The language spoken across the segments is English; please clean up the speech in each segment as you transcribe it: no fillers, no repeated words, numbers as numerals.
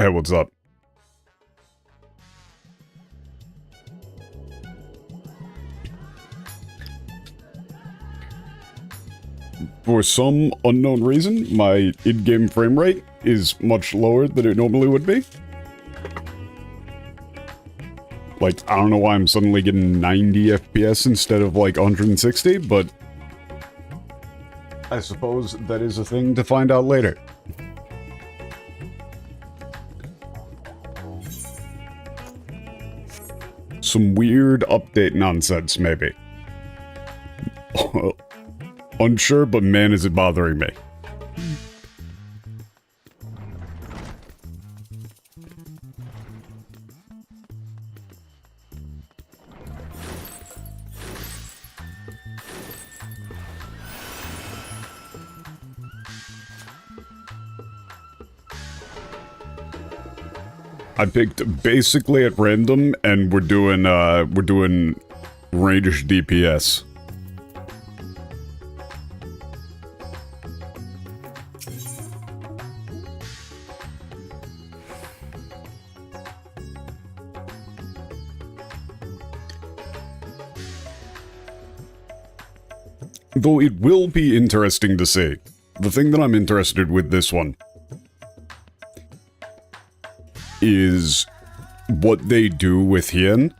Hey, what's up? For some unknown reason, my in-game frame rate is much lower than it normally would be. Like, I don't know why I'm suddenly getting 90 FPS instead of like 160, but I suppose that is a thing to find out later. Some weird update nonsense, maybe. Unsure, but man, is it bothering me. I picked basically at random, and we're doing ranged DPS. Though it will be interesting to see. The thing that I'm interested with this one is what they do with Hien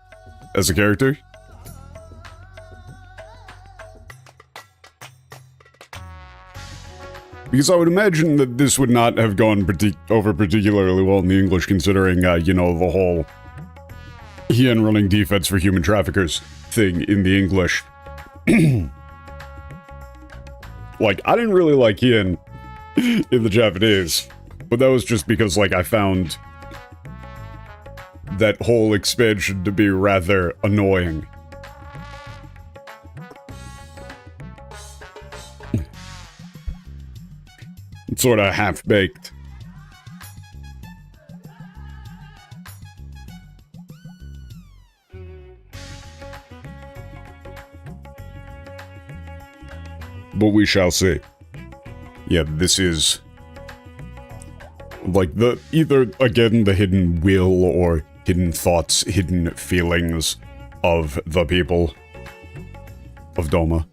as a character. Because I would imagine that this would not have gone over particularly well in the English, considering, you know, the whole Hien running defense for human traffickers thing in the English. Like, I didn't really like Hien in the Japanese, but that was just because, like, I found that whole expansion to be rather annoying. It's sort of half-baked. But we shall see. Yeah, this is like either, again, the hidden will or hidden thoughts, hidden feelings of the people of Doma.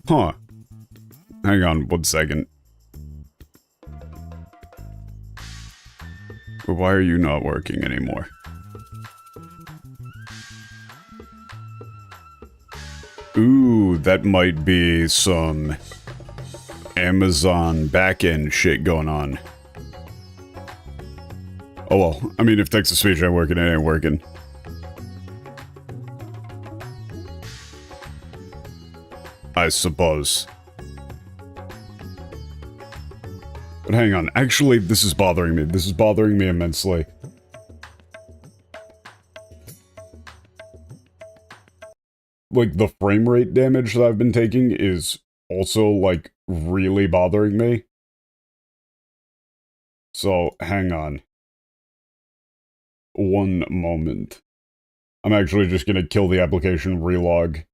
Huh. Hang on 1 second. Why are you not working anymore? Ooh, that might be some Amazon backend shit going on. Oh well, I mean, if text-to-speech ain't working, it ain't working. I suppose. But hang on, actually, this is bothering me. This is bothering me immensely. Like, the frame rate damage that I've been taking is also, like, really bothering me. So, hang on. 1 moment. I'm actually just gonna kill the application relog.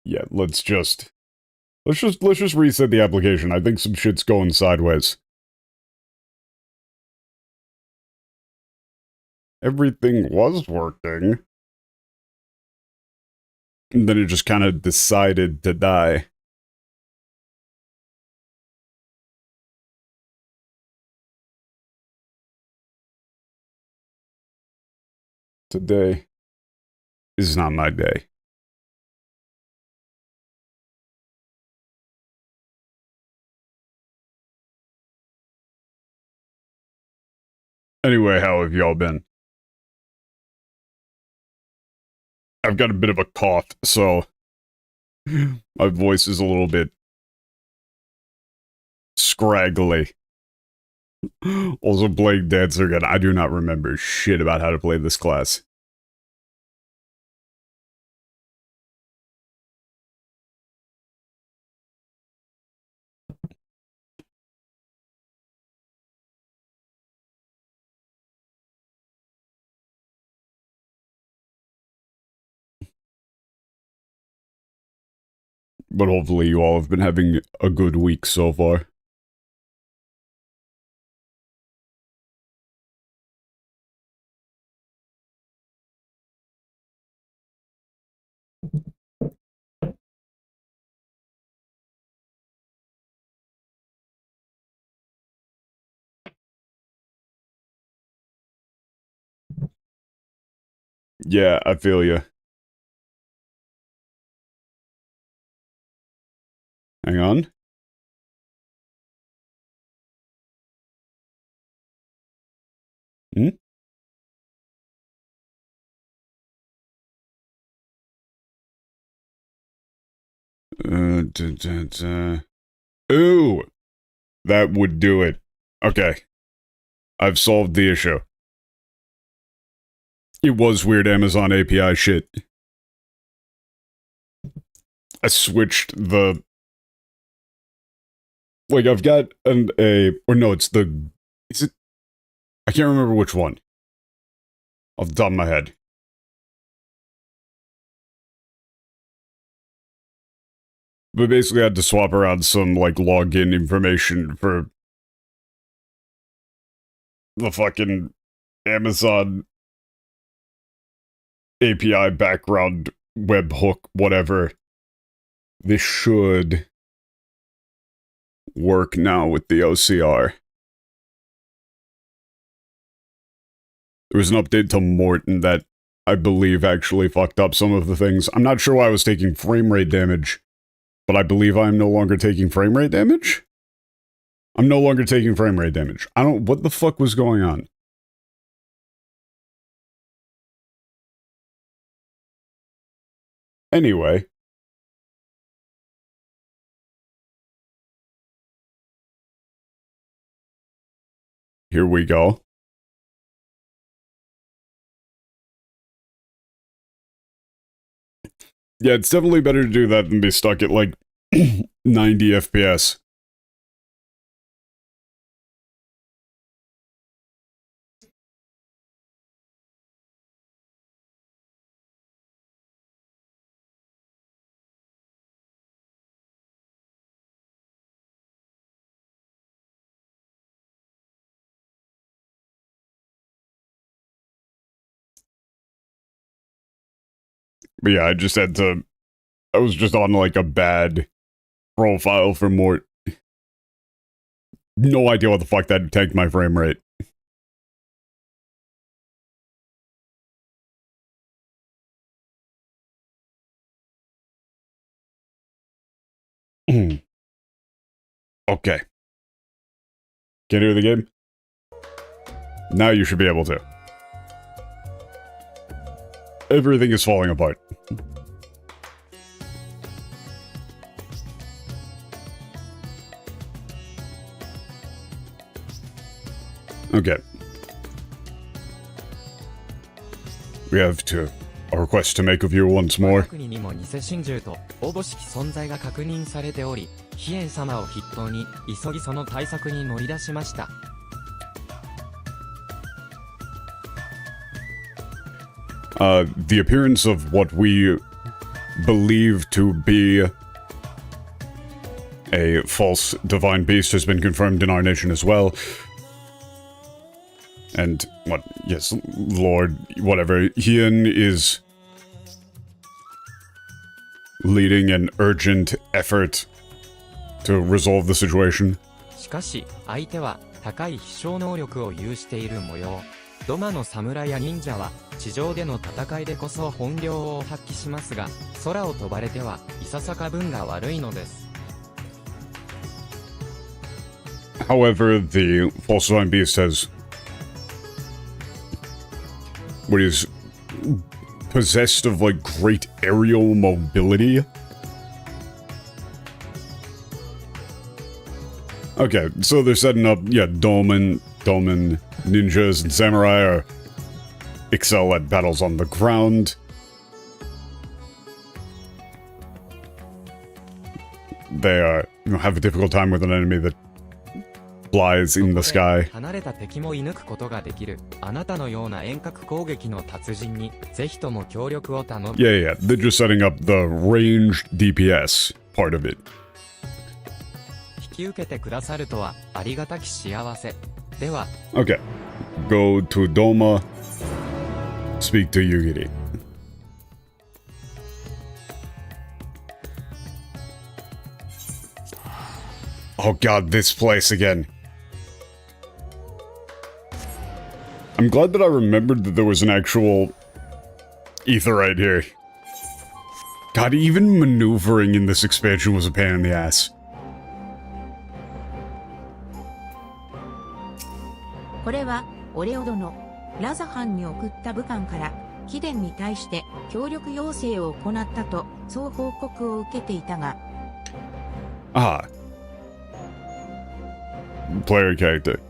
Yeah, let's just reset the application. I think some shit's going sideways. Everything was working. And then it just kind of decided to die. Today is not my day. Anyway, how have y'all been? I've got a bit of a cough, so my voice is a little bit scraggly. Also playing Dancer again. I do not remember shit about how to play this class. But hopefully you all have been having a good week so far. Yeah, I feel you. Hang on. Hmm? Ooh! That would do it. Okay. I've solved the issue. It was weird Amazon API shit. I switched the... Like, I've got or no, it's the... Is it... I can't remember which one. Off the top of my head. But basically I had to swap around some, like, login information for the fucking Amazon API background webhook, whatever. This should work now with the OCR. There was an update to Morton that I believe actually fucked up some of the things. I'm not sure why I was taking frame rate damage, but I believe I'm no longer taking frame rate damage? I'm no longer taking frame rate damage. What the fuck was going on? Anyway. Here we go. Yeah, it's definitely better to do that than be stuck at like 90 FPS. But yeah, I was just on like a bad profile for Mort. No idea what the fuck that tanked my frame rate. Okay. Can you hear the game? Now you should be able to. Everything is falling apart. Okay. We have a request to make of you once more. The appearance of what we believe to be a false divine beast has been confirmed in our nation as well. And, yes, Lord, whatever, Hien is leading an urgent effort to resolve the situation. しかし、相手は高い飛翔能力を有している模様。ドマの侍や忍者は地上での戦いでこそ本領を発揮しますが、空を飛ばれてはいささか運が悪いのです。However, the false divine beast has what is possessed of like great aerial mobility. Okay, so they're setting up, yeah, dolmen ninjas and samurai are excel at battles on the ground. They have a difficult time with an enemy that flies in the sky. 離れた敵も射抜くことができる。あなたのような遠隔攻撃の達人にぜひとも協力を頼む。Yeah, they're just setting up the ranged DPS part of it. 引き受けてくださるとはありがたき幸せ。では、Okay, go to Doma, speak to Yugiri. Oh god, this place again. I'm glad that I remembered that there was an actual etherite here. God, even maneuvering in this expansion was a pain in the ass. これはオレオ殿、ラザハンに送った武官から貴殿に対して協力要請を行ったとそう報告を受けていたが、Ah. Player character.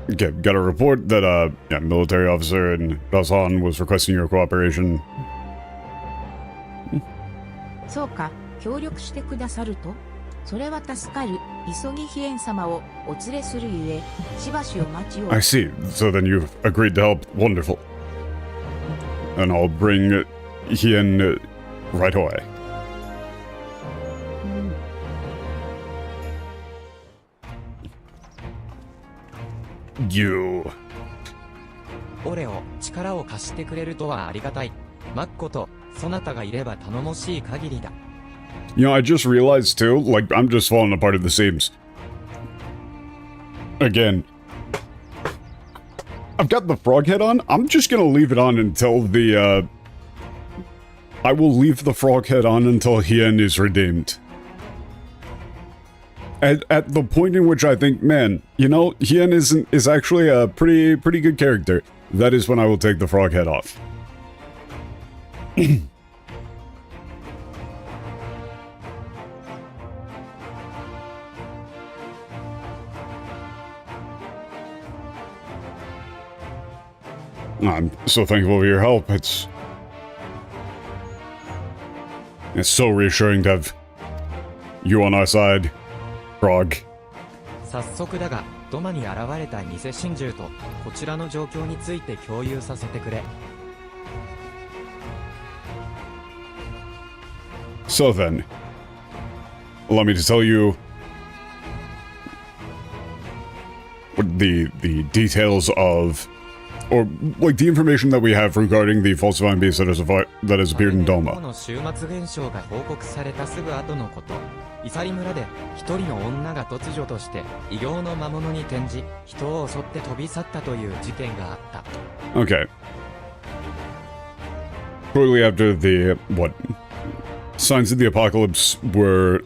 Okay, got a report that, yeah, military officer in Razhan was requesting your cooperation. そうか、協力してくださると、それは助かる。急ぎ飛燕様をお連れするゆえ、しばしお待ちを。I see. So then you've agreed to help. Wonderful. And I'll bring Hien right away. You. オレオ、力を貸してくれるとはありがたい。マッコとそなたがいれば頼もしい限りだ。You know, I just realized too, like, I'm just falling apart at the seams. Again. I've got the frog head on. I'm just gonna leave it on until the, I will leave the frog head on until Hien is redeemed. At the point in which I think, man, you know, Hien is actually a pretty good character. That is when I will take the frog head off. I'm so thankful for your help. It's so reassuring to have you on our side, Frog. 早速だが、ドマに現れた偽真珠とこちらの状況について共有させてくれ。So then, allow me to tell you what the details of, or like the information that we have regarding the falsifying beast that has appeared in こ Doma. の終末現象が報告されたすぐ後のこと。イサリ村で一人の女が突如として異形の魔物に転じ、人を襲って飛び去ったという事件があった。Okay. Shortly after the, signs of the apocalypse were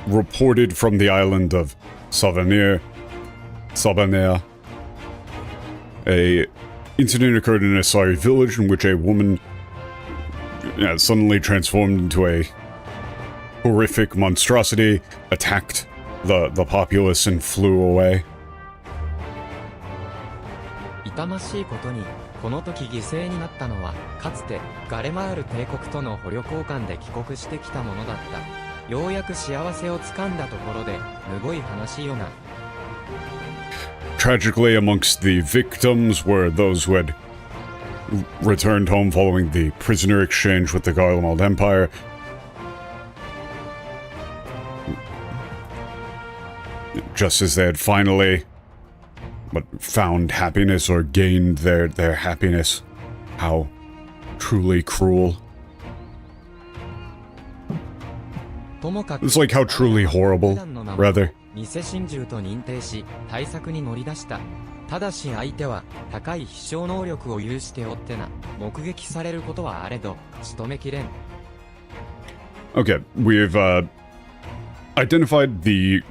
reported from the island of Savanir, a incident occurred in a Asari village in which a woman suddenly transformed into a horrific monstrosity, attacked the populace and flew away. 痛ましいことに、この時犠牲になったのは、かつてガレマール帝国との捕虜交換で帰国してきたものだった。ようやく幸せをつかんだところで、むごい話よな。Tragically, amongst the victims were those who had returned home following the prisoner exchange with the Garlemald Empire. Just as they had finally found happiness or gained their happiness. How truly cruel. ともかく It's like how truly horrible, rather. 偽真珠と認定し、対策に乗り出した。ただし相手は高い飛翔能力を有しておってな。目撃されることはあれど、仕留めきれん。Okay, we've identified the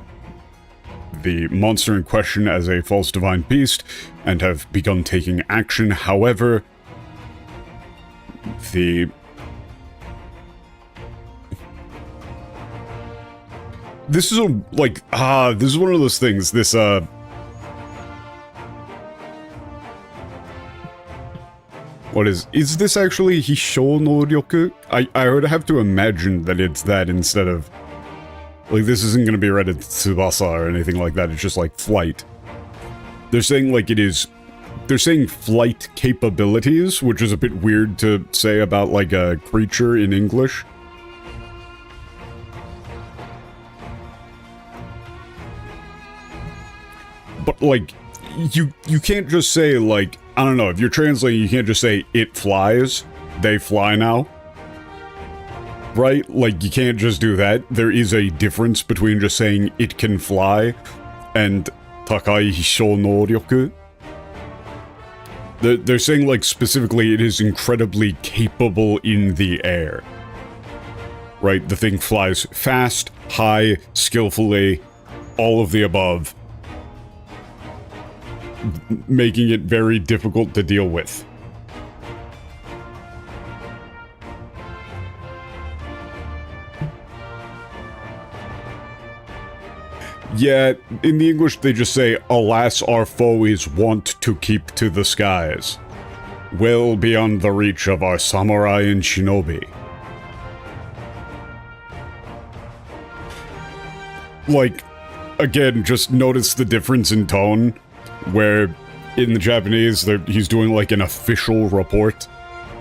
monster in question as a false divine beast and have begun taking action. However, this is this is one of those things, this, what is this actually Hishou no ryoku? I would have to imagine that it's that instead of, like, this isn't gonna be read as Tsubasa or anything like that, it's just like flight. They're saying like it is, they're saying flight capabilities, which is a bit weird to say about like a creature in English. But like, you can't just say like, I don't know, if you're translating, you can't just say it flies, they fly now. Right? Like, you can't just do that. There is a difference between just saying it can fly and takai hishou no ryoku. They're saying, like, specifically, it is incredibly capable in the air. Right? The thing flies fast, high, skillfully, all of the above, making it very difficult to deal with. Yeah, in the English they just say, alas our foe is wont to keep to the skies, well beyond the reach of our samurai and shinobi. Like, again, just notice the difference in tone, where in the Japanese he's doing like an official report.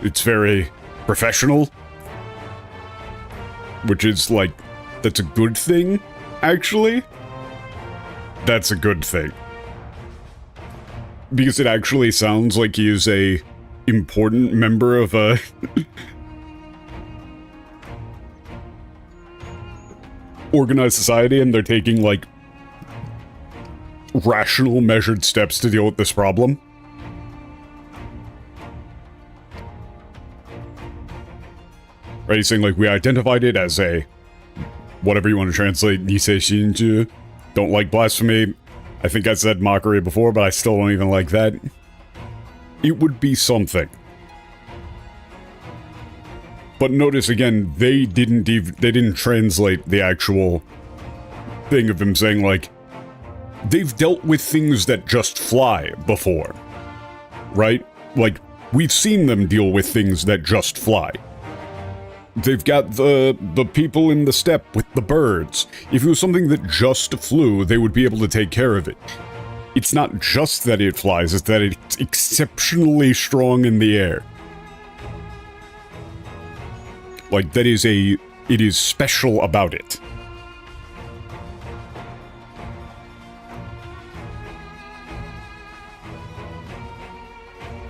It's very professional, which is like, that's a good thing, actually. That's a good thing. Because it actually sounds like he is a important member of a organized society, and they're taking, like, rational, measured steps to deal with this problem. Right, he's saying, like, we identified it as a, whatever you want to translate, Nisei Shinju. Don't like blasphemy. I think I said mockery before, but I still don't even like that. It would be something. But notice again, they didn't translate the actual thing of him saying, like, they've dealt with things that just fly before. Right? Like, we've seen them deal with things that just fly. They've got the people in the steppe with the birds. If it was something that just flew, they would be able to take care of it. It's not just that it flies, it's that it's exceptionally strong in the air. Like, it is special about it.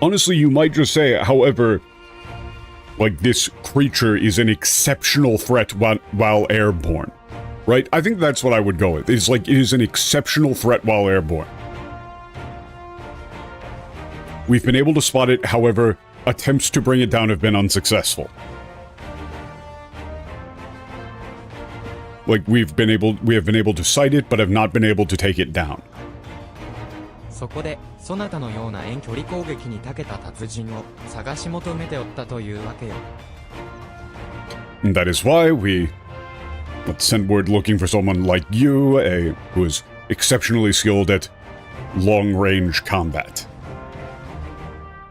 Honestly, you might just say, however, like, this creature is an exceptional threat while airborne. Right? I think that's what I would go with. It's like, it is an exceptional threat while airborne. We've been able to spot it, however, attempts to bring it down have been unsuccessful. Like, we have been able to sight it, but have not been able to take it down. そこで、そなたのような遠距離攻撃に長けた達人を探し求めておったというわけよ。And that is why we sent word looking for someone like you, who is exceptionally skilled at long-range combat.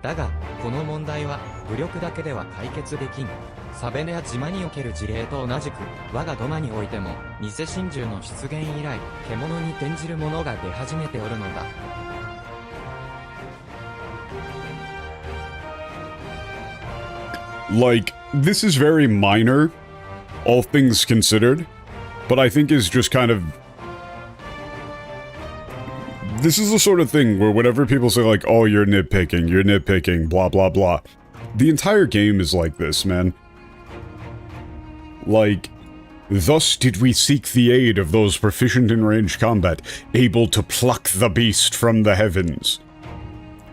だが、この問題は武力だけでは解決できん。サベネや島における事例と同じく、我が土間においても、偽真珠の出現以来、獣に転じるものが出始めておるのだ。Like, this is very minor, all things considered, but I think is just kind of... This is the sort of thing where whenever people say, like, oh, you're nitpicking, blah, blah, blah. The entire game is like this, man. Like, thus did we seek the aid of those proficient in ranged combat, able to pluck the beast from the heavens.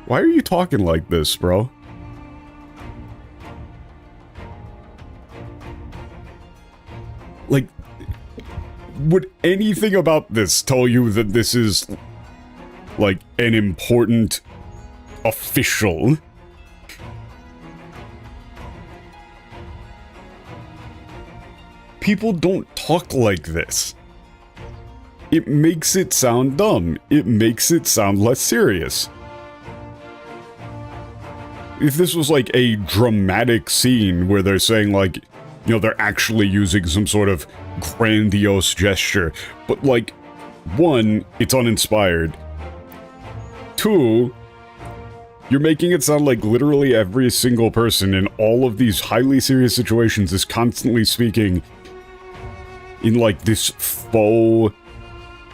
Why are you talking like this, bro? Like, would anything about this tell you that this is, like, an important official? People don't talk like this. it makes it sound dumb. It makes it sound less serious. If this was like a dramatic scene where they're saying like, you know, they're actually using some sort of grandiose gesture, but like, one, it's uninspired. Two, you're making it sound like literally every single person in all of these highly serious situations is constantly speaking in like this faux,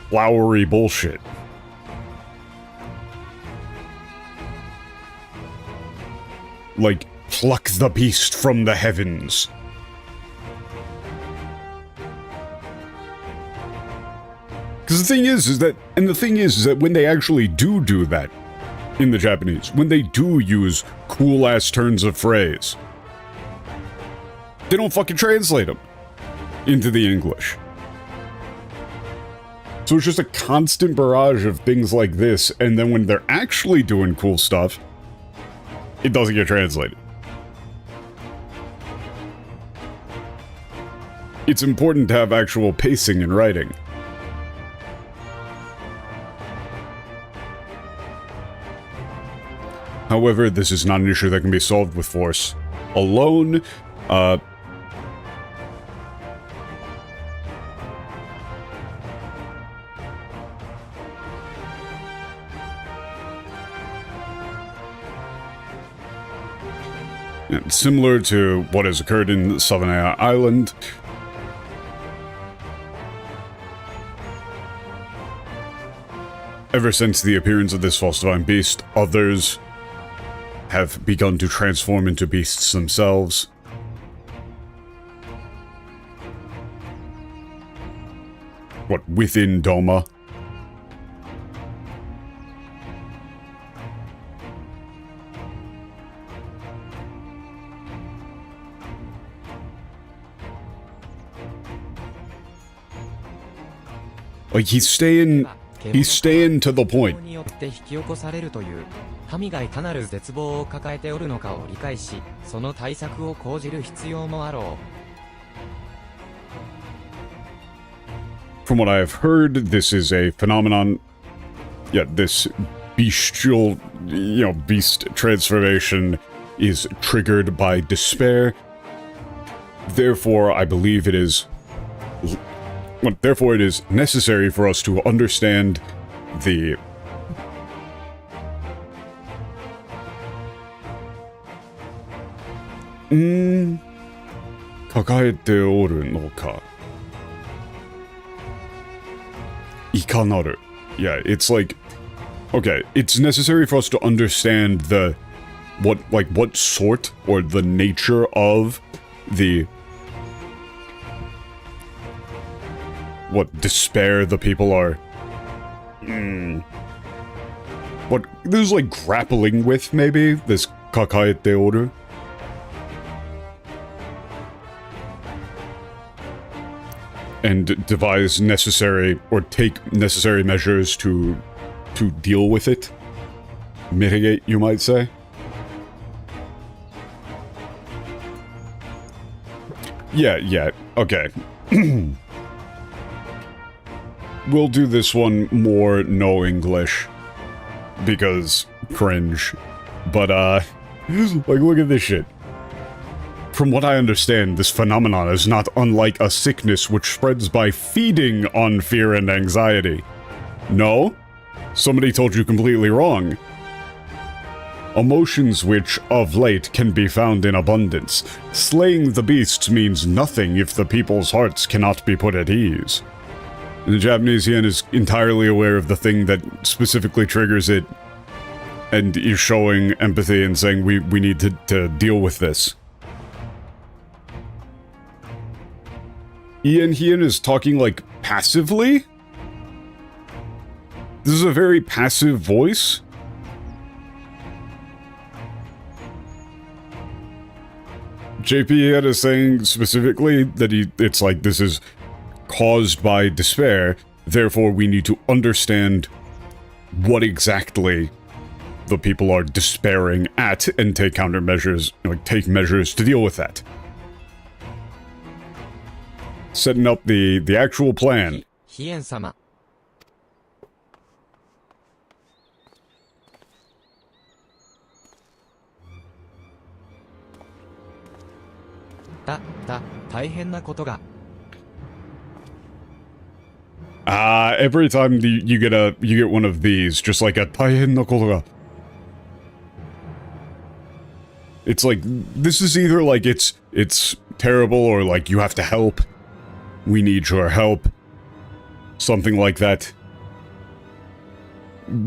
flowery bullshit. Like, pluck the beast from the heavens. Because the thing is that when they actually do that in the Japanese, when they do use cool-ass turns of phrase, they don't fucking translate them into the English. So it's just a constant barrage of things like this, and then when they're actually doing cool stuff, it doesn't get translated. It's important to have actual pacing in writing. However, this is not an issue that can be solved with force alone. Similar to what has occurred in Savannah Island, ever since the appearance of this false divine beast, others have begun to transform into beasts themselves. What, within Doma? Like, he's staying to the point. によって引き起こされるという神がいかなる絶望を抱えておるのかを理解し、その対策を講じる必要もあろう。 From what I have heard, this is a phenomenon. Yeah, this bestial, you know, beast transformation is triggered by despair. Therefore, I believe it is. Therefore, it is necessary for us to understand the kakaete oru no ka. Ikanaru. Yeah, it's like, okay, it's necessary for us to understand what sort or the nature of the despair the people are what this is like grappling with, maybe this kakaete oru. And devise necessary or take necessary measures to deal with it. Mitigate, you might say. Yeah, okay. We'll do this one more no English. Because cringe. But, like, look at this shit. From what I understand, this phenomenon is not unlike a sickness which spreads by feeding on fear and anxiety. No? Somebody told you completely wrong. Emotions which, of late, can be found in abundance. Slaying the beasts means nothing if the people's hearts cannot be put at ease. The Japanese yen is entirely aware of the thing that specifically triggers it, and is showing empathy and saying we need to deal with this. Ian Hien is talking, like, passively? This is a very passive voice? JP Hien is saying specifically that it's like this is caused by despair, therefore we need to understand what exactly the people are despairing at and take countermeasures, like take measures to deal with that. Setting up the actual plan. ヒエン様、大変なことが。Every time you get one of these, just like a 大変なことが. It's like, this is either like it's terrible or like you have to help. We need your help. Something like that.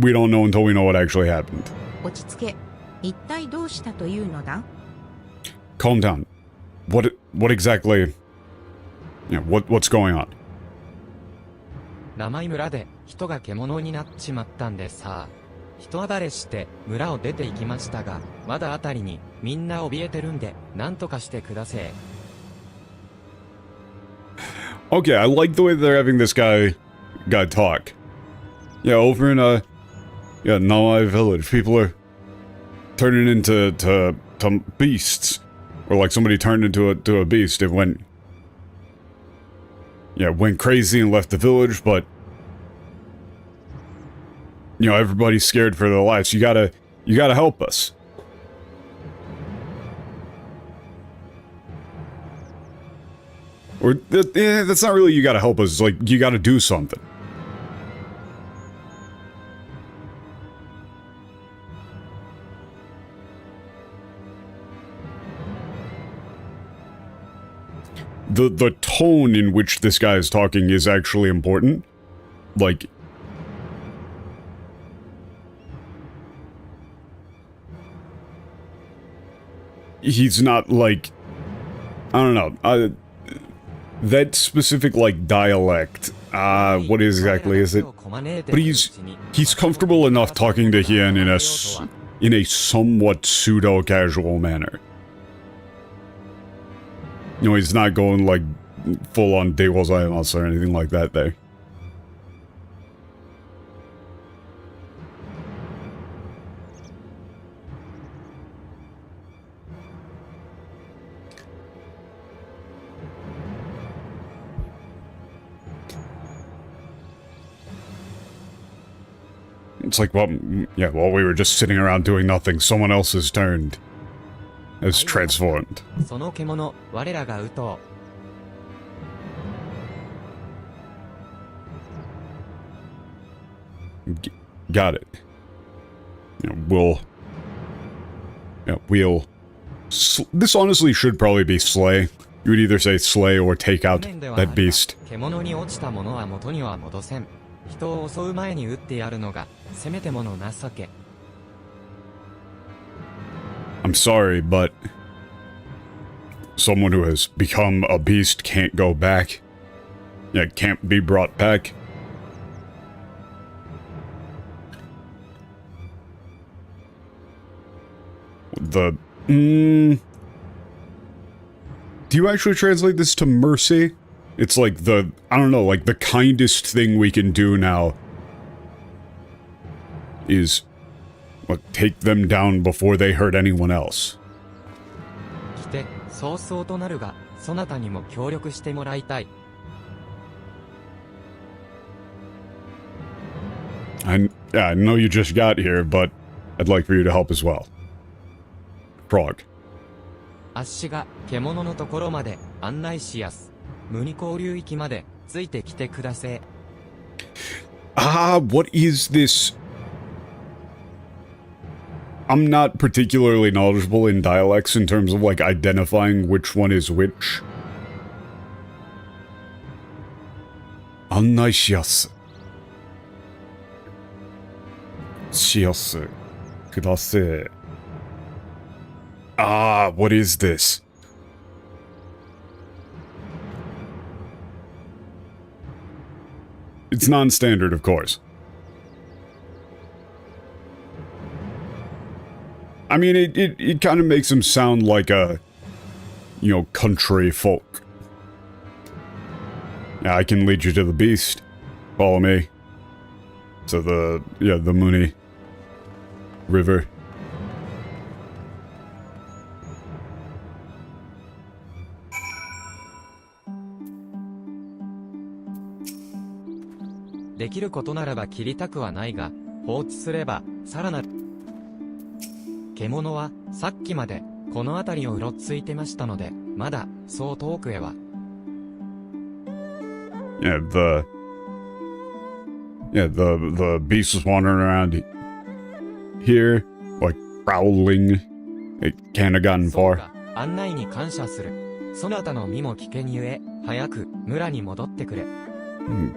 We don't know until we know what actually happened. 落ち着け。一体どうしたというのだ? Calm down. What exactly? Yeah, what's going on? 生井村で人が獣になっちまったんでさ。人暴れして村を出て行きましたが、まだあたりにみんな怯えてるんで、なんとかしてください。Okay, I like the way they're having this guy talk. Yeah, over in Nawai village, people are turning into beasts. Or like somebody turned into a beast. It went crazy and left the village, but you know, everybody's scared for their lives. You gotta help us. Or that's not really you gotta help us. It's like you gotta do something. The tone in which this guy is talking is actually important. Like, he's not like, I don't know, that specific like dialect, what exactly is it? But he's comfortable enough talking to Hien in a somewhat pseudo-casual manner. You know, he's not going like full on de gozaimasu or anything like that there. It's like, well, yeah, while we were just sitting around doing nothing, someone else has turned. Has transformed. その獣、我らがウト。Got it. You know, we'll... This honestly should probably be slay. You would either say slay or take out that beast. 獣に落ちたものは元には戻せん。人を襲う前に撃ってやるのが、せめてもの情け。I'm sorry, but someone who has become a beast can't go back. Yeah, can't be brought back. Do you actually translate this to mercy? It's like I don't know, like the kindest thing we can do now is take them down before they hurt anyone else. 来て、早々となるが、そなたにも協力してもらいたい。I know you just got here, but I'd like for you to help as well. Frog. あっしが獣のところまで案内しやす。無二交流域までついてきてくだせ。What is this? I'm not particularly knowledgeable in dialects in terms of, like, identifying which one is which. Annai shiyasu. Shiyasu. Kudase. What is this? It's non-standard, of course. I mean, it kind of makes him sound like a, you know, country folk. Yeah, I can lead you to the beast. Follow me. To the Muni River. "できることならば切りたくはないが、放置すればさらなる。獣はさっきまでこの辺りをうろついてましたので、まだ、そう遠くへは。Yeah, the beast is wandering around here, like prowling. It can't have gotten そう far. か、案内に感謝する。そなたの身も危険ゆえ、早く、村に戻ってくれ。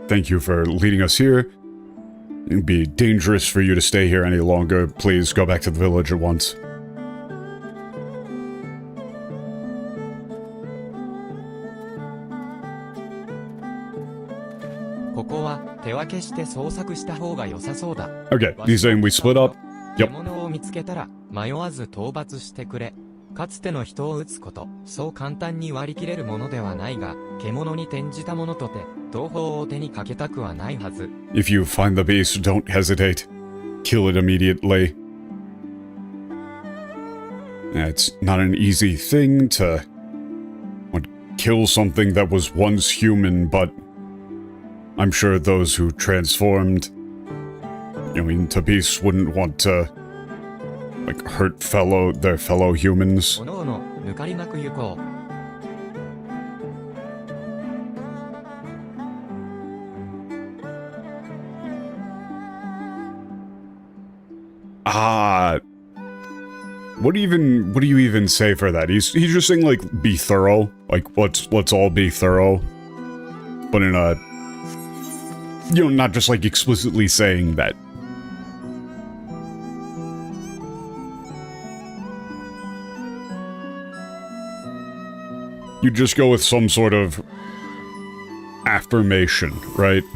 Thank you for leading us here. It'd be dangerous for you to stay here any longer. Please go back to the village at once. ここは、手分けして捜索した方が良さそうだ。 Okay, he's saying we split up. Yep. 獣を見つけたら、迷わず討伐してくれ。かつての人を撃つこと、そう簡単に割り切れるものではないが、獣に転じたものとて、同胞を手にかけたくはないはず。If you find the beast, don't hesitate. Kill it immediately. It's not an easy thing to kill something that was once human, but I'm sure those who transformed, into beasts wouldn't want to, hurt their fellow humans. おのおの、抜かりなく行こう。What do you even say for that? He's just saying be thorough. Let's all be thorough. But in a not just explicitly saying that. You just go with some sort of affirmation, right? "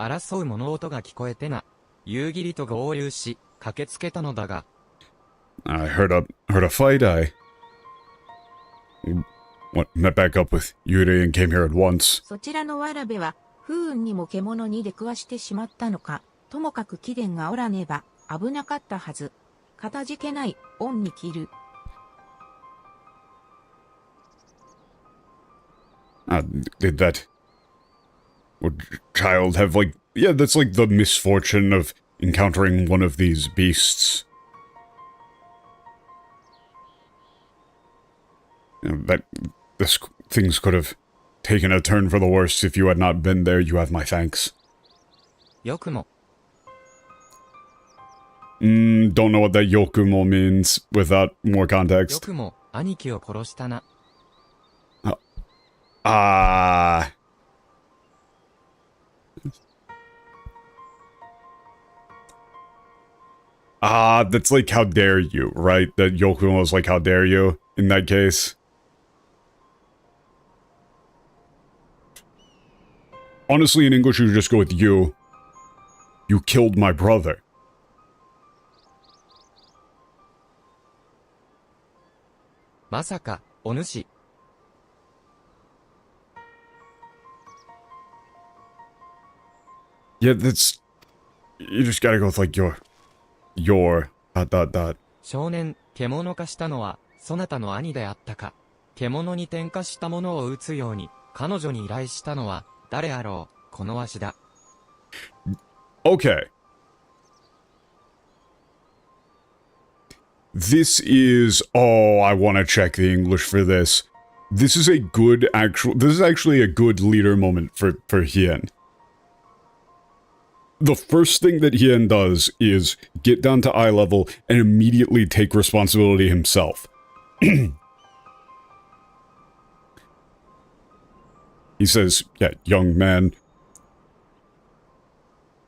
争う物音が聞こえてな。夕霧と合流し、駆けつけたのだが。I heard a fight. I met back up with Yuri and came here at once. そちらのわらべは、不運にも獣に出くわしてしまったのか、ともかく貴殿がおらねば、危なかったはず。かたじけない、恩に着る。Did that child have that's the misfortune of encountering one of these beasts. That things could have taken a turn for the worse if you had not been there. You have my thanks. よくも。Don't know what that yokumo means without more よ context. くも、兄貴を殺したな。That's how dare you, right? That yokumo is how dare you in that case. Honestly, in English, you should just go with you. You killed my brother. まさか、お主。Yeah, you just gotta go with your, ... 少年、獣化したのは、そなたの兄であったか。獣に転化したものを撃つように、彼女に依頼したのは、誰あろう、このわしだ。Okay. This is... Oh, I want to check the English for this. This is actually a good leader moment for Hien. The first thing that Hien does is get down to eye level and immediately take responsibility himself. He says, yeah, young man.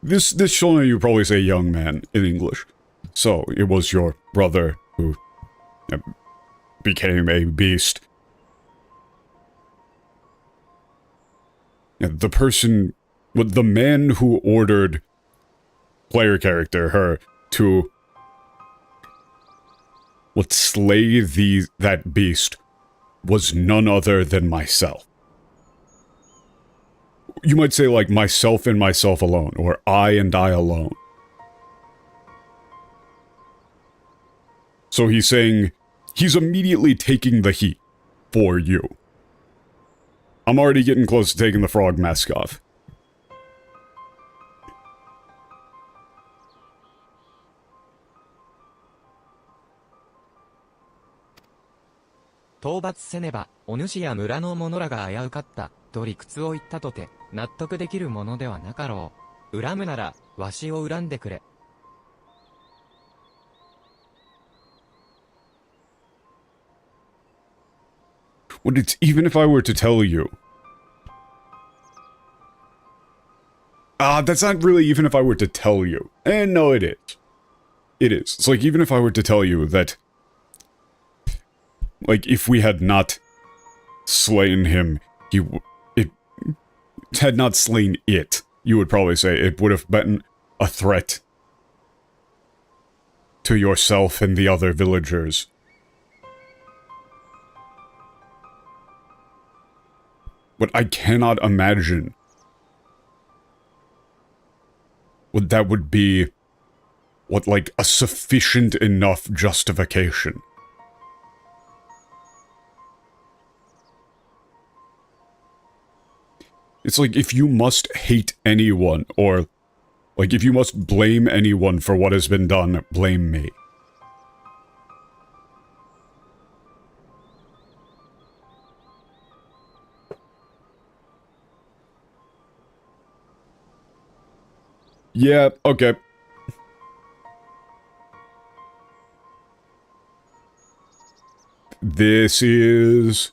This shonen you probably say young man in English. So, it was your brother who became a beast. The person... the man who ordered player character, her, to slay that beast was none other than myself. you might say like myself and myself alone, or I and I alone. So he's saying he's immediately taking the heat for you. I'm already getting close to taking the frog mask off.討伐せねば、お主や村の者らが危うかった、と理屈を言ったとて、納得できるものではなかろう。恨むなら、わしを恨んでくれ。Well, it's even if I were to tell you. That's not really even if I were to tell you. And no, it is. It is. It's like even if I were to tell you that, like, if we had not slain him, it had not slain it, you would probably say it would have been a threat to yourself and the other villagers. But I cannot imagine what that would be, what, like, a sufficient enough justification. It's like, if you must hate anyone, or, like, if you must blame anyone for what has been done, blame me. Yeah, okay. This is...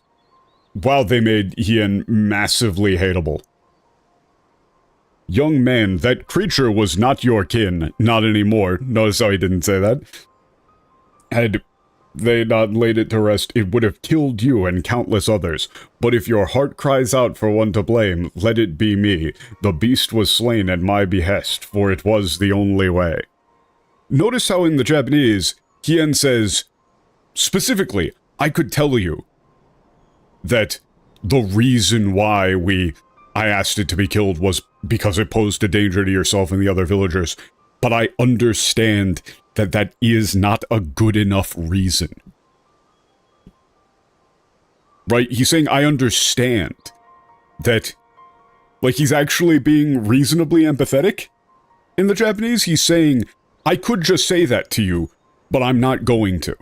Wow, they made Ian massively hateable. Young man, that creature was not your kin. Not anymore. Notice how he didn't say that. Had they not laid it to rest, it would have killed you and countless others. But if your heart cries out for one to blame, let it be me. The beast was slain at my behest, for it was the only way. Notice how in the Japanese, Hien says, specifically, I could tell you that the reason why I asked it to be killed was because it posed a danger to yourself and the other villagers. But I understand that that is not a good enough reason. Right? He's saying, I understand that, like, he's actually being reasonably empathetic in the Japanese. He's saying, I could just say that to you, but I'm not going to.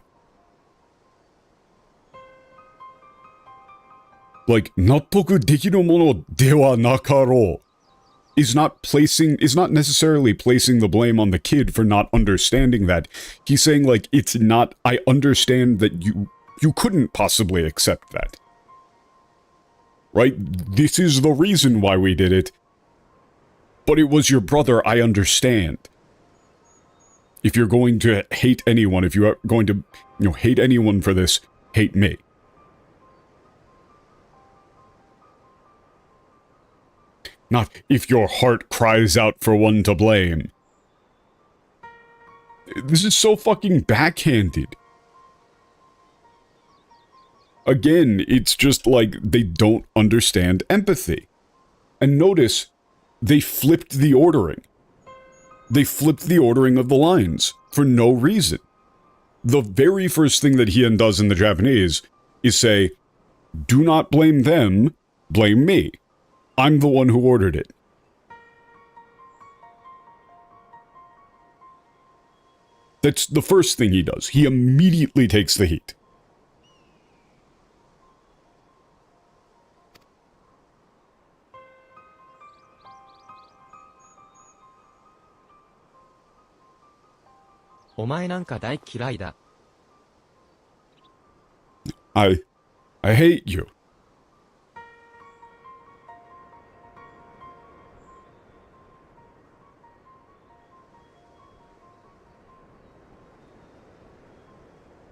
Like, 納得できるものではなかろう is not necessarily placing the blame on the kid for not understanding that. He's saying, like, it's not, I understand that you couldn't possibly accept that. Right? This is the reason why we did it. But it was your brother, I understand. If you're going to hate anyone, if you are going to, hate anyone for this, hate me. Not if your heart cries out for one to blame. This is so fucking backhanded. Again, it's just like they don't understand empathy. And notice, they flipped the ordering. They flipped the ordering of the lines for no reason. The very first thing that Hien does in the Japanese is say, do not blame them, blame me. I'm the one who ordered it. That's the first thing he does. He immediately takes the heat. I hate you.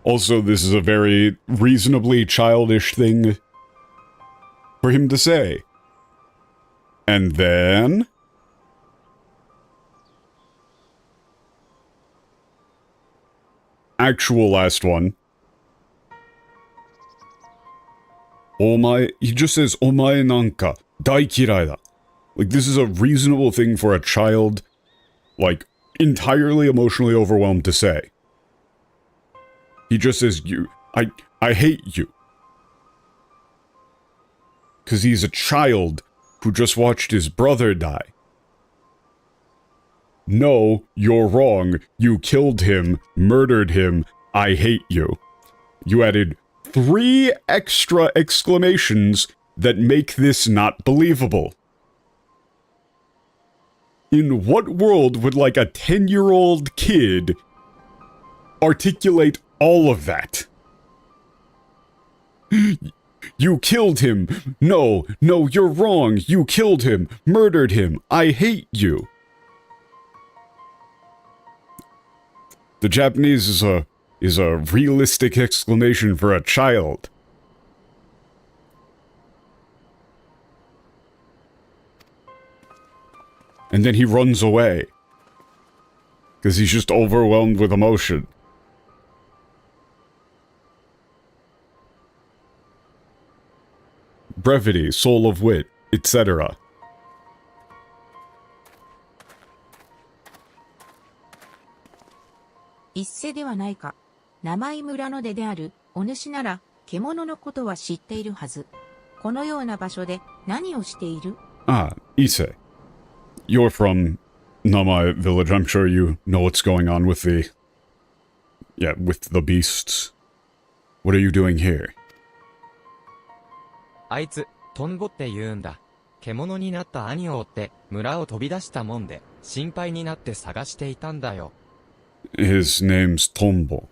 Also, this is a very reasonably childish thing for him to say. And then... actual last one. Omae, he just says, Omae nanka, dai kirai da. Like, this is a reasonable thing for a child, like, entirely emotionally overwhelmed to say. He just says, I hate you. Because he's a child who just watched his brother die. No, you're wrong. You killed him, murdered him. I hate you. You added 3 extra exclamations that make this not believable. In what world would, like, a 10-year-old kid articulate all of that? You killed him. No, you're wrong. You killed him, murdered him. I hate you. The Japanese is a realistic exclamation for a child. And then he runs away. Because he's just overwhelmed with emotion. Brevity, soul of wit, etc. 一世ではないか。名前村の出である、お主なら、獣のことは知っているはず。このような場所で何をしている？ Ah, Ise. You're from Namai village. I'm sure you know what's going on with the... Yeah, with the beasts. What are you doing here? あいつ、トンボって言うんだ。獣になった兄を追って村を飛び出したもんで、心配になって探していたんだよ。His name's Tombo.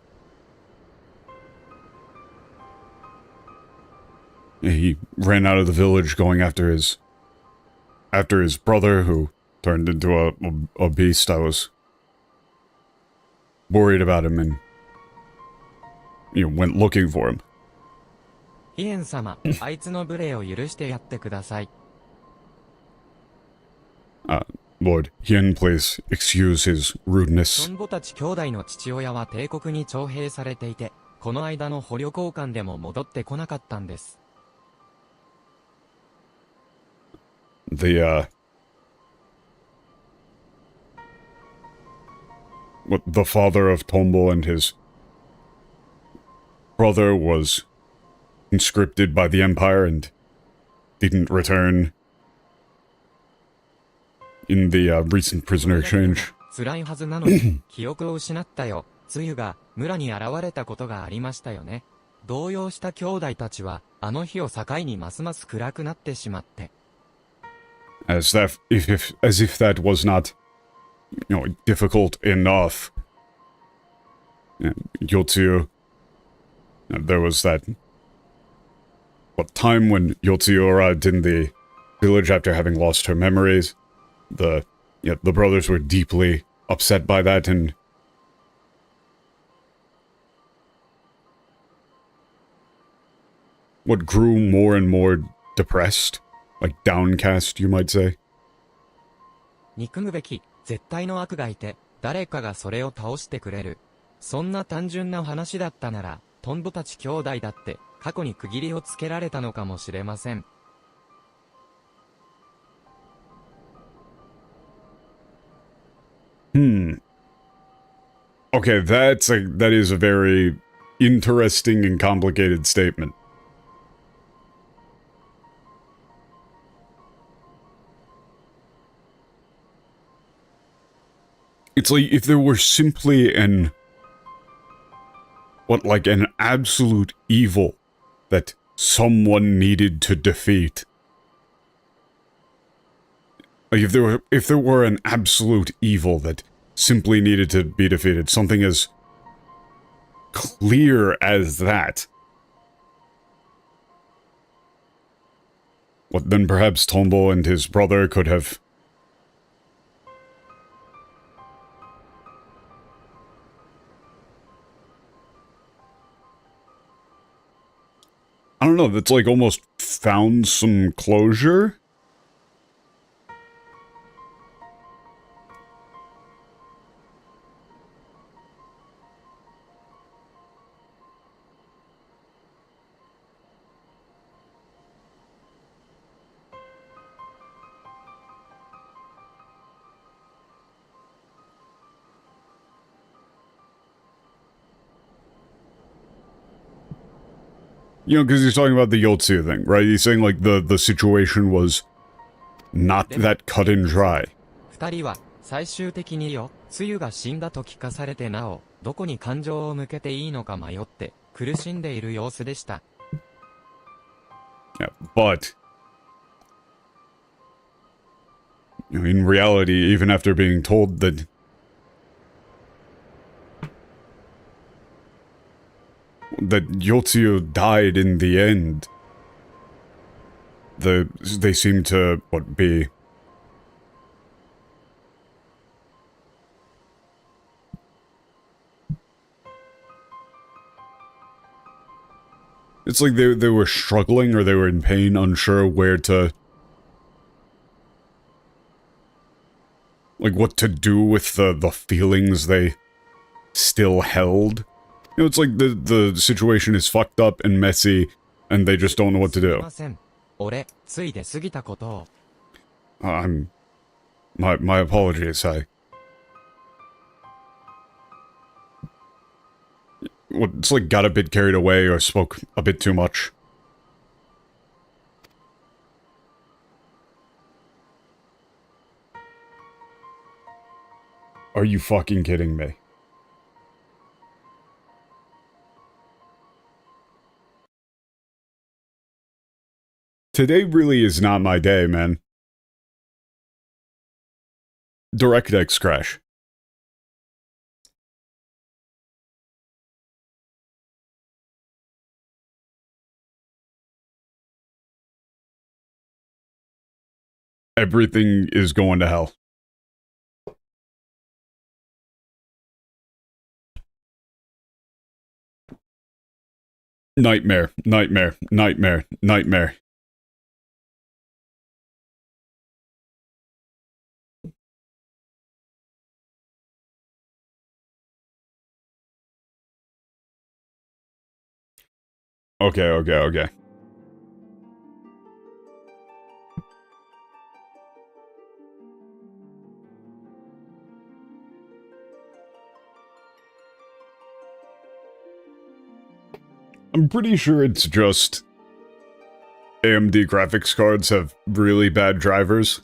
He ran out of the village going after his brother who turned into a beast. I was worried about him and went looking for him. ヒエン様、あいつの無礼を許してやってください。Lord Hien, please excuse his ト rudeness. ンボたち兄弟の父親は帝国に徴兵されていて、この間の捕虜交換でも戻ってこなかったんです。The father of Tombo and his brother was conscripted by the Empire and didn't return in the recent prisoner exchange. 辛いはずなのに、記憶を失ったよ。つゆが村に現れたことがありましたよね。動揺した兄弟たちは、あの日を境にますます暗くなってしまって。As if that was not, difficult enough. Yotsuyu, there was that time when Yotsuyu arrived in the village after having lost her memories. The brothers were deeply upset by that and grew more and more depressed. Like downcast, you might say. 憎むべき、絶対の悪がいて、誰かがそれを倒してくれる。そんな単純な話だったなら、トンボたち兄弟だって、過去に区切りをつけられたのかもしれません。Okay, that is a very interesting and complicated statement. It's like if there were simply an absolute evil that someone needed to defeat. Like if there were an absolute evil that simply needed to be defeated, something as clear as that. Then perhaps Tombo and his brother could have... I don't know, that's like almost found some closure? You know, because he's talking about the Yotsu thing, right? He's saying, like, the situation was not that cut and dry. 二人は最終的によ、つゆが死んだと聞かされてなお、どこに感情を向けていいのか迷って苦しんでいる様子でした。Yeah, but in reality, even after being told that Yotsuyo died in the end, they seem to be it's like they were struggling or they were in pain, unsure where to, like, what to do with the feelings they still held. You know, it's like the situation is fucked up and messy, and they just don't know what to すみ do. ません。俺、ついで過ぎたことを。My apologies, well, it's like got a bit carried away or spoke a bit too much. Are you fucking kidding me? Today really is not my day, man. DirectX crash. Everything is going to hell. Nightmare, nightmare, nightmare, nightmare. Okay. I'm pretty sure it's just AMD graphics cards have really bad drivers.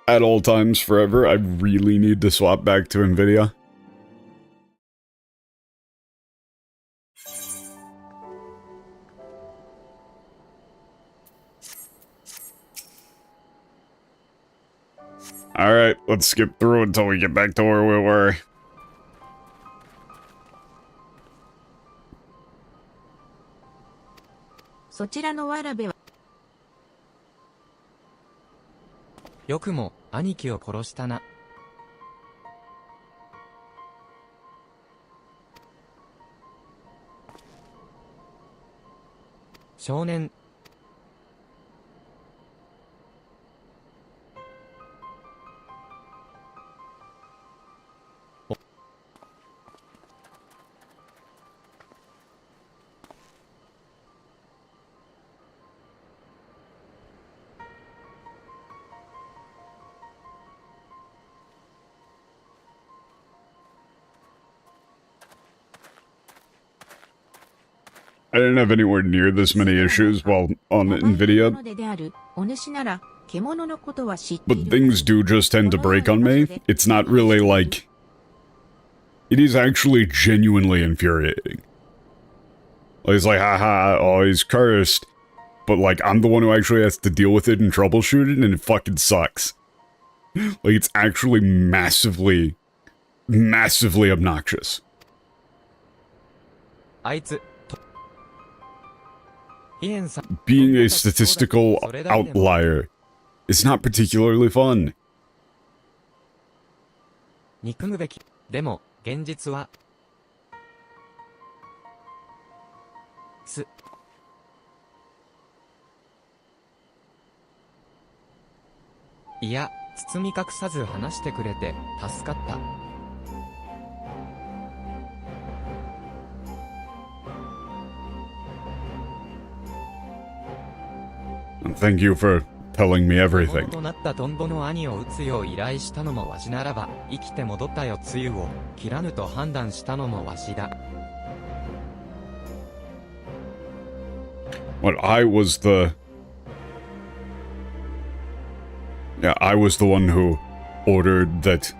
At all times, forever, I really need to swap back to NVIDIA. Alright, let's skip through until we get back to where we were. そちらのわらべはよくも兄貴を殺したな。少年。I didn't have anywhere near this many issues while on NVIDIA, but things do just tend to break on me. It's not really like... It is actually genuinely infuriating. It's like, haha, oh, he's cursed. But, like, I'm the one who actually has to deal with it and troubleshoot it, and it fucking sucks. Like, it's actually massively obnoxious. あいつ。Being a statistical outlier is not particularly fun. 憎むべき。でも、現実は。いや、包み隠さず話してくれて、助かった。Thank you for telling me 魔 everything. となったトンボの兄を撃つよう依頼したのもわしならば、生きて戻ったよつゆを切らぬと判断したのもわしだ。What, I was the... Yeah, I was the one who ordered that...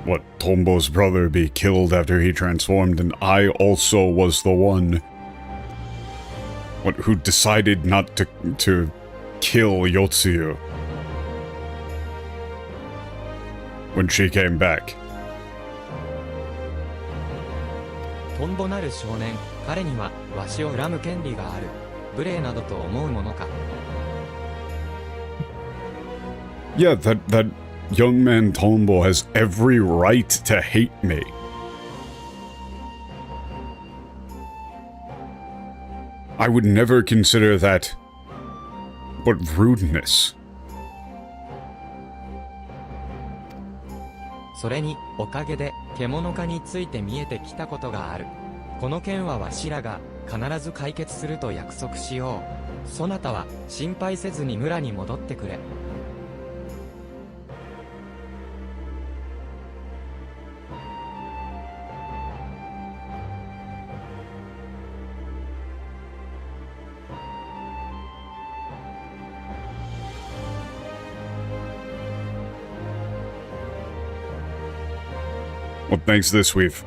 What, Tombo's brother be killed after he transformed, and I also was the one... What, who decided not to kill Yotsuyu when she came back. トンボなる少年、彼にはわしを恨む権利がある。無礼などと思うものか。Yeah, that young man Tombo has every right to hate me. I would never consider that... What rudeness. それに、おかげで、獣化について見えてきたことがある。この件はわしらが、必ず解決すると約束しよう。そなたは、心配せずに村に戻ってくれ。Well, thanks to this, we've...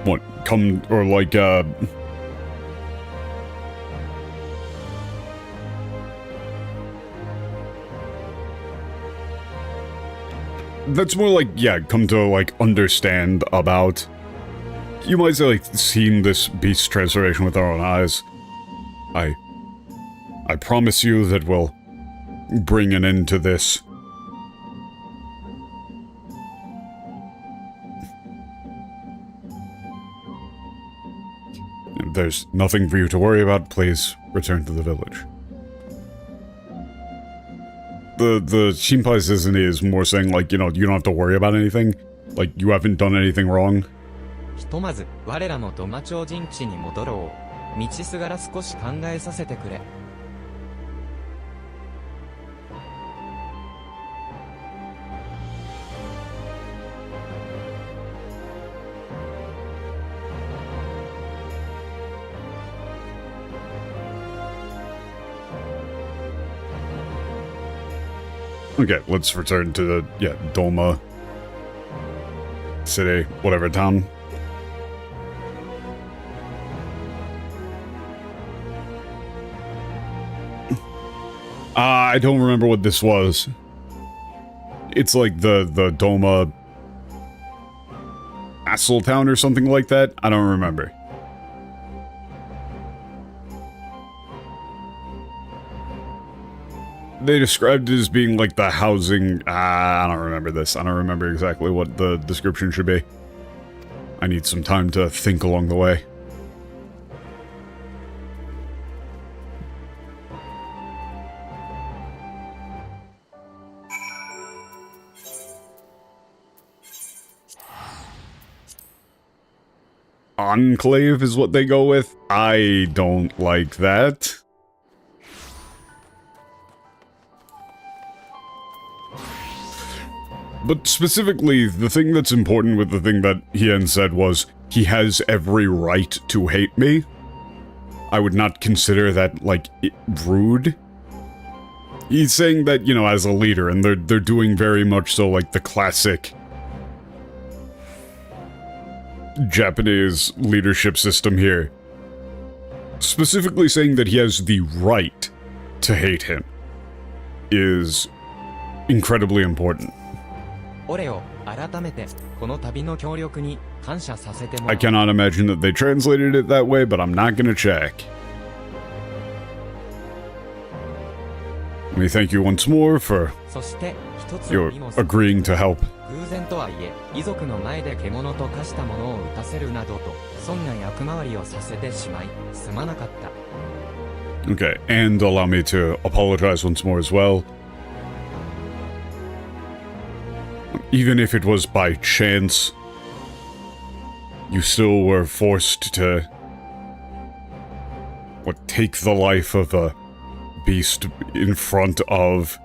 What, come... or like, That's more like, yeah, come to, like, understand about... You might say, like, seen this beast transformation with our own eyes. I promise you that we'll bring an end to this. If there's nothing for you to worry about, please return to the village. The Shinpai Sesame is more saying, like, you know, you don't have to worry about anything. Like, you haven't done anything wrong. ひとまず、我らのドマ超人地に戻ろう。道すがら少し考えさせてくれ。Okay, let's return to the, yeah, Doma city, whatever town. I don't remember what this was. It's like the Doma Castle Town or something like that? I don't remember. They described it as being like the housing... I don't remember this. I don't remember exactly what the description should be. I need some time to think along the way. Enclave is what they go with. I don't like that. But specifically, the thing that's important with the thing that Hien said was, he has every right to hate me. I would not consider that, like, rude. He's saying that, you know, as a leader, and they're doing very much so like the classic Japanese leadership system here. Specifically saying that he has the right to hate him is incredibly important. I cannot imagine that they translated it that way, but I'm not gonna check. Let me thank you once more for your agreeing to help. Okay, and allow me to apologize once more as well. Even if it was by chance, you still were forced to take the life of a beast in front of...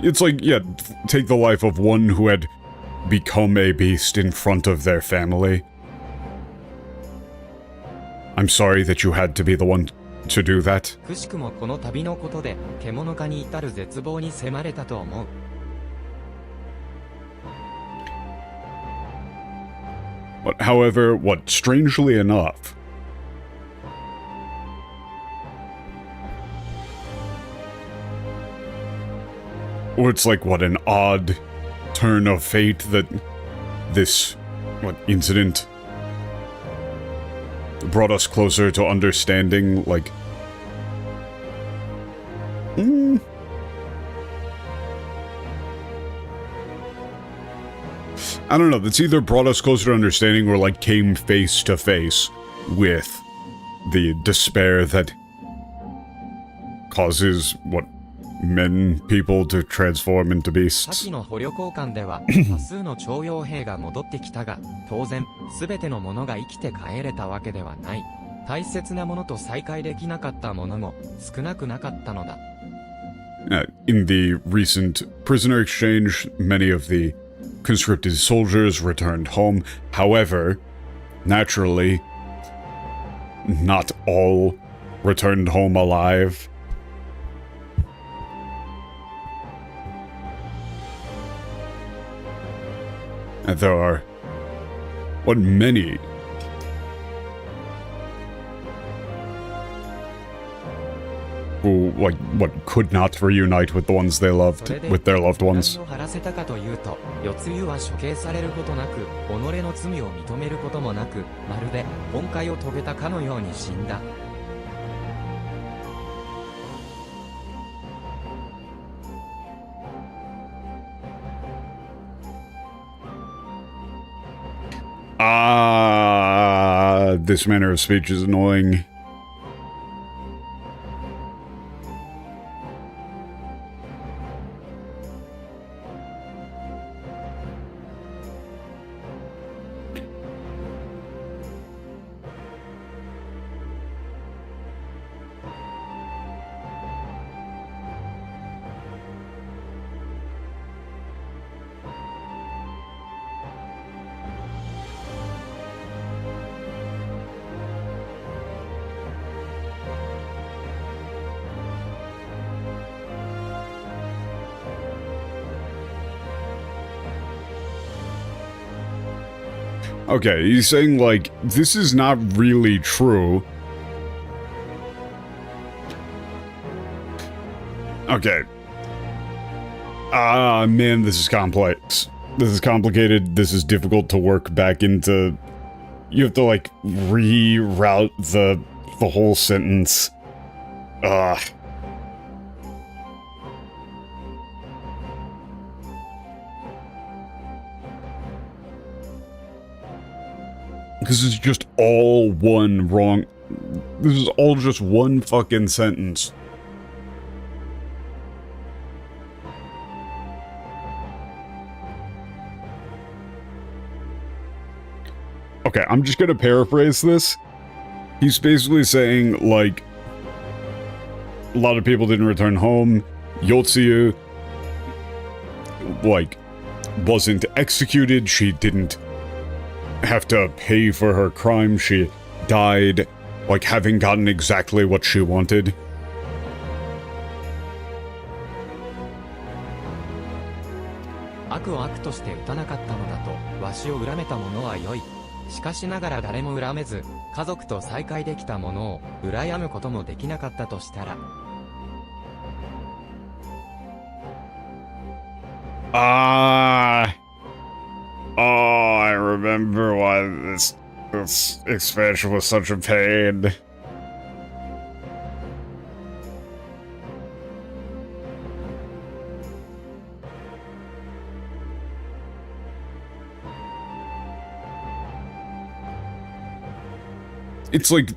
It's like, yeah, take the life of one who had become a beast in front of their family. I'm sorry that you had to be the one to do that. くしくもこの旅のことで獣化に至る絶望に迫れたと思う。But however, what strangely enough, or it's like what an odd turn of fate that this incident brought us closer to understanding, like, I don't know, that's either brought us closer to understanding or, like, came face to face with the despair that causes, people to transform into さっ beasts. きの捕虜交換では多数の徴用兵が戻ってきたが、当然全ての者が生きて帰れたわけではない。大切なものと再会できなかったものも少なくなかったのだ。In the recent prisoner exchange, many of the conscripted soldiers returned home. However, naturally, not all returned home alive. And there are, many who, could not reunite with the ones they loved, with their loved ones. 何を晴らせたかというと、世継ぎは処刑されることなく、己の罪を認めることもなく、まるで本懐を遂げたかのように死んだ。This manner of speech is annoying. Okay, he's saying, like, this is not really true. Okay. Man, this is complex. This is complicated. This is difficult to work back into... You have to, like, reroute the whole sentence. This is just all one wrong... This is all just one fucking sentence. Okay, I'm just gonna paraphrase this. He's basically saying, like, a lot of people didn't return home. Yotsuyu, like, wasn't executed. She didn't have to pay for her crime. She died, like, having gotten exactly what she wanted.悪を悪として打たなかったのだと、わしを恨めた者は良い。しかしながら誰も恨めず、家族と再会できた者を羨むこともできなかったとしたら。I remember why this expansion was such a pain. It's like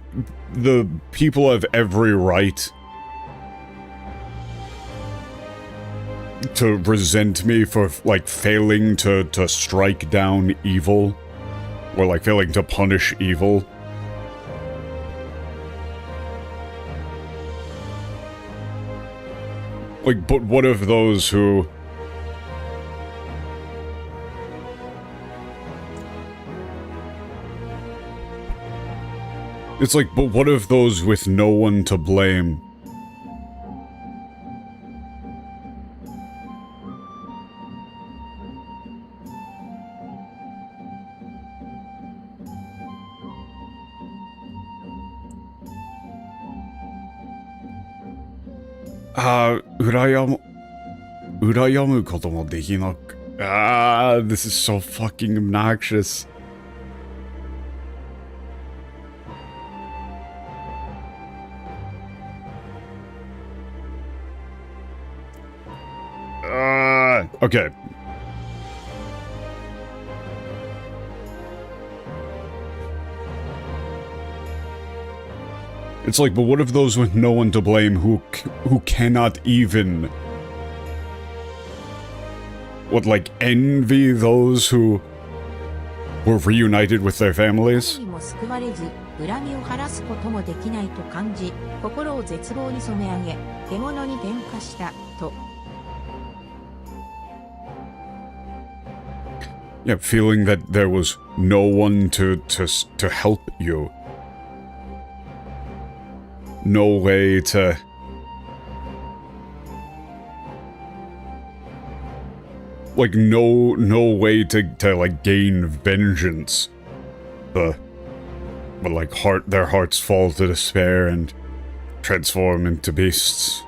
the people have every right to resent me for, like, failing to strike down evil, or, like, failing to punish evil. Like, but what of those who... It's like, but what of those with no one to blame? Urayamu koto mo dekinaku. This is so fucking obnoxious. Okay. It's like, but what if those with no one to blame who cannot even... What, like, envy those who were reunited with their families? Yeah, feeling that there was no one to help you. No way to... Like, no way to like, gain vengeance. But like, their hearts fall to despair and transform into beasts.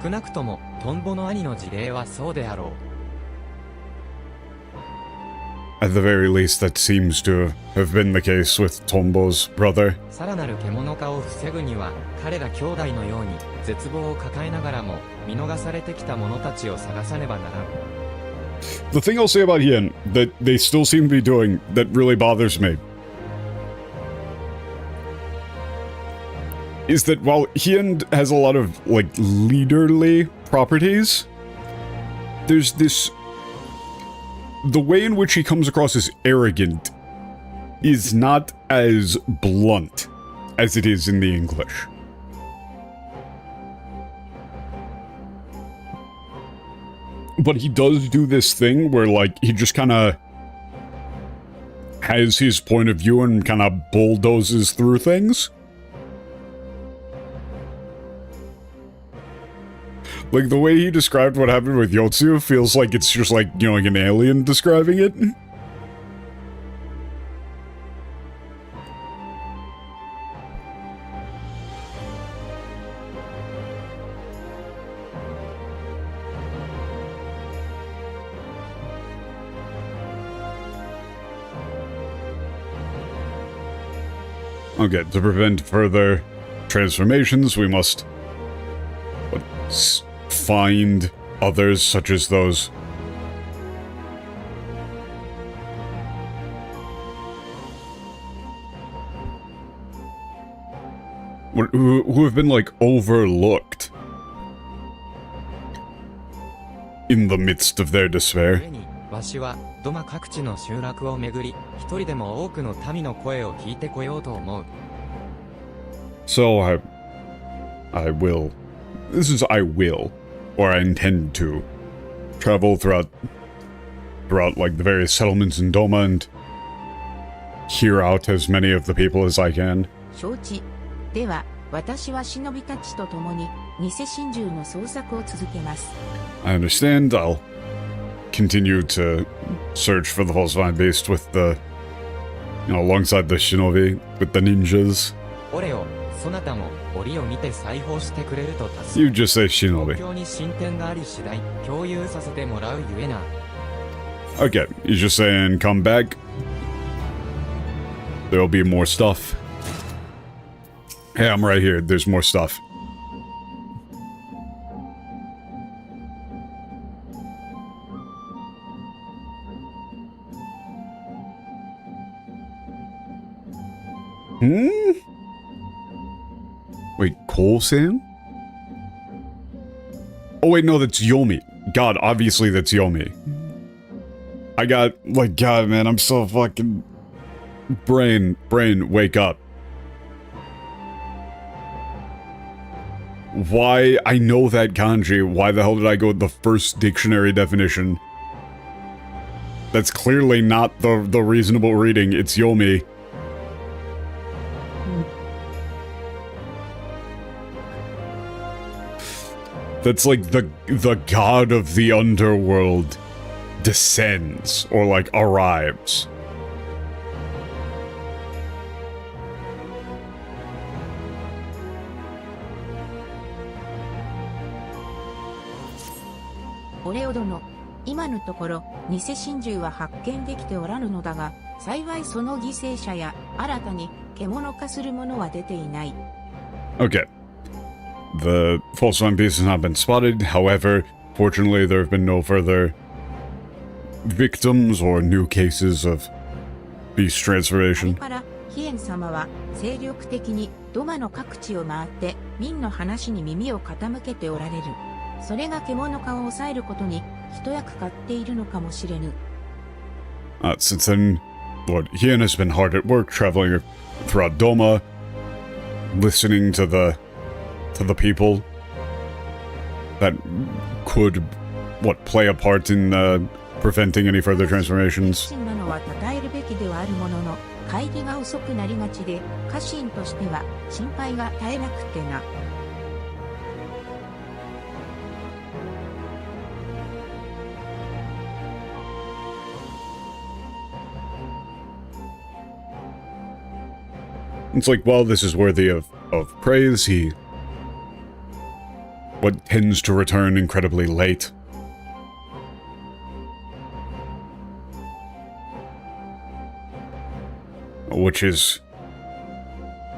少なくともトンボの兄の事例はそうであろう。 At the very least, that seems to have been the case with Tombo's brother. さらなる獣化を防ぐには、彼ら兄弟のように絶望を抱えながらも見逃されてきた者たちを探さねばならん。 The thing I'll say about Hien that they still seem to be doing that really bothers me is that while Hien has a lot of, like, leaderly properties, there's this... The way in which he comes across as arrogant is not as blunt as it is in the English. But he does do this thing where, like, he just kind of has his point of view and kind of bulldozes through things. Like, the way he described what happened with Yotsu feels like it's just like, you know, like an alien describing it. Okay, to prevent further transformations, we must... find others such as those. Who have been, like, overlooked in the midst of their despair. わしはドマ各地の集落を巡り、一人でも多くの民の声を聞いてこようと思う。 So I will. This is I will, or I intend to, travel throughout like the various settlements in Doma and hear out as many of the people as I can. 承知。では、私は忍びたちと共に偽真珠の捜索を続けます。 I understand. I'll continue to search for the falsified beast with the, you know, alongside the shinobi, with the ninjas. オレオ、そなたも折を見て裁縫してくれると助 You just say shinobi. 東京に進展があり次第共有させてもらうゆえな。 Okay, he's just saying come back. There'll be more stuff. Hey, I'm right here. There's more stuff. Wait, Cole-san? Oh wait, no, that's Yomi. God, obviously that's Yomi. I got, like, God, man, I'm so fucking... Brain, wake up. Why? I know that kanji. Why the hell did I go with the first dictionary definition? That's clearly not the reasonable reading. It's Yomi. That's like the god of the underworld descends, or like arrives. Oreo殿、今のところ、偽真珠は発見できておらぬのだが、幸いその犠牲者や新たに獣化する者は出ていない。Okay. The false timepiece has not been spotted, however, fortunately there have been no further victims or new cases of beast それ transformation. から、ヒエン様は精力的にドマの各地を回って、民の話に耳を傾けておられる。それが獣化を抑えることに一役買っているのかもしれぬ。Since then, Lord Hien has been hard at work traveling throughout Doma, listening to the people that could, play a part in preventing any further transformations. 熱心なのは称えるべきではあるものの、帰りが遅くなりがちで、家臣としては心配が絶えなくてな。It's like, while this is worthy of praise, he tends to return incredibly late. Which is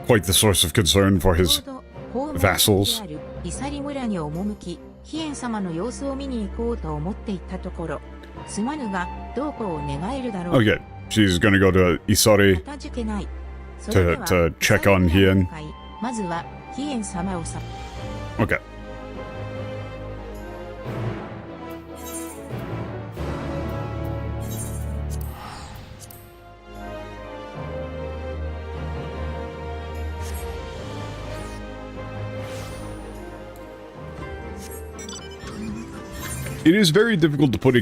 quite the source of concern for his ちょうど vassals. ホームであるイサリ村に赴き、ヒエン様の様子を見に行こうと思っていたところ、すまぬがどうこう願えるだろう。 Okay, she's gonna go to Isari かたじけない。それでは to check on Hien. まずはヒエン様をさ。 Okay. It is very difficult to put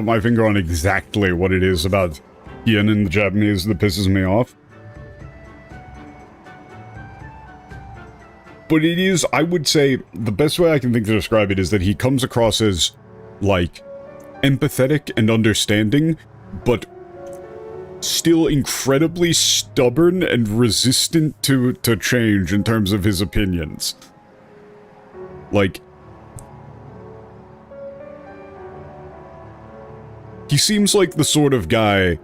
my finger on exactly what it is about Hien in the Japanese that pisses me off. But it is, I would say, the best way I can think to describe it is that he comes across as, like, empathetic and understanding, but still incredibly stubborn and resistant to change in terms of his opinions. Like, he seems like the sort of guy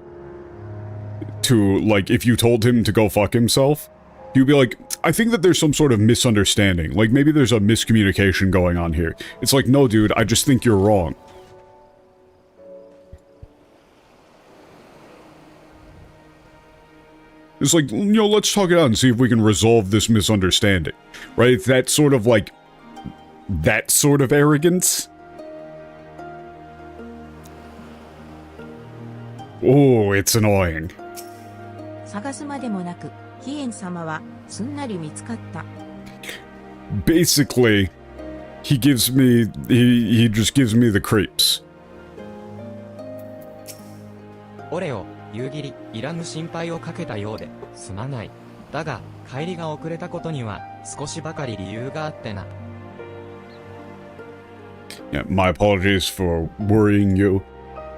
to, like, if you told him to go fuck himself, he'd be like, I think that there's some sort of misunderstanding. Like, maybe there's a miscommunication going on here. It's like, no, dude, I just think you're wrong. It's like, you know, let's talk it out and see if we can resolve this misunderstanding. Right? It's that sort of, like, that sort of arrogance. Oh, it's annoying. 探すまでもなく、ヒエン様はすんなり見つかった。Basically, he just gives me the creeps. オレオ、夕霧、いらぬ心配をかけたようで、すまない。だが、帰りが遅れたことには、少しばかり理由があってな。Yeah, my apologies for worrying you.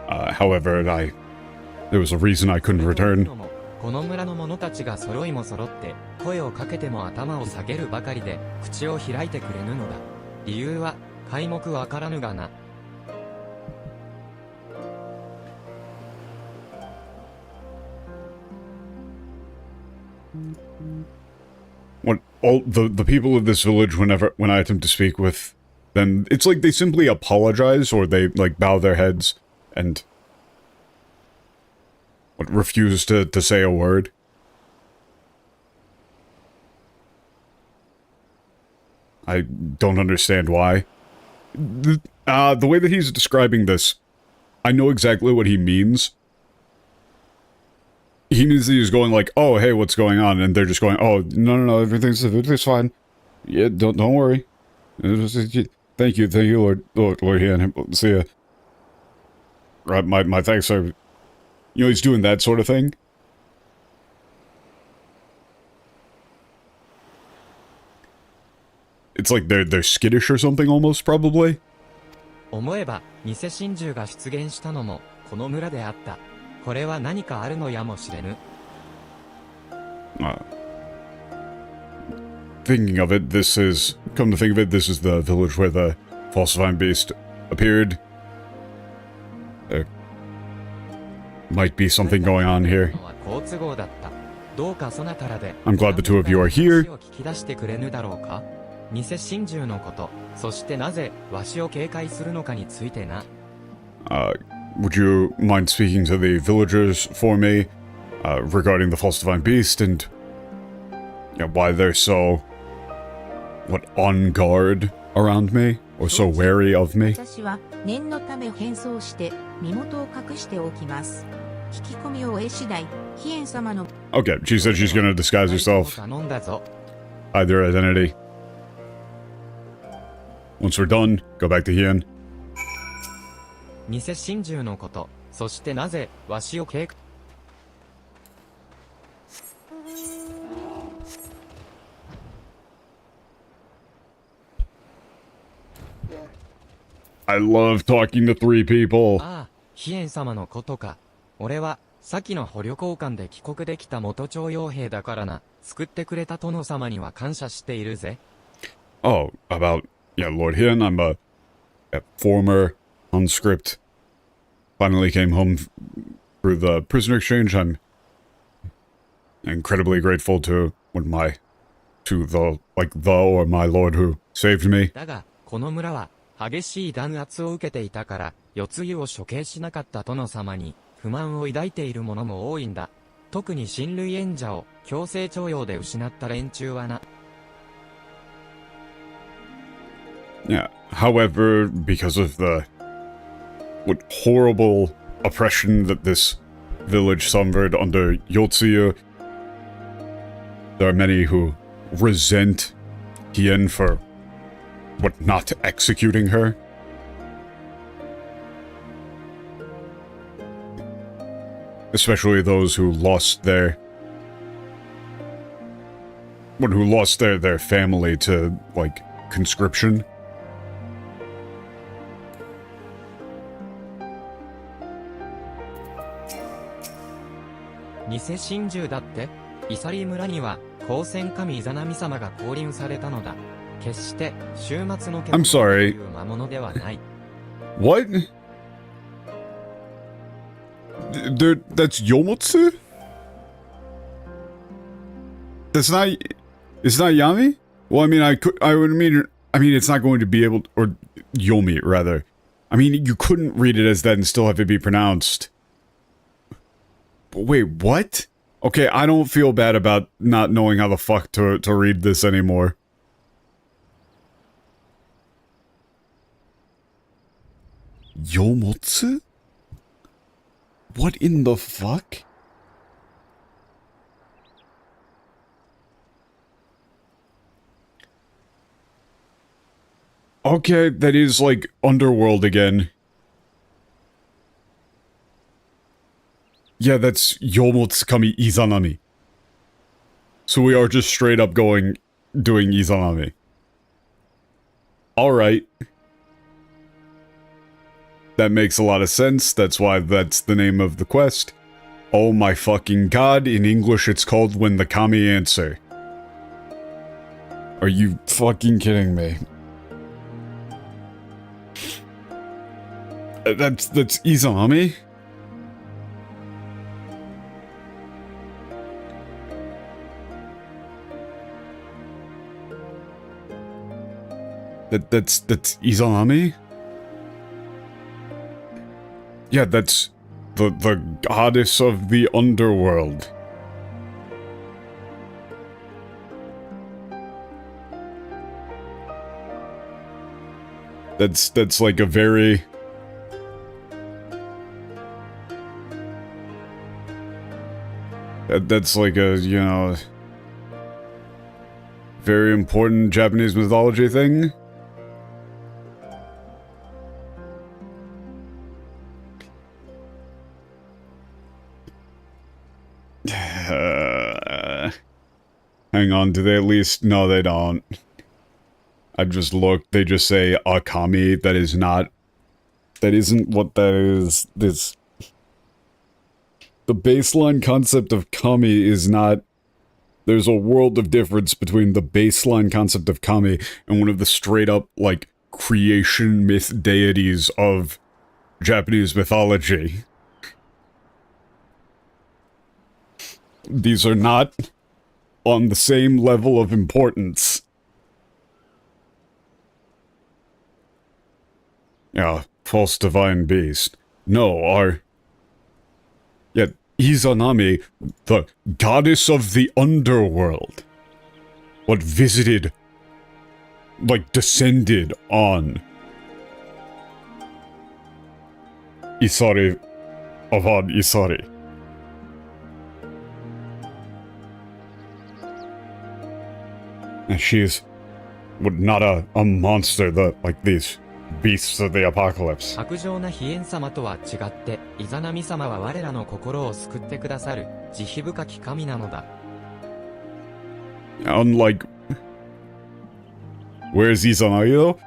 However, there was a reason I couldn't return. この村の者たちが揃いも揃って、声をかけても頭を下げるばかりで、口を開いてくれぬのだ。理由は、皆目わからぬがな。All the people of this village, when I attempt to speak with them, it's like they simply apologize or they, like, bow their heads and refuse to say a word. I don't understand why. The way that he's describing this, I know exactly what he means. He means that he's going like, oh, hey, what's going on? And they're just going, oh, no, everything's fine. Yeah, don't worry. Thank you, Lord Han. See ya. Right, my thanks are... You know, he's doing that sort of thing. It's like they're skittish or something almost, probably. 思えば、偽真珠が出現したのも、この村であった。これは何かあるのやもしれぬ。Thinking of it, this is... Come to think of it, this is the village where the falsifying beast appeared. There might be something going on here. 好都合だった。どうかそなたらで、 I'm glad the two of you are here. 話を聞き出してくれぬだろうか。偽真珠のこと、そしてなぜわしを警戒するのかについてな。Would you mind speaking to the villagers for me, regarding the falsifying beast and, you know, why they're so, on guard around me, or so wary of me? 私は念のため変装して身元を隠しておきます。聞き込みを終え次第、ヒエン様の Okay, she said she's gonna disguise herself, 頼んだぞ。 hide their identity. Once we're done, go back to Hien. 偽真珠のこと、そしてなぜわしを警戒。I love talking to three people. ああ、ヒエン様のことか。俺は、先の捕虜交換で帰国できた元徴用兵だからな。救ってくれた殿様には感謝しているぜ。Oh, about, yeah, Lord Hien, I'm a former conscript. Finally came home through the prisoner exchange. I'm incredibly grateful to the or my lord who saved me. だが、この村は、激しい弾圧を受けていたから、世継ぎを処刑しなかった殿様に、不満を抱いている者も多いんだ。特に親類縁者を、強制徴用で失った連中はな。Yeah, however, because of the horrible oppression that this village suffered under Yotsuya, there are many who resent Hien for not executing her. Especially those who lost their family to, like, conscription. 偽真珠だって、イサリ村には、光線神イザナミ様が降臨されたのだ。決して、終末の獣という魔物ではない。What? That's Yomotsu? That's not... It's not Yami? Well, I mean, I mean, it's not going to be able to, or Yomi, rather. I mean, you couldn't read it as that and still have it be pronounced. Wait, what? Okay, I don't feel bad about not knowing how the fuck to read this anymore. Yomotsu? What in the fuck? Okay, that is like Underworld again. Yeah, that's Yomotsukami Izanami. So we are just straight up doing Izanami. Alright. That makes a lot of sense, that's why that's the name of the quest. Oh my fucking god, in English it's called When the Kami Answer. Are you fucking kidding me? That's Izanami? That's Izanami? Yeah, that's the goddess of the underworld. That's like a very... That's like a, you know... very important Japanese mythology thing. Hang on, do they at least... No, they don't. I just looked, they just say Akami. That is not... That isn't what that is. This... The baseline concept of kami is not... There's a world of difference between the baseline concept of kami and one of the straight-up, like, creation myth deities of Japanese mythology. These are not on the same level of importance. Yeah, false divine beast. No, yeah, Izanami, the goddess of the underworld. What visited, like, descended on Isari, upon Isari. And she's not a monster, like these beasts of the apocalypse. 薄情な非縁様とは違って、イザナミ様は我らの心を救ってくださる慈悲深き神なのだ。Unlike... Where's Izanami though?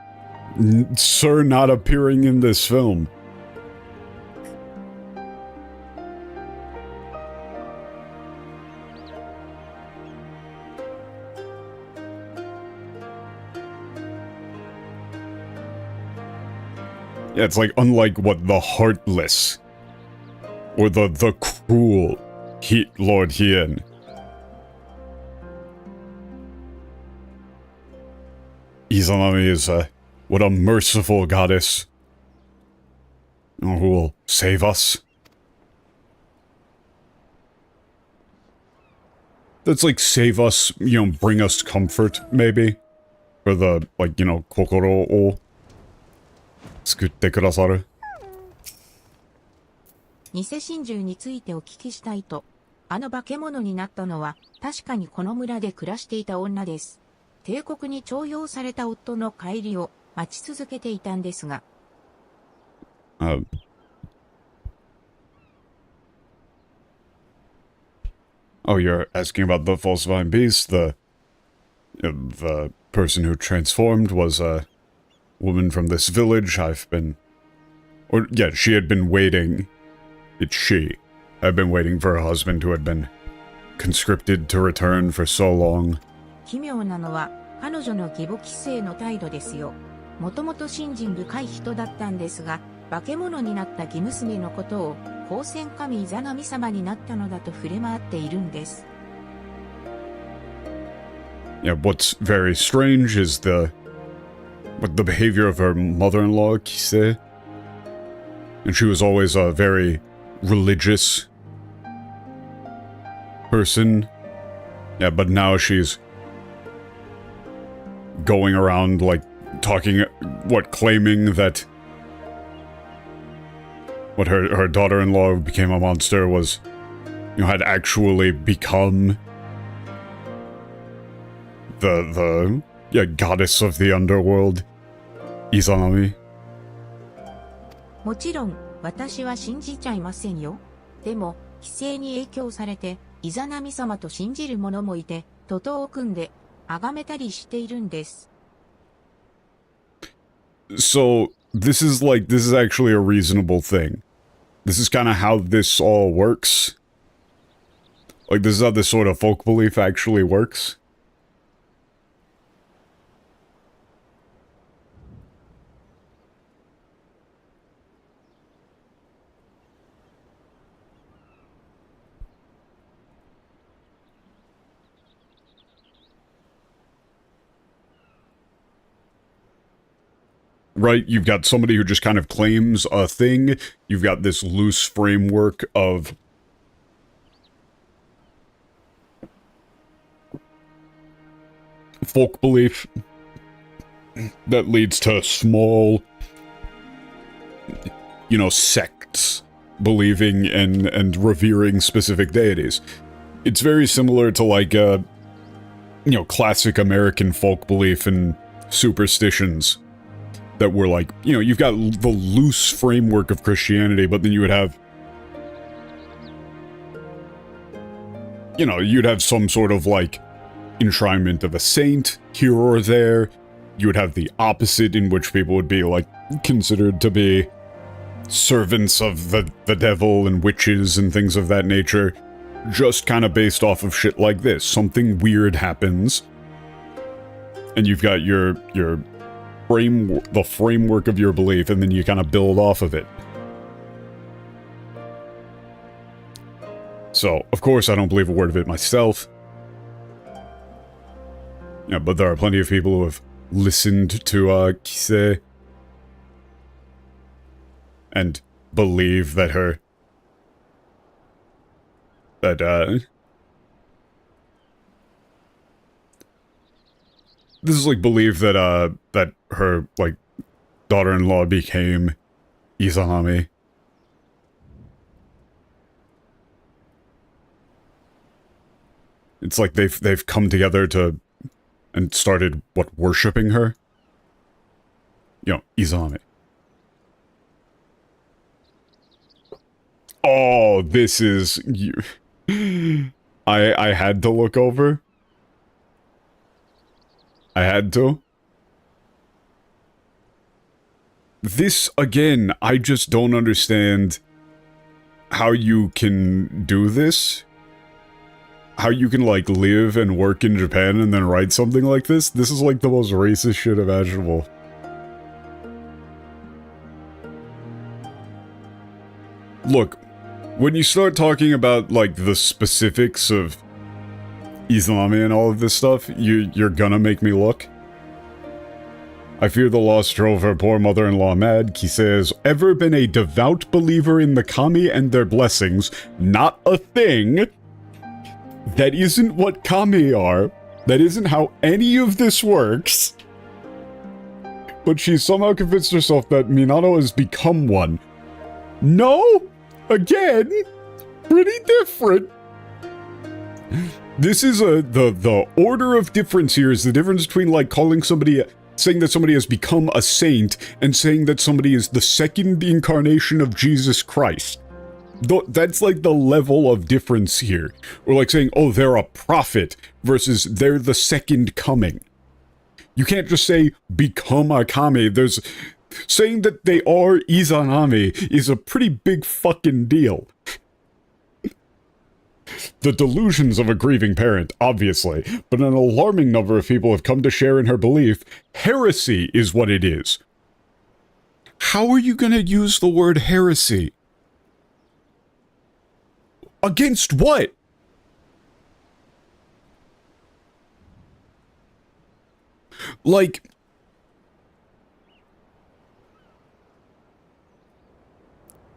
Sir not appearing in this film. Yeah, it's like, unlike what the Heartless, or the cruel Lord Hien. Izanami is, what a merciful goddess. Who will save us. That's like, save us, you know, bring us comfort, maybe? For the, like, you know, kokoro o 作ってくださる。偽真珠についてお聞きしたいと、あの化け物になったのは確かにこの村で暮らしていた女です。帝国に徴用された夫の帰りを待ち続けていたんですが。Oh, you're asking about the false divine beast? The person who transformed was a woman from this village. Yeah, she had been waiting. It's she. I've been waiting for her husband who had been conscripted to return for so long. 奇妙なのは彼女の義母規制の態度ですよ。もともと信心深い人だったんですが、化け物になった義娘のことを光線神イザナミ様になったのだと触れ回っているんです。Yeah, what's very strange is the behavior of her mother-in-law, Kise. And she was always a very religious person. Yeah, but now she's going around, like, claiming that what her daughter-in-law who became a monster was, you know, had actually become the goddess of the underworld, Izanami. もちろん、私は信じちゃいませんよ。でも、規制に影響されて、イザナミ様と信じる者もいて、徒党を組んで、崇めたりしているんです。So, this is actually a reasonable thing. This is kind of how this all works. Like, this is how this sort of folk belief actually works. Right, you've got somebody who just kind of claims a thing. You've got this loose framework of folk belief that leads to small, you know, sects believing and revering specific deities. It's very similar to, like, you know, classic American folk belief and superstitions. That were like, you know, you've got the loose framework of Christianity, but then you would have you know, you'd have some sort of, like, enshrinement of a saint here or there. You would have the opposite, in which people would be, like, considered to be servants of the devil and witches and things of that nature, just kind of based off of shit like this. Something weird happens, and you've got the framework of your belief, and then you kind of build off of it. So, of course, I don't believe a word of it myself. Yeah, but there are plenty of people who have listened to Kise and believe that this is like believe that that her like daughter-in-law became Izanami. It's like they've come together to and started worshipping her. You know, Izanami. Oh, this is you. I had to look over. I had to. This, again, I just don't understand how you can do this. How you can, like, live and work in Japan and then write something like this. This is, like, the most racist shit imaginable. Look, when you start talking about, like, the specifics of Izanami and all of this stuff, you're gonna make me look. I fear the loss drove her poor mother-in-law mad. Kise has ever been a devout believer in the kami and their blessings. Not a thing. That isn't what kami are. That isn't how any of this works. But she's somehow convinced herself that Minato has become one. No! Again! Pretty different. This is the order of difference here is the difference between, like, calling somebody, saying that somebody has become a saint, and saying that somebody is the second incarnation of Jesus Christ. That's, like, the level of difference here. Or, like, saying, oh, they're a prophet, versus they're the second coming. You can't just say, become a kami. There's... Saying that they are Izanami is a pretty big fucking deal. The delusions of a grieving parent, obviously, but an alarming number of people have come to share in her belief. Heresy is what it is. How are you gonna use the word heresy? Against what? Like...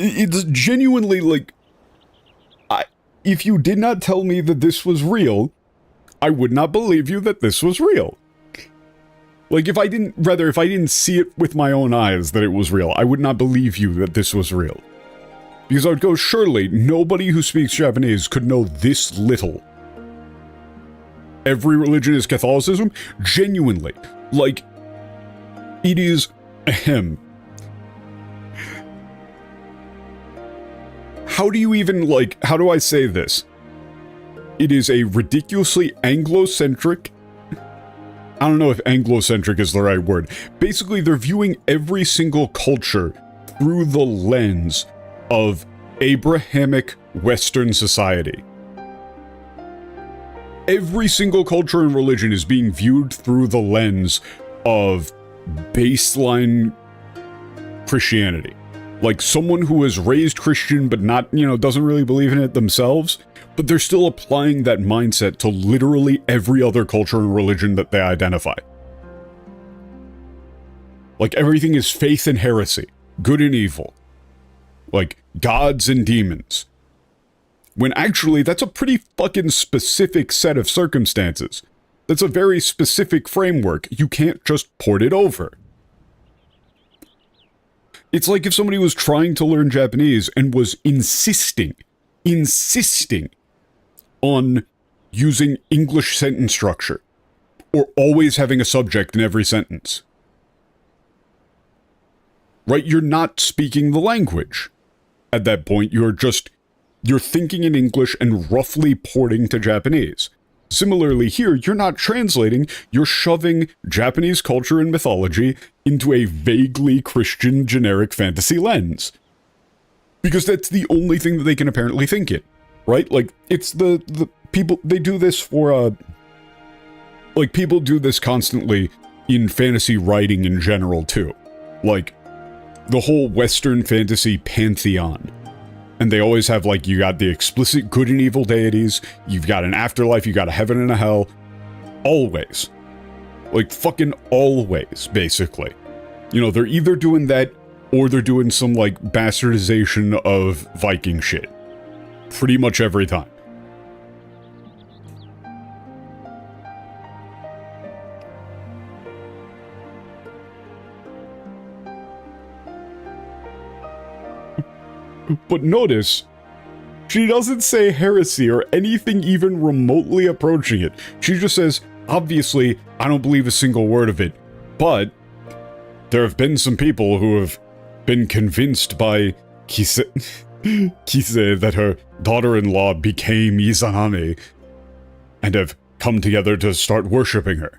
It's genuinely, like... If you did not tell me that this was real, I would not believe you that this was real. Like, if I didn't see it with my own eyes that it was real, I would not believe you that this was real. Because I would go, surely, nobody who speaks Japanese could know this little. Every religion is Catholicism? Genuinely. Like, it is... ahem. How do you even, like, how do I say this? It is a ridiculously Anglo-centric... I don't know if Anglo-centric is the right word. Basically, they're viewing every single culture through the lens of Abrahamic Western society. Every single culture and religion is being viewed through the lens of baseline Christianity. Like, someone who is raised Christian but not, you know, doesn't really believe in it themselves, but they're still applying that mindset to literally every other culture and religion that they identify. Like, everything is faith and heresy, good and evil. Like, gods and demons. When actually, that's a pretty fucking specific set of circumstances. That's a very specific framework. You can't just port it over. It's like if somebody was trying to learn Japanese and was insisting on using English sentence structure, or always having a subject in every sentence. Right? You're not speaking the language. At that point, you're just you're thinking in English and roughly porting to Japanese. Similarly here, you're not translating, you're shoving Japanese culture and mythology into a vaguely Christian generic fantasy lens. Because that's the only thing that they can apparently think in, right? Like, it's the people, they do this for, like, people do this constantly in fantasy writing in general, too. Like, the whole Western fantasy pantheon. And they always have, like, you got the explicit good and evil deities, you've got an afterlife, you got a heaven and a hell. Always. Like, fucking always, basically. You know, they're either doing that, or they're doing some, like, bastardization of Viking shit. Pretty much every time. But notice, she doesn't say heresy or anything even remotely approaching it. She just says, obviously, I don't believe a single word of it, but there have been some people who have been convinced by Kise that her daughter-in-law became Izanami and have come together to start worshipping her.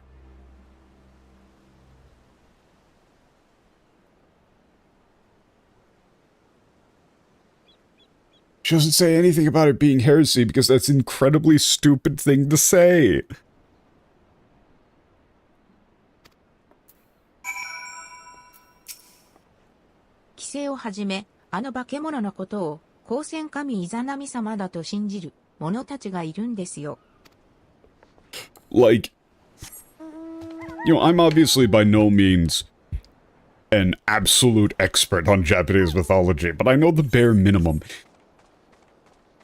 She doesn't say anything about it being heresy because that's an incredibly stupid thing to say. 規制をはじめ、あの化け物のことを、光線神イザナミ様だと信じる者たちがいるんですよ。Like, you know, I'm obviously by no means an absolute expert on Japanese mythology, but I know the bare minimum.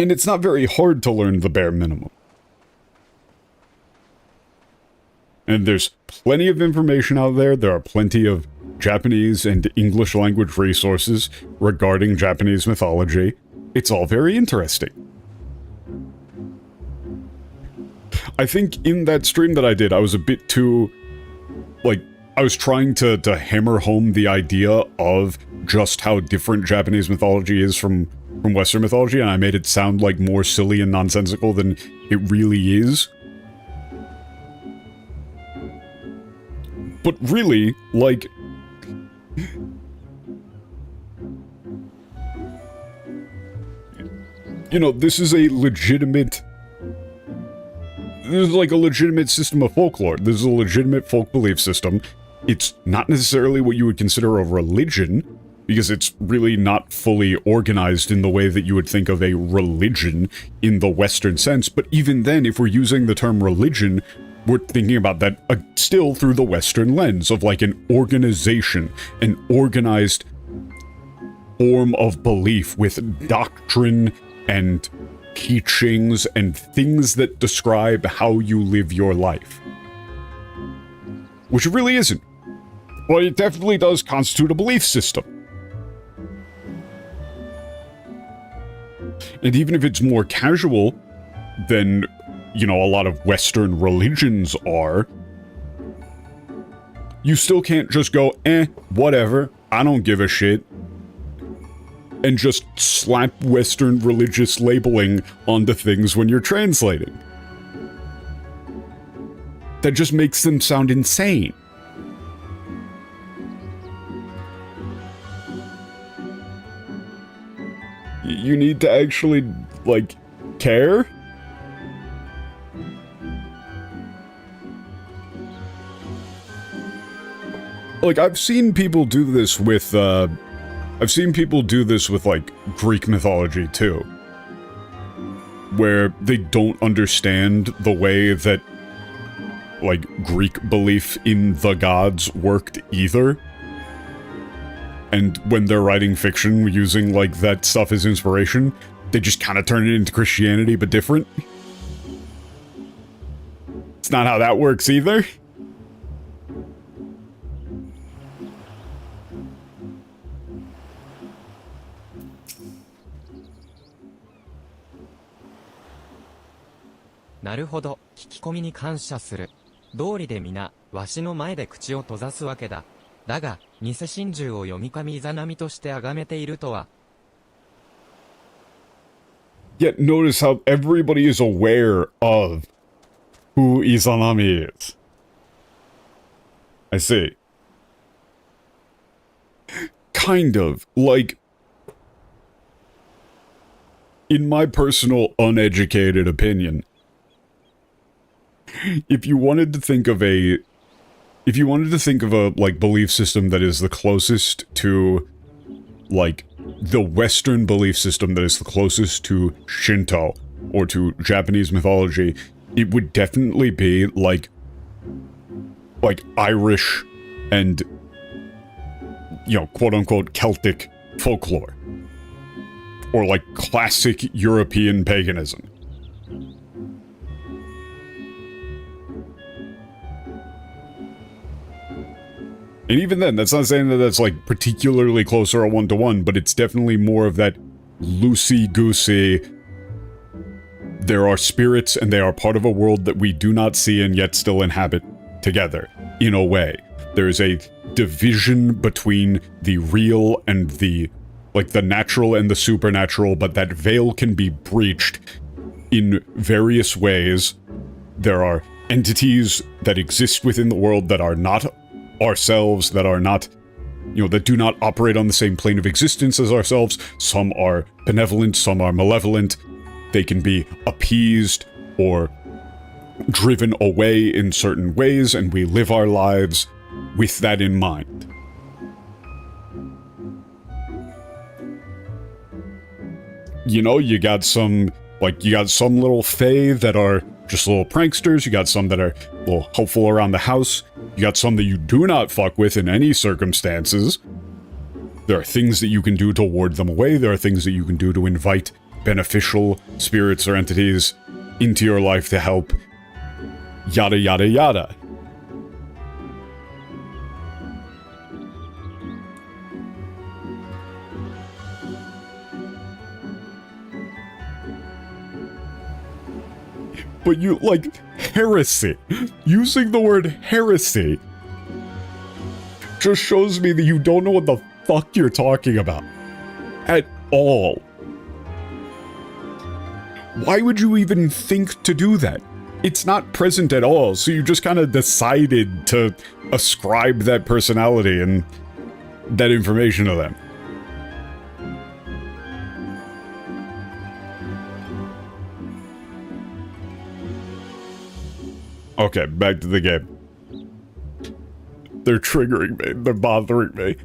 And it's not very hard to learn the bare minimum. And there's plenty of information out there. There are plenty of Japanese and English language resources regarding Japanese mythology. It's all very interesting. I think in that stream that I did, I was a bit too, like, I was trying to hammer home the idea of just how different Japanese mythology is from Western mythology, and I made it sound like more silly and nonsensical than it really is. But really, like, you know, this is a legitimate, this is like a legitimate system of folklore. This is a legitimate folk belief system. It's not necessarily what you would consider a religion, because it's really not fully organized in the way that you would think of a religion in the Western sense. But even then, if we're using the term religion, we're thinking about that still through the Western lens of like an organization, an organized form of belief with doctrine and teachings and things that describe how you live your life. Which it really isn't. Well, it definitely does constitute a belief system. And even if it's more casual than, you know, a lot of Western religions are, you still can't just go, whatever, I don't give a shit, and just slap Western religious labeling onto things when you're translating. That just makes them sound insane. You need to actually, like, care? Like, I've seen people do this with, like, Greek mythology, too. Where they don't understand the way that, like, Greek belief in the gods worked either. And when they're writing fiction using, like, that stuff as inspiration, they just kind of turn it into Christianity, but different. It's not how that works either.なるほど、聞き込みに感謝する。道理で皆、わしの前で口を閉ざすわけだ。だが、偽真珠を読み神イザナミとして崇めているとは。Yet notice how everybody is aware of who Izanami is. I see. Kind of. Like, in my personal uneducated opinion, if you wanted to think of a like belief system that is the closest to like the Western belief system that is the closest to Shinto or to Japanese mythology, it would definitely be like Irish and, you know, quote-unquote Celtic folklore. Or like classic European paganism. And even then, that's not saying that that's like particularly close or a one-to-one, but it's definitely more of that loosey-goosey, there are spirits and they are part of a world that we do not see and yet still inhabit together, in a way. There is a division between the real and the, like, the natural and the supernatural, but that veil can be breached in various ways. There are entities that exist within the world that are not ourselves, that are not, you know, that do not operate on the same plane of existence as ourselves. Some are benevolent, some are malevolent. They can be appeased or driven away in certain ways, and we live our lives with that in mind. You know, you got some little fae that are just little pranksters, you got some that are a little helpful around the house, you got some that you do not fuck with in any circumstances. There are things that you can do to ward them away, there are things that you can do to invite beneficial spirits or entities into your life to help, yada yada yada. But you, like, heresy. Using the word heresy just shows me that you don't know what the fuck you're talking about. At all. Why would you even think to do that? It's not present at all, so you just kind of decided to ascribe that personality and that information to them. Okay, back to the game. They're triggering me. They're bothering me.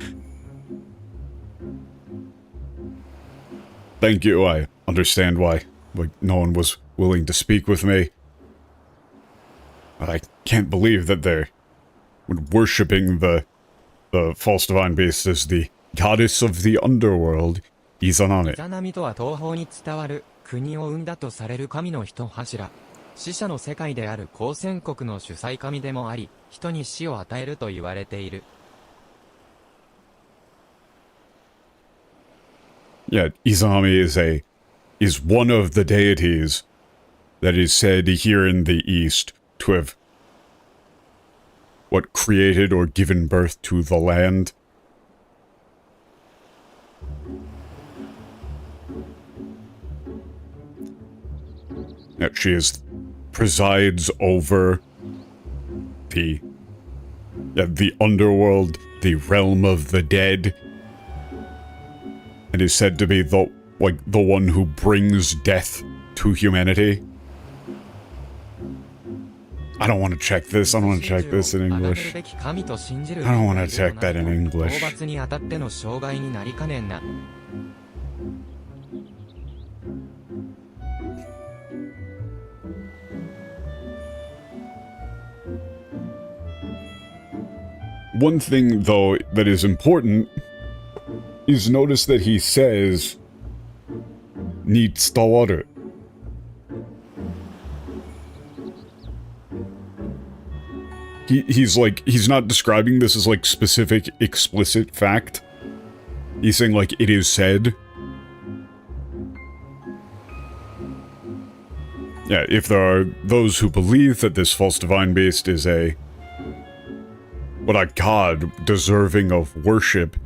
Thank you. I understand why. Like, no one was willing to speak with me. But I can't believe that they're worshipping the false divine beast as the goddess of the underworld, Izanami. イザナミとは東方に伝わる国を生んだとされる神の一柱。死者の世界である光線国の主催神でもあり、人に死を与えると言われている。Yeah, Izanami is one of the deities that is said here in the East to have created or given birth to the land. Yeah, she presides over the underworld, the realm of the dead, and is said to be the one who brings death to humanity. I don't want to check this. I don't want to check this in English. I don't want to check that in English. One thing, though, that is important is notice that he says, "Nitstawaru." He's not describing this as, like, specific, explicit fact. He's saying, like, it is said. Yeah, if there are those who believe that this false divine beast is a god deserving of worship,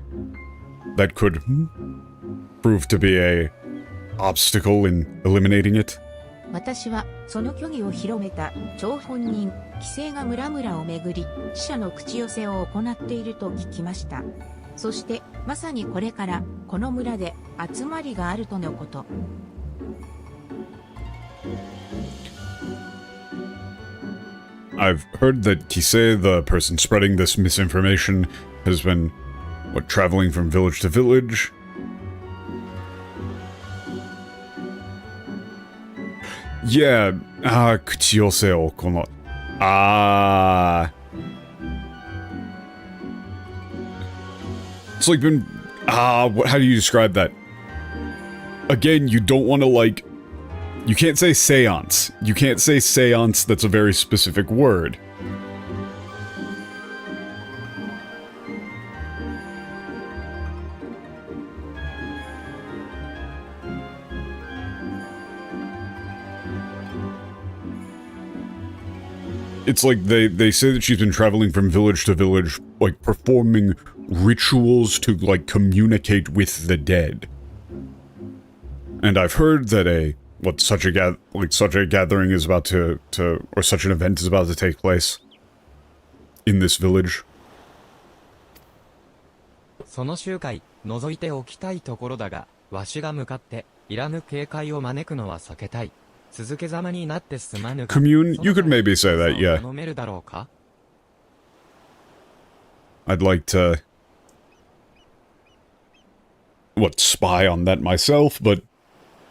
that could prove to be a obstacle in eliminating it? 私はその虚偽を広めた張本人、規制が村々をめぐり、死者の口寄せを行っていると聞きました。そしてまさにこれからこの村で集まりがあるとのこと。I've heard that Kisei, the person spreading this misinformation, has been, traveling from village to village. Yeah, kuchiyose o kono. It's like been, how do you describe that? Again, you don't want to, you can't say seance. You can't say seance, that's a very specific word. It's like they say that she's been traveling from village to village, performing rituals to, communicate with the dead. And I've heard that such a gathering is about to, or such an event is about to take place in this village. その集会、覗いておきたいところだが、わしが向かって、いらぬ警戒を招くのは避けたい。続けざまになってすまぬが。Commune? You could maybe say that, yeah. 頼めるだろうか? I'd like to... spy on that myself, but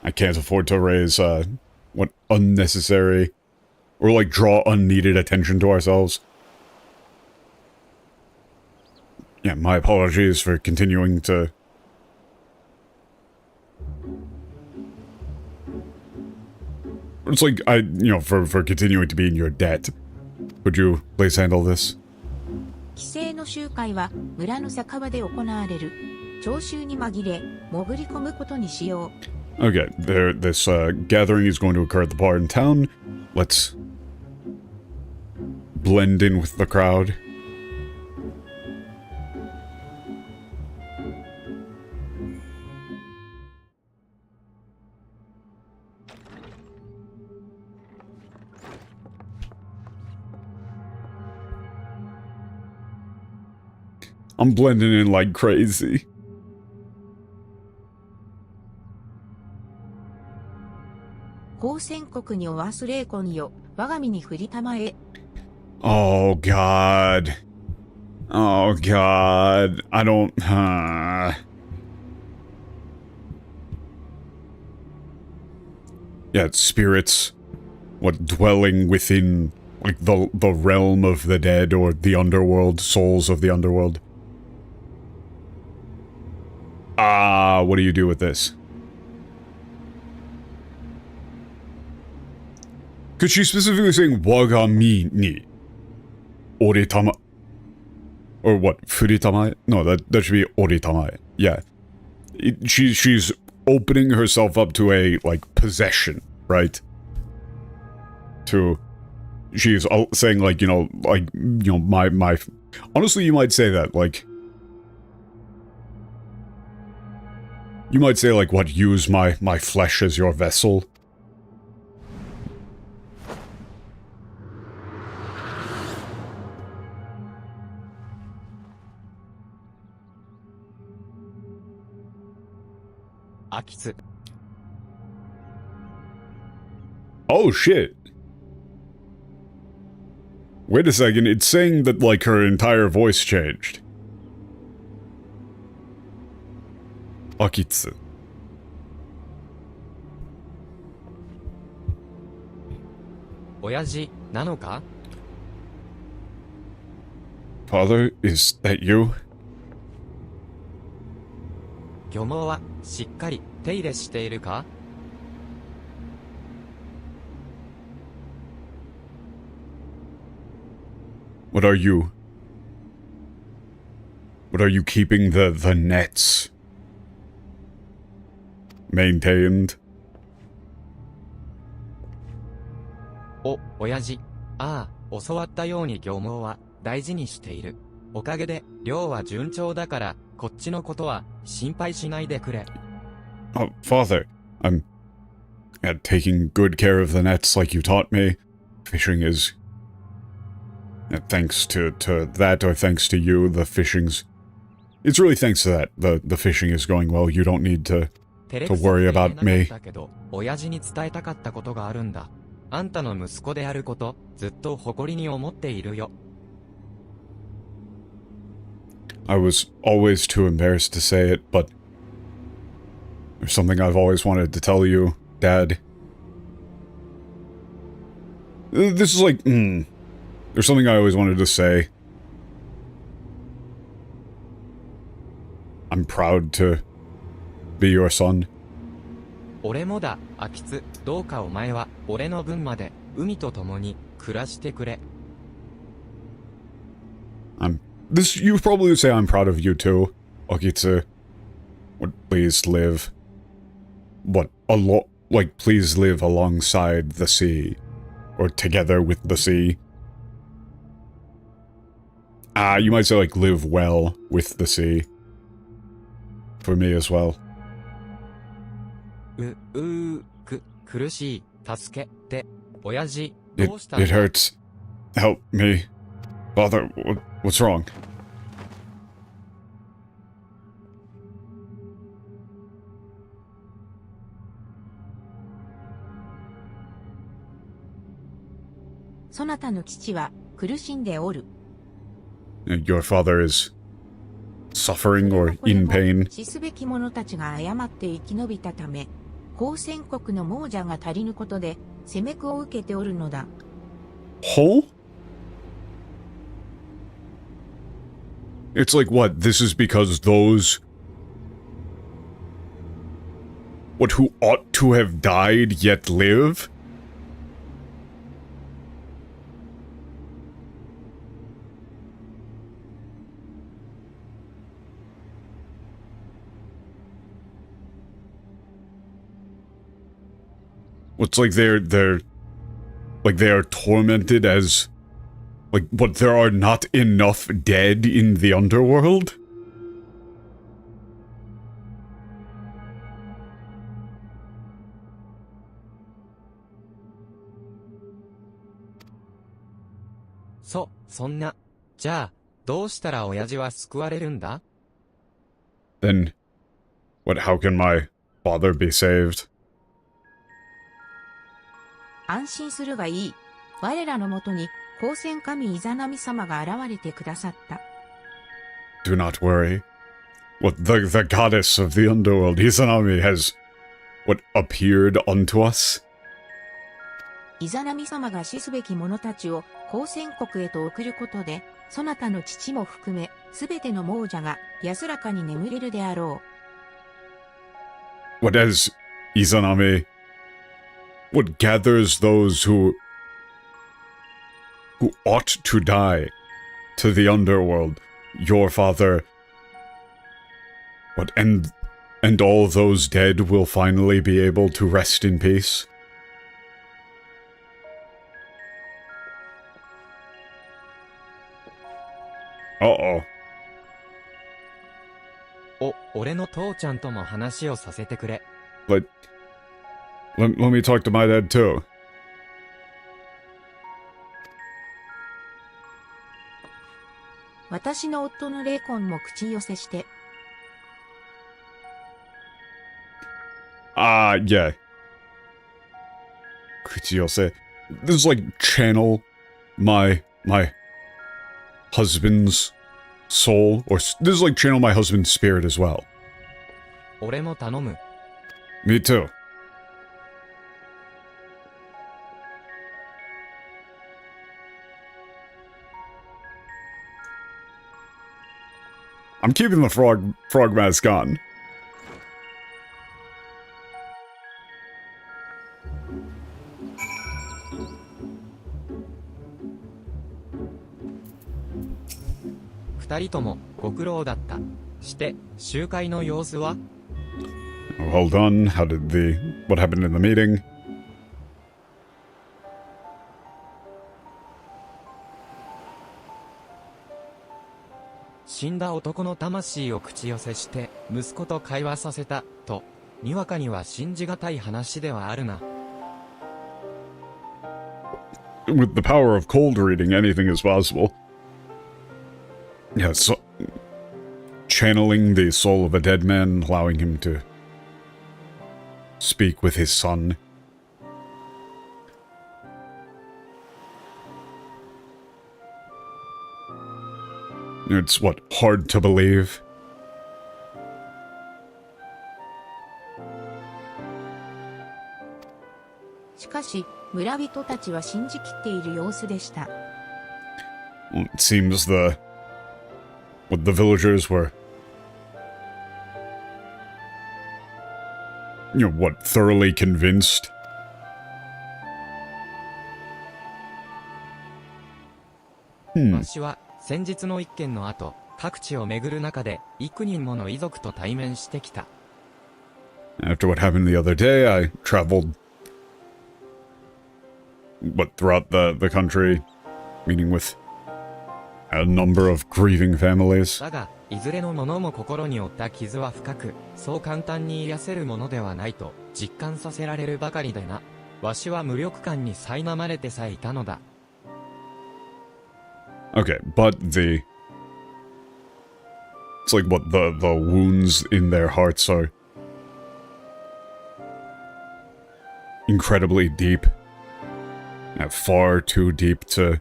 I can't afford to raise, unnecessary... or, draw unneeded attention to ourselves. Yeah, my apologies for continuing to... It's for continuing to be in your debt. Would you please handle this? 規制の集会は村の酒場で行われる。聴衆に紛れ、潜り込むことにしよう。Okay, this gathering is going to occur at the bar in town. Let's blend in with the crowd. I'm blending in like crazy. Oh God. Oh God. I don't... Yeah, it's spirits. Dwelling within, the realm of the dead or the underworld, souls of the underworld. What do you do with this? Because she's specifically saying wagami ni oritama. Or what? Furitamae? No, that should be oritamae. Yeah. She's opening herself up to a, possession, right? She's saying, my... Honestly, you might say that, you might say, use my flesh as your vessel. Oh shit. Wait a second, it's saying that, her entire voice changed. Akitsu. Oyaji, nano ka? Father, is that you? 漁網はしっかり手入れしているか? What are you keeping the nets maintained? お、親父。ああ、教わったように漁網は大事にしている。おかげで漁は順調だから、こっちのことは心配しないでくれ。Oh, Father, I'm taking good care of the nets like you taught me. Fishing is... thanks to that, or thanks to you, the fishing's... It's really thanks to that. The fishing is going well. You don't need to worry about me. 親父に伝えたかったことがあるんだ。あんたの息子であること、ずっと誇りに思っているよ。I was always too embarrassed to say it, but there's something I've always wanted to tell you, Dad. This is like, there's something I always wanted to say. I'm proud to be your son. 俺もだ、アキツ。どうかお前は、俺の分まで、海と共に、暮らしてくれ。You probably say I'm proud of you too, Okitsu. Please live. Please live alongside the sea. Or together with the sea. You might say, live well with the sea. For me as well. 苦しい、助けて、親父、 It どうしたんだ hurts. Help me. Father, what's wrong? そなたの父は苦しんでおる。Your father is suffering or in pain. 死すべき者たちが誤って生き延びたため、交戦国の亡者が足りぬことで、責め苦を受けておるのだ。Huh? It's like what? This is because those... who ought to have died yet live? It's like they are tormented as... but there are not enough dead in the underworld?そんな。じゃあ、どうしたら親父は救われるんだ Then, how can my father be saved? 安心するがいい。我らのもとに、光線神イザナミ様が現れてくださった。Do not worry. The goddess of the underworld, Izanami, has, appeared unto us? イザナミ様が死すべき者たちを光線国へと送ることで、そなたの父も含め、すべての亡者が安らかに眠れるであろう。As Izanami, gathers those who ought to die to the underworld, your father, and all those dead will finally be able to rest in peace? Uh-oh. 俺の父ちゃんとも話をさせてくれ。Let me talk to my dad too. 私の夫のレイコンも口寄せして。Yeah. Kuchiyose. This is channel my husband's soul, or this is channel my husband's spirit as well. 俺も頼む。Me too. I'm keeping the frog mask on. Well done. What happened in the meeting? 死んだ男の魂を口寄せして息子と会話させたとにわかには信じがたい話ではあるな。With the power of cold reading, anything is possible. Yeah, so... channeling the soul of a dead man, allowing him to speak with his son. It's, what, hard to believe? しかし、村人たちは信じきっている様子でした。It seems the villagers were, thoroughly convinced. わしは先日の一件の後、各地を巡る中で幾人もの遺族と対面してきた。After what happened the other day, I traveled, throughout the country, meeting with a number of grieving families. だが、いずれの者も心に負った傷は深く、そう簡単に癒せるものではないと実感させられるばかりでな。わしは無力感に苛まれてさえいたのだ。Okay, but it's like what the wounds in their hearts are incredibly deep. Far too deep to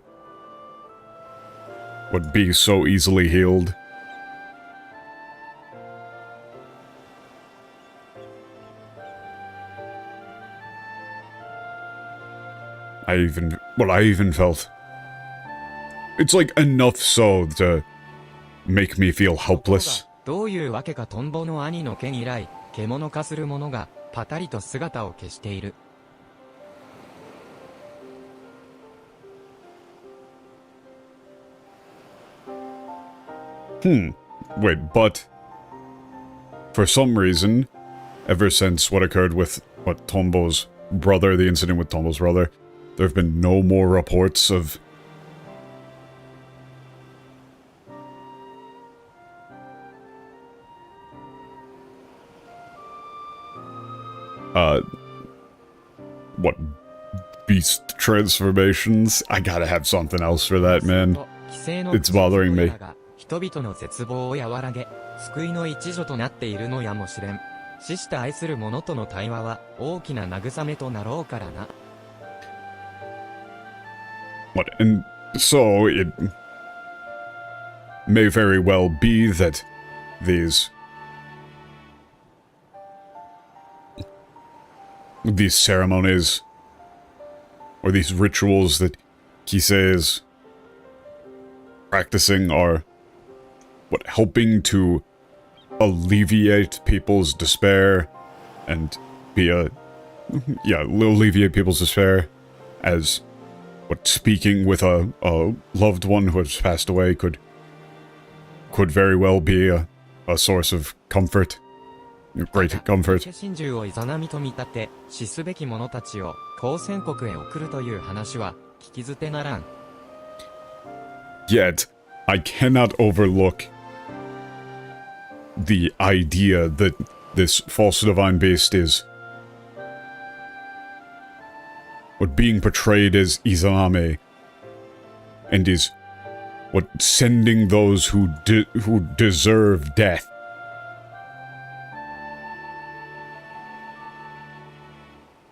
would be so easily healed. I even felt it's like enough so to make me feel helpless. どういうわけかトンボの兄の件以来、獣化する者がパタリと姿を消している。Wait, but for some reason, ever since what occurred with Tombo's brother, the incident with Tombo's brother, there have been no more reports of beast transformations. I gotta have something else for that, man. It's bothering me. 人々の絶望を和らげ、救いの一助となっているのやもしれん。死して愛する者との対話は大きな慰めとなろうからな。And so it may very well be that these ceremonies or these rituals that Kisei is practicing are helping to alleviate people's despair and alleviate people's despair, as speaking with a loved one who has passed away could very well be a source of comfort, great comfort. 心中をイザナミと見立て、死すべき者たちを交戦国へ送るという話は聞き捨てならん。Yet, I cannot overlook the idea that this false divine beast is being portrayed as Izanami, and is sending those who deserve death.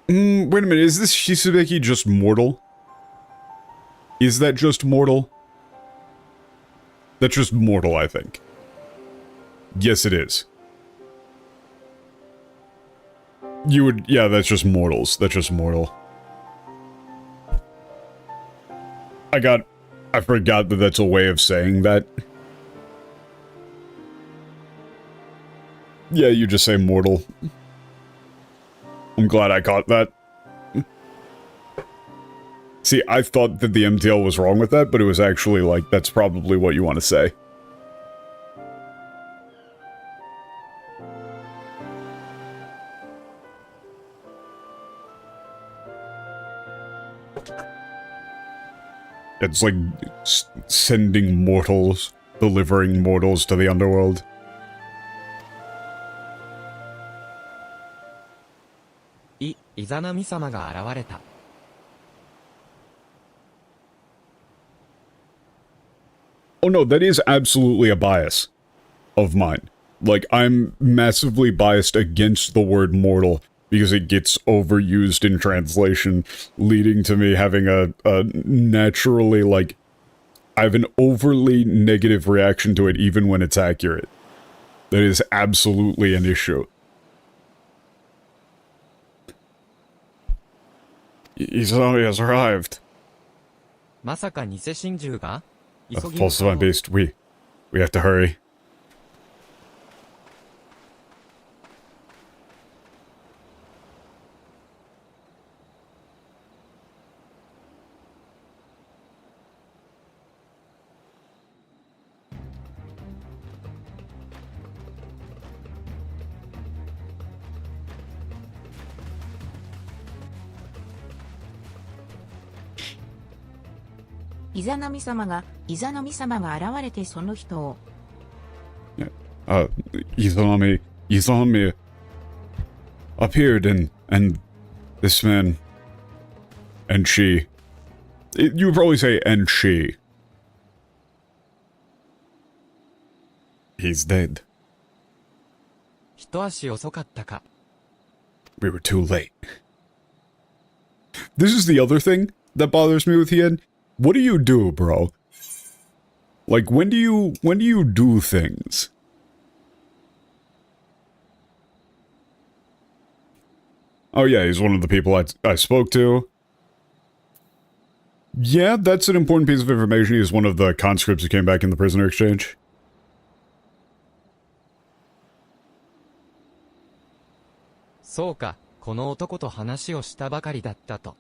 Wait a minute, is this Shisubeki just mortal? Is that just mortal? That's just mortal, I think. Yes, it is. Yeah, that's just mortals. That's just mortal. I forgot that that's a way of saying that. Yeah, you just say mortal. I'm glad I caught that. See, I thought that the MTL was wrong with that, but it was actually like, that's probably what you want to say. It's like sending mortals, delivering mortals to the underworld. イザナミ様が現れた。Oh no, that is absolutely a bias of mine. Like, I'm massively biased against the word mortal because it gets overused in translation, leading to me having a naturally, like, I have an overly negative reaction to it even when it's accurate. That is absolutely an issue. Izanami has arrived. まさか偽真珠が False divine beast, we have to hurry. Izanami様が現れてその人を。Izanami appeared and this man and she. You would probably say and she. He's dead. 一足遅かったか。 We were too late. This is the other thing that bothers me with Hien. What do you do, bro? Like, when do you do things? Oh yeah, he's one of the people I spoke to. Yeah, that's an important piece of information. He's one of the conscripts who came back in the prisoner exchange. そうか、この男と話をしたばかりだったと。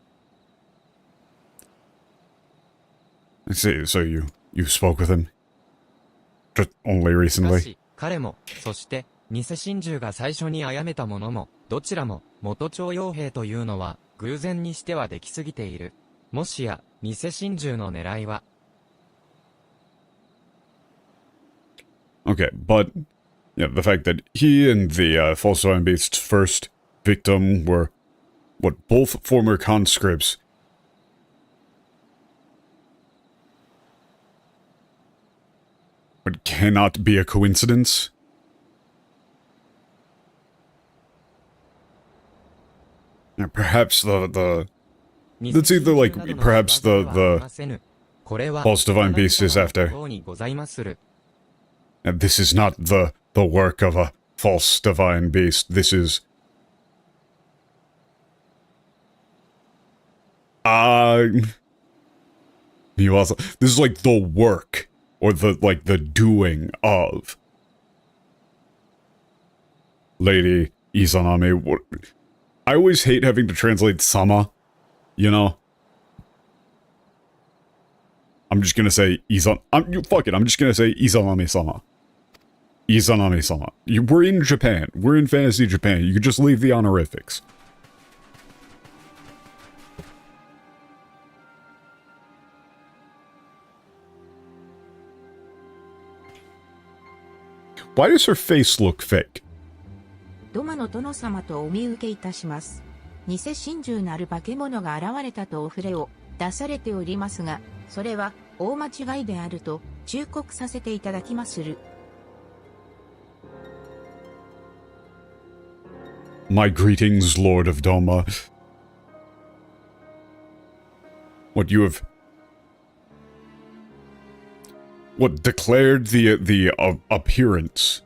I see, so you spoke with him? Just only しか recently? し、彼も、そして、偽真珠が最初に殺めた者も、どちらも、元徴傭兵というのは、偶然にしてはできすぎている。もしや、偽真珠の狙いは。Okay, but, yeah, the fact that he and the false divine beast's first victim were, what, both former conscripts. But cannot be a coincidence? Perhaps That's either like, perhaps the false divine beast is after. And this is not the work of a false divine beast. This is... You also... This is like the work, or the doing of Lady Izanami. What... I always hate having to translate sama, you know? I'm just gonna say fuck it, I'm just gonna say Izanami-sama. Izanami-sama. We're in Japan. We're in fantasy Japan. You could just leave the honorifics. Why does her face look fake? ドマの殿様とお見受けいたします。偽真珠なる化け物が現れたとお触れを出されておりますが、それは大間違いであると忠告させていただきまする。My greetings, Lord of Doma. What you have... What declared the appearance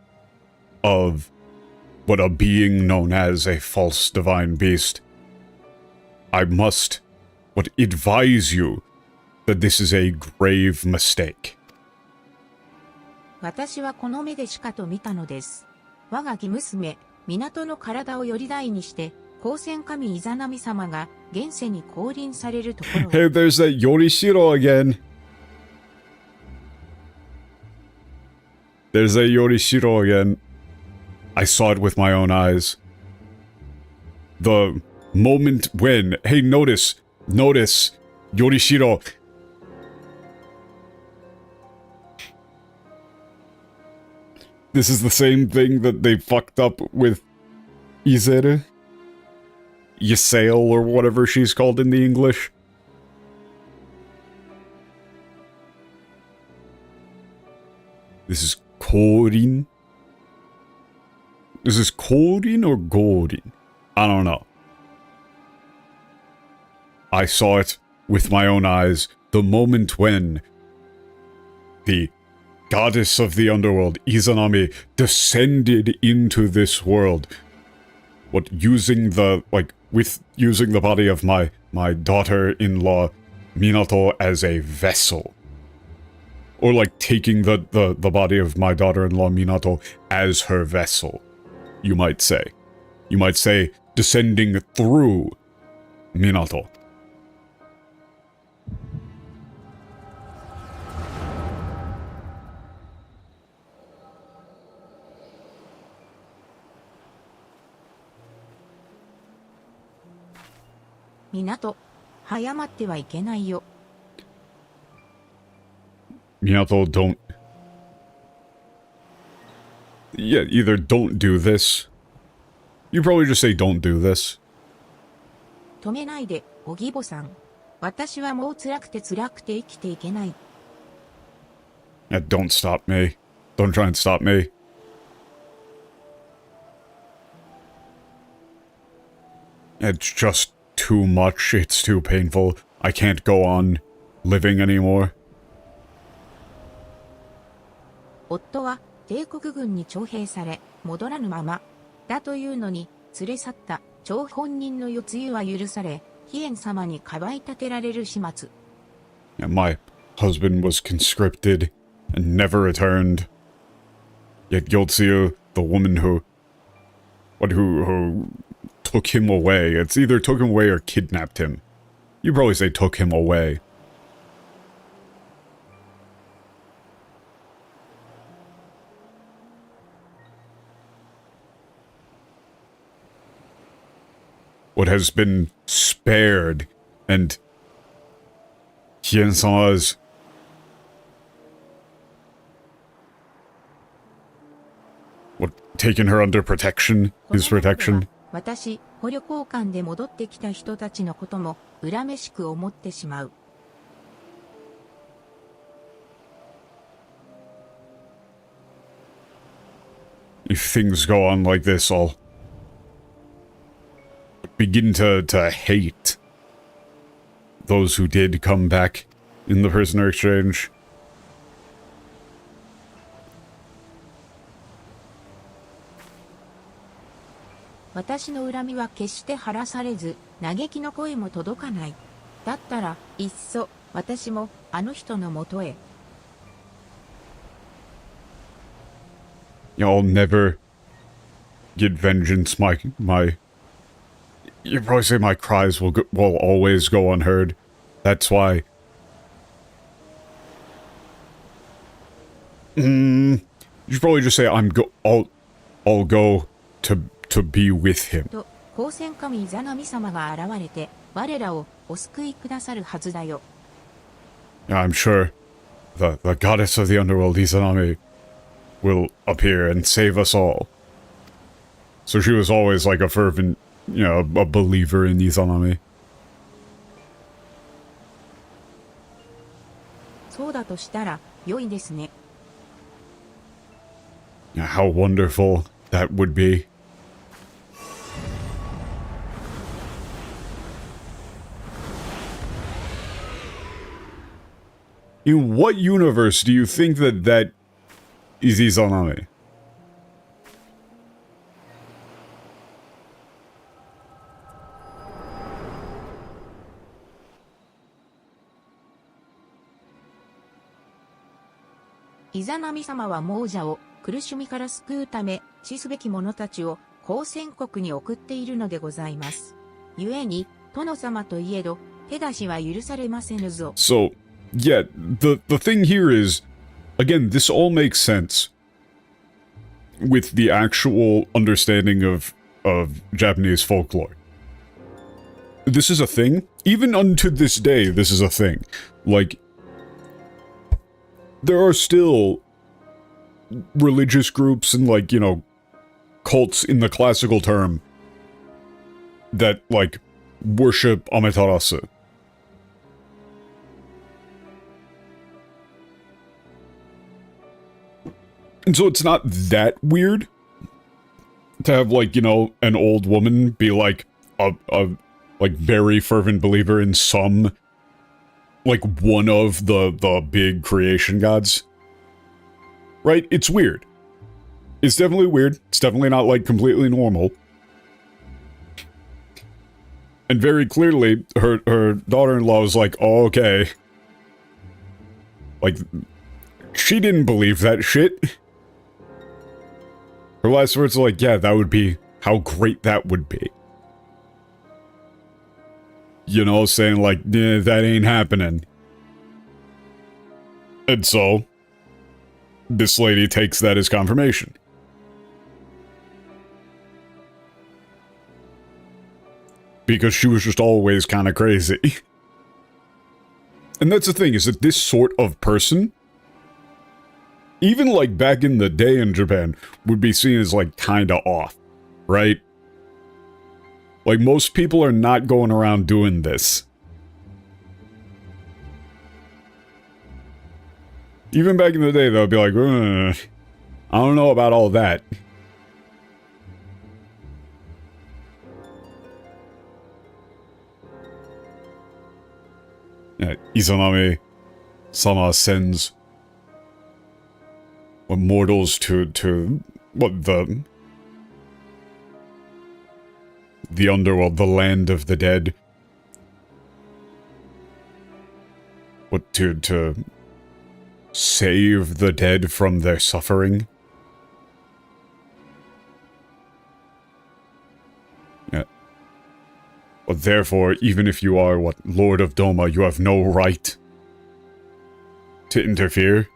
of what a being known as a false divine beast. I must advise you that this is a grave mistake. 私はこの目でしかと見たのです。我が義娘、港の体をより台にして、光線神イザナミ様が現世に降臨されるところを。Hey, there's that Yorishiro again. There's that Yorishiro again. I saw it with my own eyes. The moment when... Hey, notice, Yorishiro. This is the same thing that they fucked up with Izere. Ysayle or whatever she's called in the English. This is Corin. Is this Corin or Gorin? I don't know. I saw it with my own eyes the moment when the goddess of the underworld, Izanami, descended into this world. What, using the body of my daughter-in-law, Minato, as a vessel. Or like taking the body of my daughter-in-law, Minato, as her vessel, you might say. You might say, descending through Minato. Minato, 早まってはいけないよ。Minato, don't... Yeah, either don't do this. You probably just say don't do this. 止めないで、お義母さん。私はもう辛くて辛くて生きていけない。Yeah, don't stop me. Don't try and stop me. It's just too much. It's too painful. I can't go on living anymore. 夫は帝国軍に徴兵され、戻らぬまま。だというのに、連れ去った張本人の世継ぎは許され、飛燕様にかばい立てられる始末。Yeah, my husband was conscripted and never returned. Yet Yotsuyu, the woman who took him away. It's either took him away or kidnapped him. You probably say took him away. What has been spared, and Hien-sama's what, taken her under protection, his protection. 私、捕虜交換で戻ってきた人たちのことも恨めしく思ってしまう。If things go on like this, I'll begin to hate those who did come back in the prisoner exchange. 私の恨みは決して晴らされず、嘆きの声も届かない。だったら、いっそ、私も、あの人のもとへ。I'll never get vengeance. You probably say my cries will always go unheard. That's why. You should probably just say I'll go to be with him. と、光線神イザナミ様が現れて、我らをお救いくださるはずだよ。Yeah, I'm sure the goddess of the underworld, Izanami, will appear and save us all. So she was always like a fervent, a believer in Izanami. そうだとしたら、良いですね。Yeah, how wonderful that would be. In what universe do you think that is Izanami?「イザナミ様は亡者を苦しみから救うため、死すべき者たちを光線国に送っているのでございます。故に、殿様といえど、手出しは許されませぬぞ。」 So, yeah, the thing here is, again, this all makes sense with the actual understanding of Japanese folklore. This is a thing. Even unto this day, this is a thing. Like, there are still religious groups and, like, cults in the classical term that, like, worship Amaterasu. And so it's not that weird to have, like, you know, an old woman be, like, a like, very fervent believer in some, like, one of the big creation gods. Right? It's weird. It's definitely weird. It's definitely not, like, completely normal. And very clearly, her daughter-in-law was like, oh, okay. Like, she didn't believe that shit. Her last words are like, yeah, that would be how great that would be. You know, saying like, yeah, that ain't happening. And so, this lady takes that as confirmation. Because she was just always kind of crazy. And that's the thing, is that this sort of person, even like back in the day in Japan, would be seen as like kind of off, right? Like most people are not going around doing this. Even back in the day, they'll be like, I don't know about all that. Izanami-sama sends mortals to what, the underworld, the land of the dead. What, to save the dead from their suffering? Yeah. But therefore, even if you are, what, Lord of Doma, you have no right to interfere.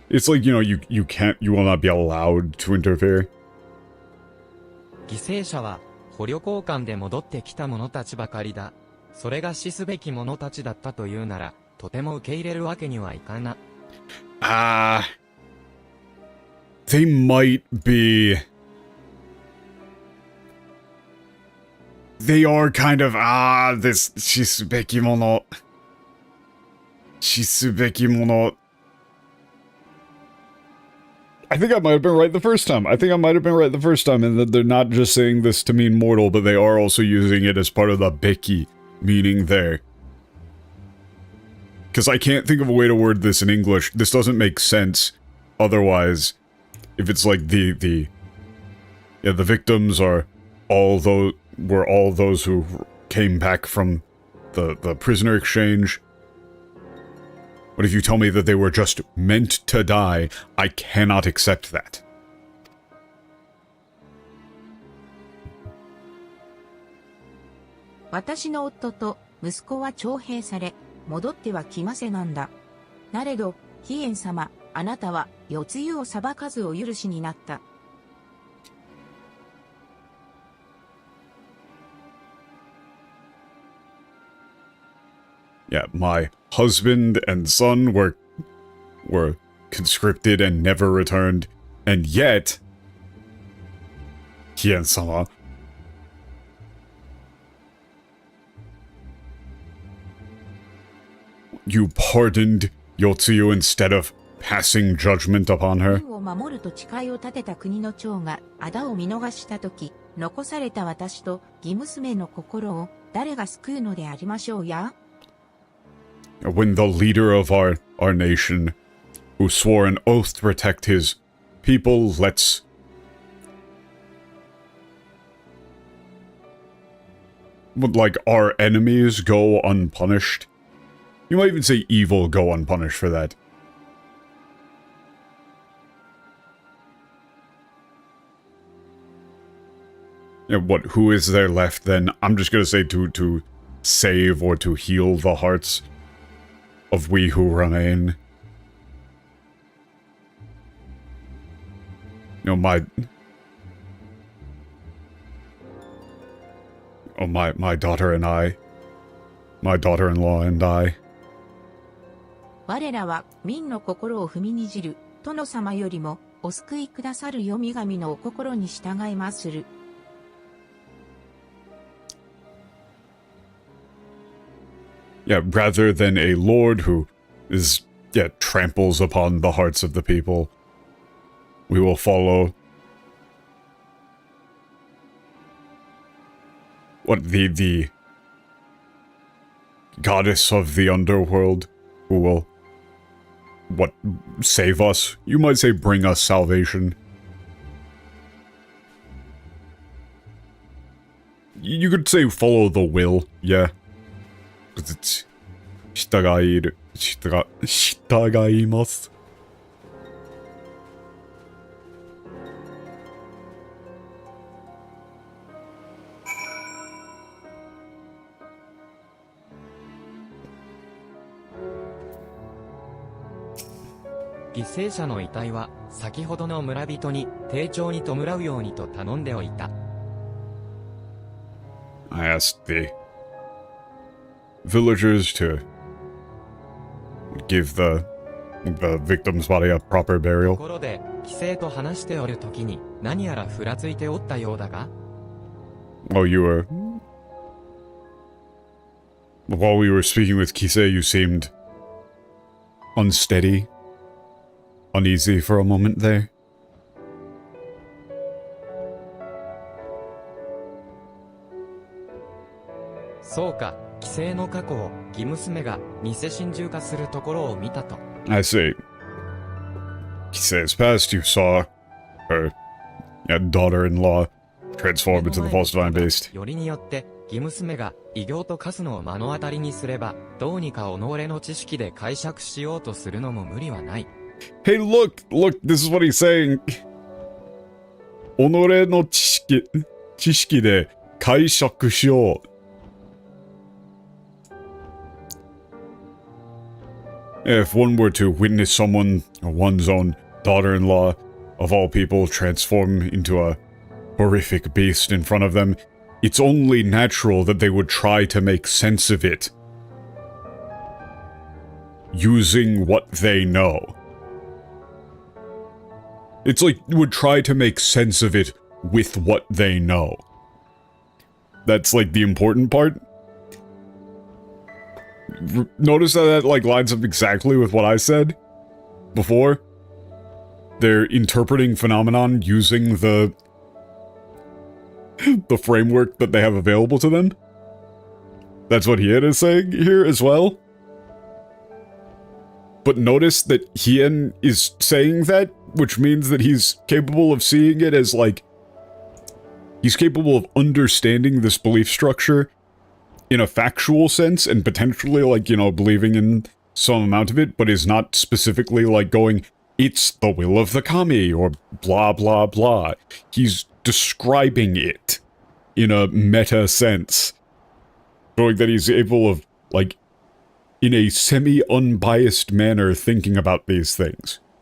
It's like, you know, you will not be allowed to interfere. 犠牲者は捕虜交換で戻ってきた者たちばかりだ。それが死すべき者たちだったというなら、とても受け入れるわけにはいかな。They might be... They are kind of, this 死すべき者。死すべき者。I think I might have been right the first time. I think I might have been right the first time in that they're not just saying this to mean mortal, but they are also using it as part of the beki meaning there. Because I can't think of a way to word this in English. This doesn't make sense otherwise. If it's like the victims are all those who came back from the prisoner exchange. But if you tell me that they were just meant to die, I cannot accept that. 私の夫と息子は徴兵され、戻っては来ませなんだ。なれど、ヒエン様、あなたは、世露を裁かずお許しになった。Yeah, my husband and son were conscripted and never returned, and yet, Hien-sama, you pardoned Yotsuyu instead of passing judgment upon her? 軍を守ると誓いを立てた国の長が仇を見逃したとき、残された私と義娘の心を誰が救うのでありましょうや？ When the leader of our nation, who swore an oath to protect his people, lets like our enemies go unpunished. You might even say evil go unpunished for that. Yeah, what, who is there left then? I'm just gonna say to save or to heal the hearts of we who remain. You know, my daughter and I, my daughter-in-law and I. 我らは民の心を踏みにじる殿様よりもお救いくださるよ神々のお心に従いまする。Yeah, rather than a lord who is, yeah, tramples upon the hearts of the people, we will follow what the goddess of the underworld who will, what, save us? You might say bring us salvation. You could say follow the will, yeah. Because it's 従います。犠牲者の遺体は先ほどの村人に丁重に弔うようにと頼んでおいた。I asked the villagers to give the victim's body a proper と burial. ころで、犠牲と話しておるときに何やらふらついておったようだが。Oh, you were... While we were speaking with Kisei, you seemed unsteady, uneasy for a moment there. そうか、犠牲の過去を義娘が偽真珠化するところを見たと。I see. Kisei's past, you saw her daughter-in-law transform into the false divine beast. よりによって義娘が異形と化すのを目の当たりにすれば、どうにか己の知識で解釈しようとするのも無理はない。Hey, look, this is what he's saying. 己の知識で解釈しよう。If one were to witness someone, or one's own daughter-in-law, of all people, transform into a horrific beast in front of them, it's only natural that they would try to make sense of it, using what they know. It's like you would try to make sense of it with what they know. That's like the important part. Notice that like lines up exactly with what I said before. They're interpreting phenomenon using the framework that they have available to them. That's what Hien is saying here as well. But notice that Hien is saying that, which means that he's capable of seeing it as like... He's capable of understanding this belief structure in a factual sense, and potentially, like, you know, believing in some amount of it, but is not specifically, like, going, it's the will of the kami, or blah, blah, blah. He's describing it in a meta sense, showing that he's able of, like, in a semi-unbiased manner, thinking about these things. "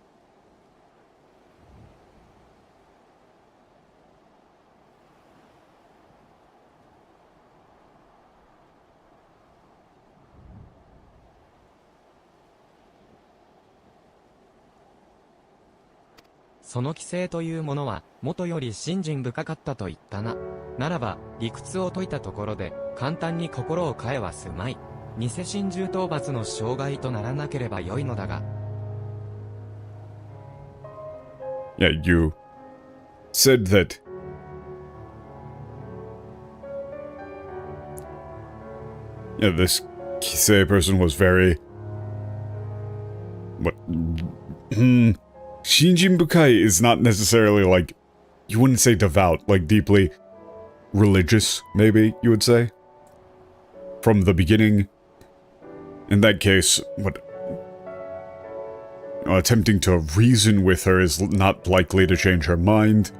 その規制というものは、もとより信心深かったと言ったな。ならば、理屈を解いたところで、簡単に心を変えはすまい。偽心中討伐の障害とならなければよいのだが。" Yeah, you said that this Kisei person was very... What? Shinjin Bukai is not necessarily, like, you wouldn't say devout, like, deeply religious, maybe, you would say? From the beginning. In that case, what... attempting to reason with her is not likely to change her mind.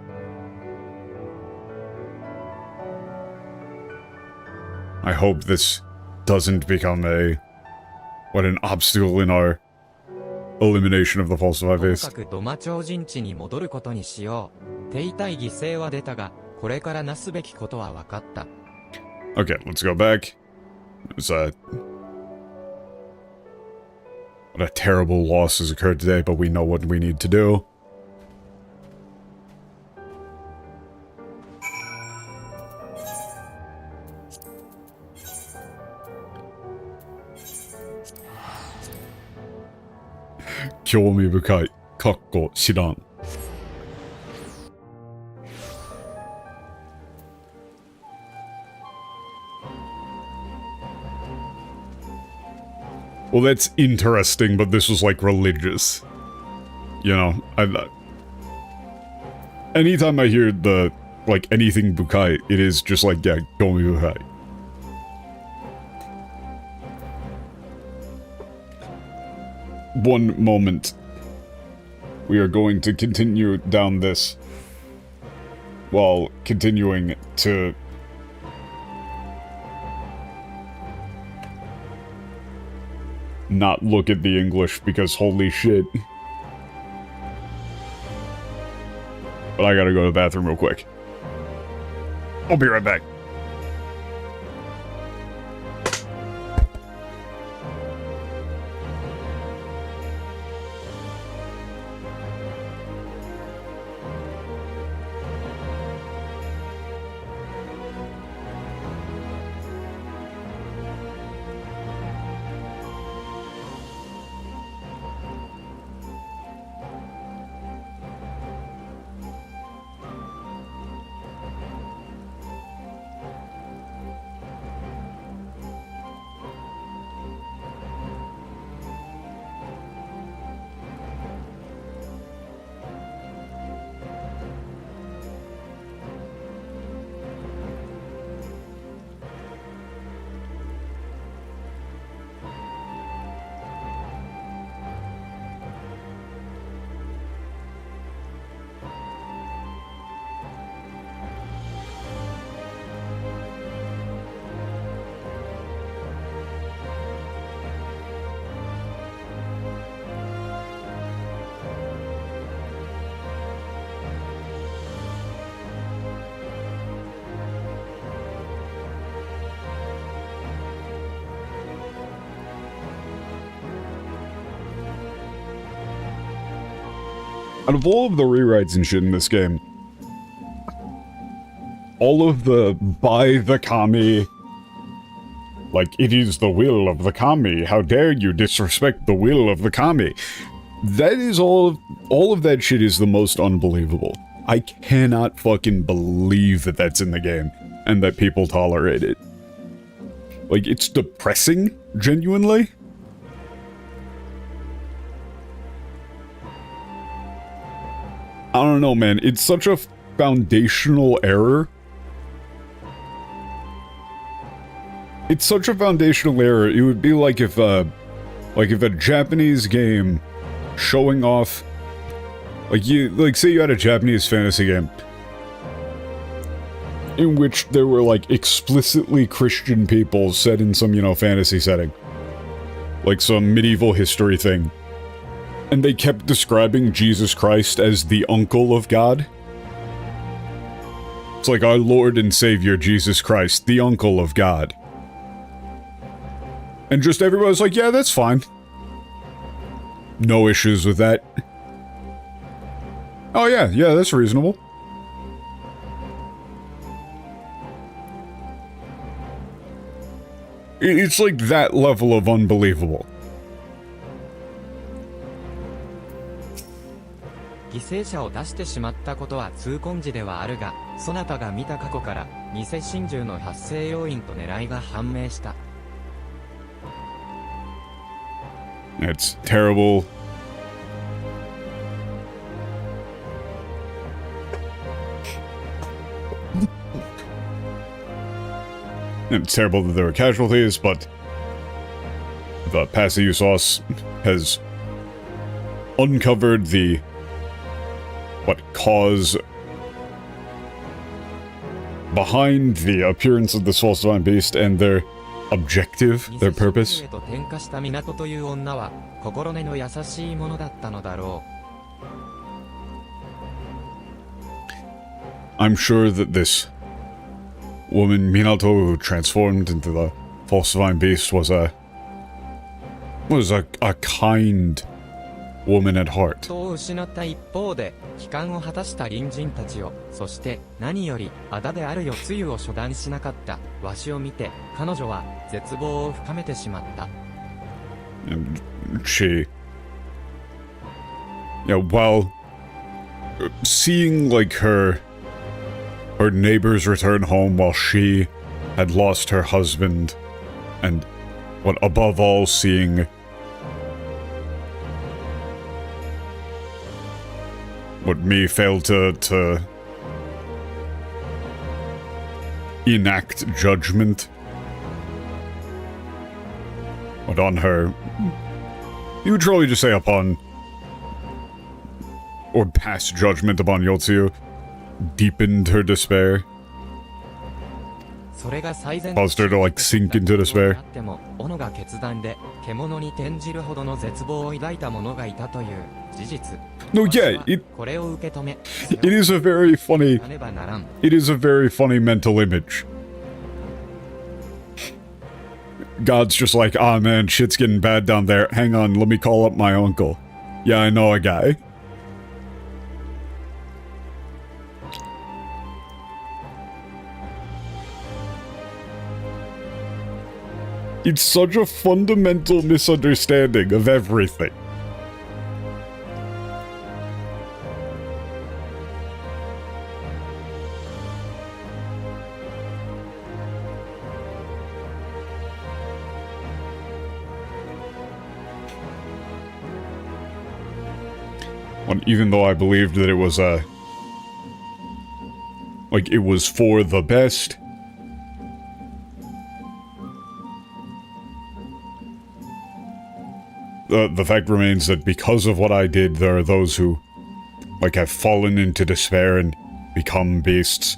I hope this doesn't become an obstacle in our elimination of the falsified とに base. かくドマ超人地に戻ることにしよう。手痛い犠牲は出たが、これからなすべきことは分かった。Okay, let's go back. It's a... What a terrible loss has occurred today, but we know what we need to do. Kyomibukai, kakko, shiran. Well, that's interesting, but this was, like, religious. You know, anytime I hear the, like, anything bukai, it is just like, yeah, Gomi bukai. One moment. We are going to continue down this while continuing to... not look at the English, because holy shit. But I gotta go to the bathroom real quick. I'll be right back. Out of all of the rewrites and shit in this game, all of the by the kami, like, it is the will of the kami, how dare you disrespect the will of the kami, that is all of that shit is the most unbelievable. I cannot fucking believe that that's in the game, and that people tolerate it. Like, it's depressing, genuinely. I don't know, man. It's such a foundational error. It's such a foundational error. It would be like if a Japanese game showing off, like say you had a Japanese fantasy game in which there were, like, explicitly Christian people set in some, you know, fantasy setting. Like some medieval history thing. And they kept describing Jesus Christ as the uncle of God. It's like our Lord and Savior, Jesus Christ, the uncle of God. And just everybody's like, yeah, that's fine. No issues with that. Oh yeah, that's reasonable. It's like that level of unbelievable. 犠牲者を出してしまったことは痛恨時ではあるが、そなたが見た過去から偽真珠の発生要因と狙いが判明した。That's terrible. It's terrible that there were casualties, but the Passiu sauce has uncovered the cause behind the appearance of this false divine beast and their objective, their purpose. I'm sure that this woman, Minato, who transformed into the falsifying beast was a kind woman at heart. 人を失った一方で帰還を果たした隣人たちを、そして何より仇である世つゆを処断しなかったわしを見て、彼女は絶望を深めてしまった。 And she, while seeing like her neighbors return home while she had lost her husband, and what above all seeing what me failed to enact judgment. But on her, you would surely just say upon, or pass judgment upon Yotsuyu, deepened her despair. それが最善 Caused her to like sink into despair. あっても斧が決断で獣に転じるほどの絶望を抱いた者がいたという事実。 No, yeah, it これを受け止め、 is a very funny, なればならん。 it is a very funny mental image. God's just like, ah man, shit's getting bad down there. Hang on, let me call up my uncle. Yeah, I know a guy. It's such a fundamental misunderstanding of everything. Even though I believed that it was, like, it was for the best. The fact remains that because of what I did, there are those who, like, have fallen into despair and become beasts.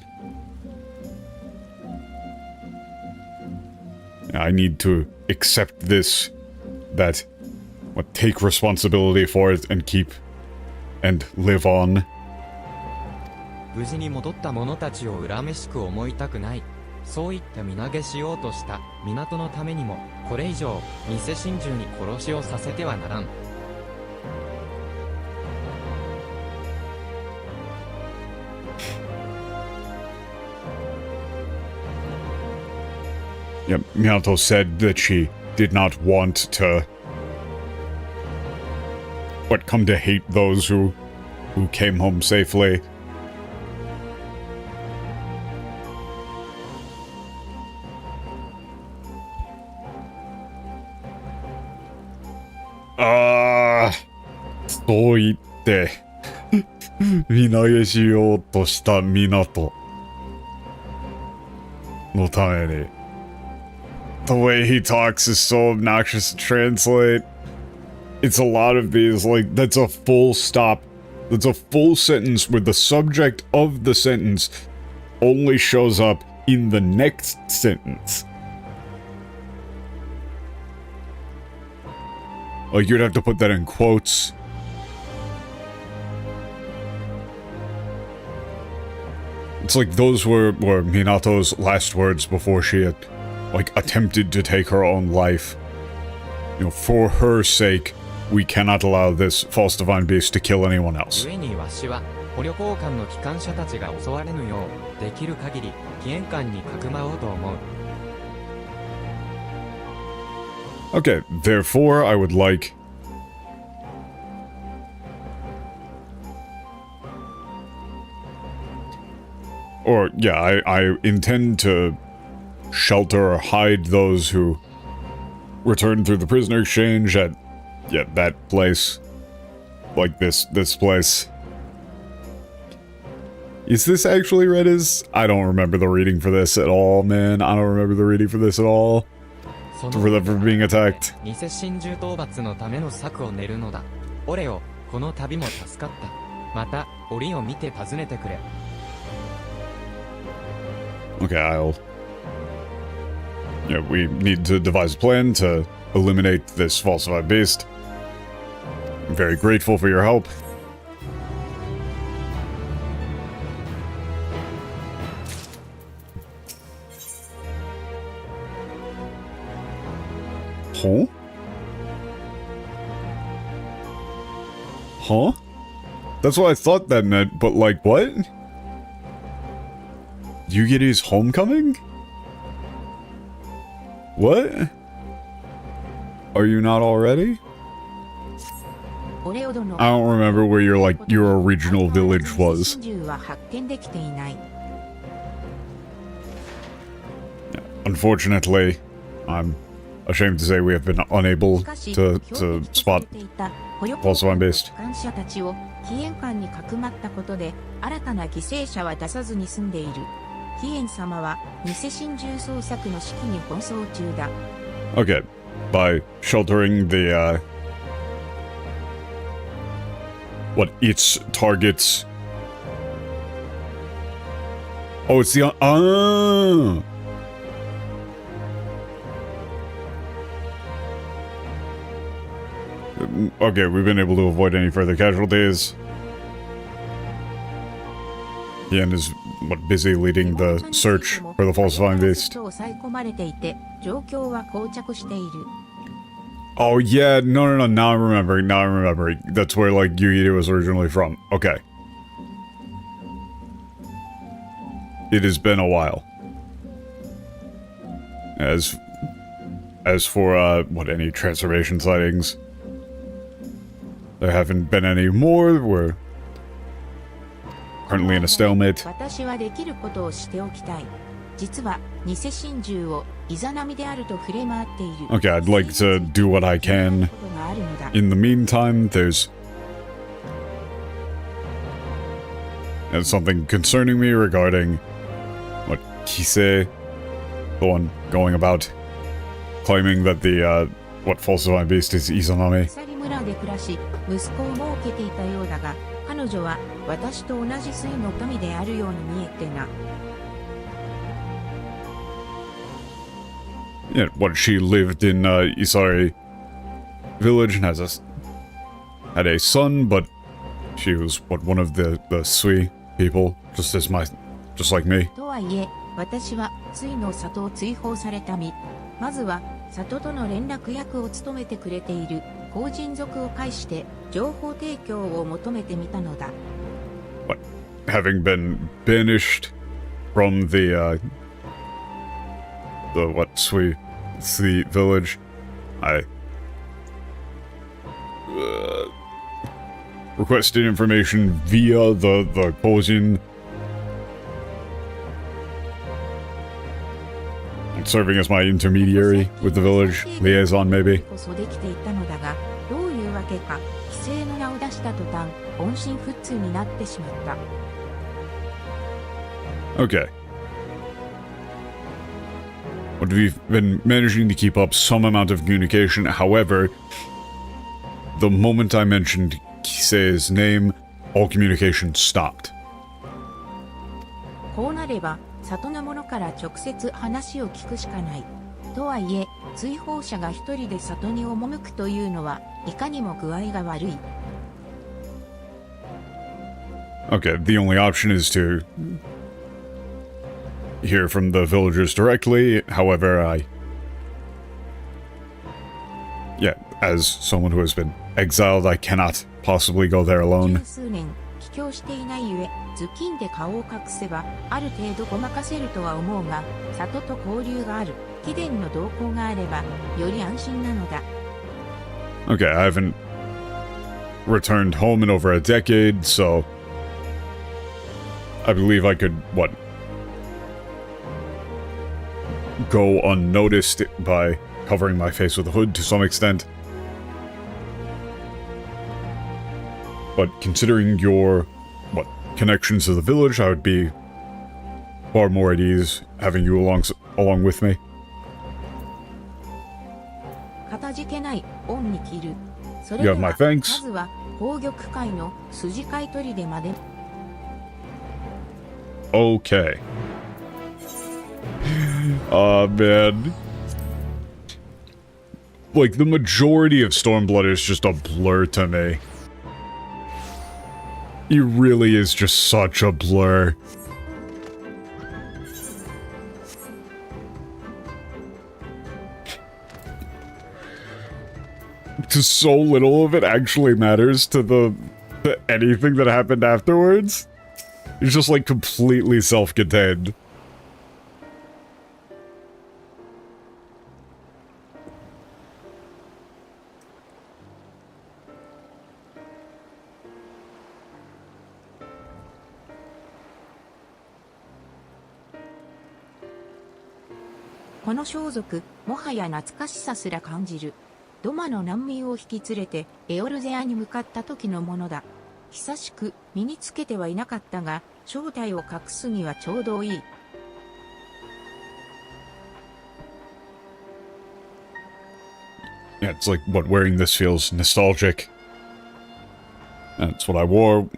I need to accept this, that, take responsibility for it and keep and live on. 無事に戻った者たちを恨めしく思いたくない。そう言って身投げしようとした港のためにも、これ以上偽真珠に殺しをさせてはならん。Yeah, Minato said that she did not want to, come to hate those who came home safely. Ah, そう言って身投げしようとした港のために。The way he talks is so obnoxious to translate. It's a lot of these, like, that's a full stop. That's a full sentence where the subject of the sentence only shows up in the next sentence. Like, you'd have to put that in quotes. It's like those were Minato's last words before she had, like, attempted to take her own life. You know, for her sake, we cannot allow this false divine beast to kill anyone else. 故にわしは捕虜交換の機関車たちが襲われぬよう、できる限り義援艦にかくまおうと思う。Okay, therefore, I would like... Or, yeah, I intend to shelter or hide those who return through the prisoner exchange at, yeah, that place. Like this place. Is this actually read as... I don't remember the reading for this at all, man. I don't remember the reading for this at all. For them for being attacked. 偽真珠討伐のための策を練るのだ。俺よ、この旅も助かった。また、折を見て訪ねてくれ。Okay, I'll... Yeah, we need to devise a plan to eliminate this falsified beast. I'm very grateful for your help. Huh? Huh? That's what I thought that meant, but like, what? Yugiri's homecoming? What? Are you not already? I don't remember where your original village was. Unfortunately, I'm ashamed to say we have been unable to spot FFXIV based. 紀元館にかくまったことで新たな犠牲者は出さずに済んでいる。紀元様は偽真珠捜索の指揮に奔走中だ。Okay, by sheltering the what its targets. Oh, it's the Okay, we've been able to avoid any further casualties. Yen is busy leading the search for the falsifying beast. Oh yeah, no, now I'm remembering. That's where, like, Yu-Gi-Oh was originally from. Okay. It has been a while. As for, any transformation sightings, there haven't been any more. We're currently in a stalemate. Okay, I'd like to do what I can. In the meantime, there's something concerning me regarding what Kisei, the one going about claiming that the falsifying beast is Izanami. Yeah, what, she lived in Isari village and had a son, but she was one of the Sui people, just like me. 私はついの里を追放された身。まずは里との連絡役を務めてくれている後人族を介して情報提供を求めてみたのだ。But having been banished from the Sui village, I requested information via the Kojin, serving as my intermediary with the village, liaison maybe. Okay. But we've been managing to keep up some amount of communication. However, the moment I mentioned Kisei's name, all communication stopped. こうなれば里の者から直接話を聞くしかない。とはいえ、追放者が一人で里に赴くというのはいかにも具合が悪い。Okay, the only option is to hear from the villagers directly. However, as someone who has been exiled, I cannot possibly go there alone. 数年帰郷していないゆえ、頭巾で顔を隠せばある程度ごまかせるとは思うが、里と交流がある貴殿の動向があればより安心なのだ。Okay, I haven't returned home in over a decade, so I believe I could, go unnoticed by covering my face with a hood to some extent. But considering your, connections to the village, I would be far more at ease having you along with me. かたじけない恩に着る。それ You で have my は thanks. まずは宝玉界の筋飼い取りまで。Okay. Man. Like, the majority of Stormblood is just a blur to me. He really is just such a blur. so little of it actually matters to to anything that happened afterwards. It's just like completely self-contained.「この装束、もはや懐かしさすら感じる。ドマの難民を引き連れてエオルゼアに向かった時のものだ。久しく身につけてはいなかったが、正体を隠すにはちょうどいい。」Yeah, it's like what wearing this feels nostalgic. That's what I wore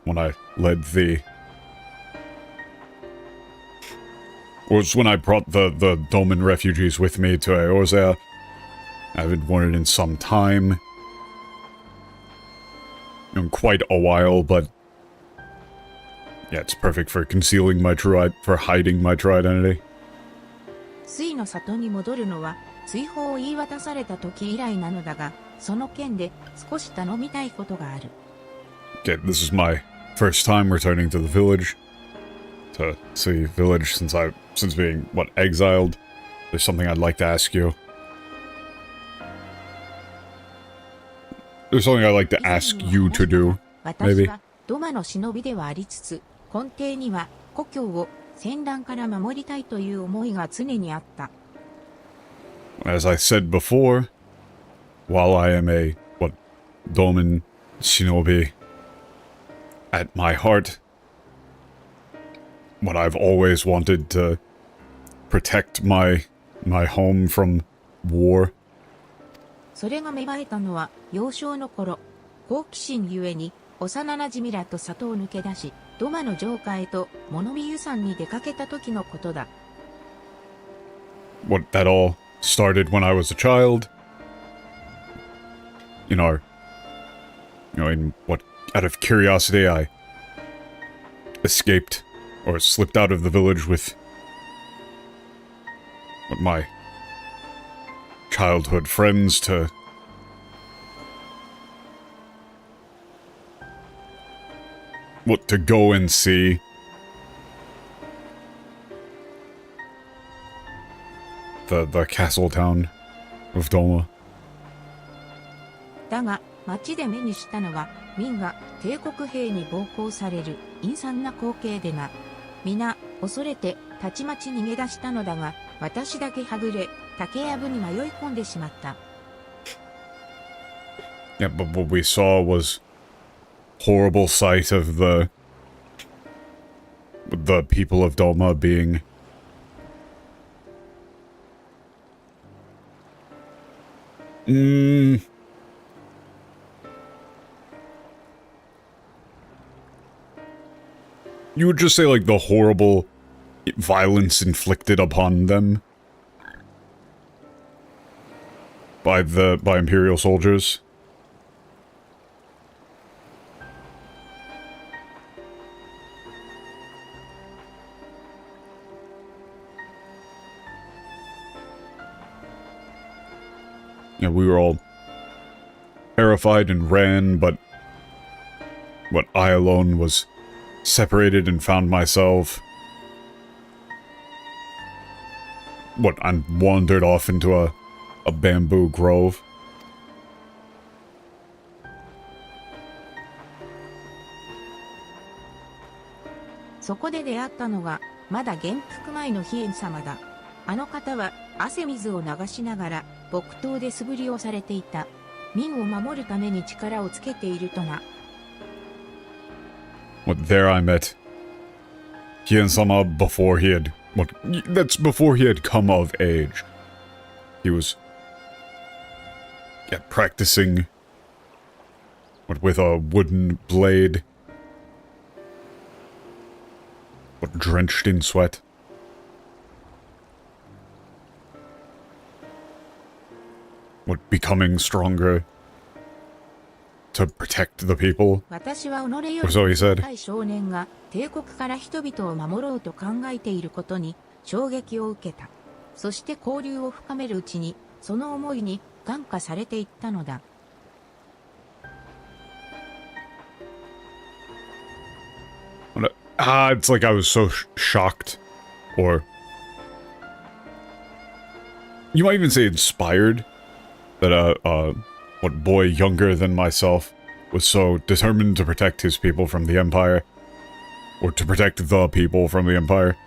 when I led the... was when I brought the Doman refugees with me to Eorzea. I haven't worn it in some time. In quite a while, but... yeah, it's perfect for concealing my for hiding my true identity. 水の里に戻るのは、追放を言い渡された時以来なのだが、その件で少し頼みたいことがある。Okay, this is my first time returning to the village. To see village since being, what, exiled. There's something I'd like to ask you. There's something I'd like to ask you to do, 私 maybe. はドマの忍びではありつつ、根底には故郷を戦乱から守りたいという思いが常にあった。As I said before, while I am a, Doman shinobi, at my heart, what I've always wanted to protect my home from war. それが芽生えたのは幼少の頃、好奇心ゆえに幼馴染らと里を抜け出し、ドマの城下へと物見湯山に出かけた時のことだ。What that all started when I was a child. In what, out of curiosity, I escaped or slipped out of the village with my childhood friends to go and see the castle town of Doma. だが、町で目にしたのは、民が帝国兵に暴行される陰惨な光景でな。皆、恐れて、たちまち逃げ出したのだが、私だけはぐれ、竹やぶに迷い込んでしまった。Yeah, but what we saw was horrible sight of the people of Doma being you would just say, like, the horrible violence inflicted upon them by Imperial soldiers. Yeah, we were all terrified and ran, but I alone was separated and found myself and wandered off into a bamboo grove. そこで出会ったのが、まだ元服前の飛燕様だ。あの方は汗水を流しながら木刀で素振りをされていた。民を守るために力をつけているとな。There I met Hien-sama before he had... that's before he had come of age. He was... practicing... with a wooden blade. Drenched in sweat. Becoming stronger to protect the people. 私は己よ So he り said. 若い少年が帝国から人々を守ろうと考えていることに衝撃を受けた。そして交流を深めるうちにその思いに感化されていったのだ。It's like I was so shocked. Or... you might even say inspired. That, what boy younger than myself was so determined to protect his people from the Empire. Or to protect the people from the Empire.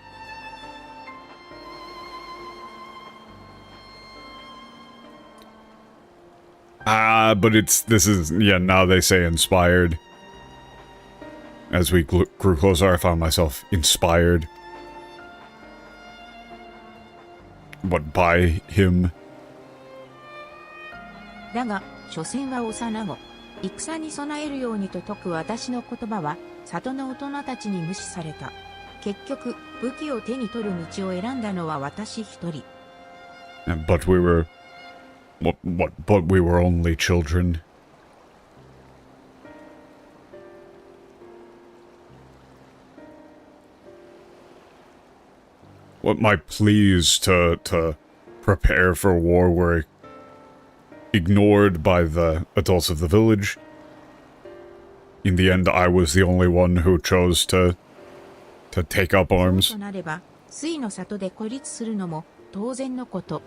But this is, yeah, now they say inspired. As we grew closer, I found myself inspired. What, by him? だが、所詮は幼子。戦に備えるようにと説く私の言葉は、里の大人たちに無視された。結局、武器を手に取る道を選んだのは私一人。But we were... But we were only children. What my pleas to prepare for war were ignored by the adults of the village. In the end, I was the only one who chose to take up arms. そうとなれば、隋の里で孤立するのも当然のこと。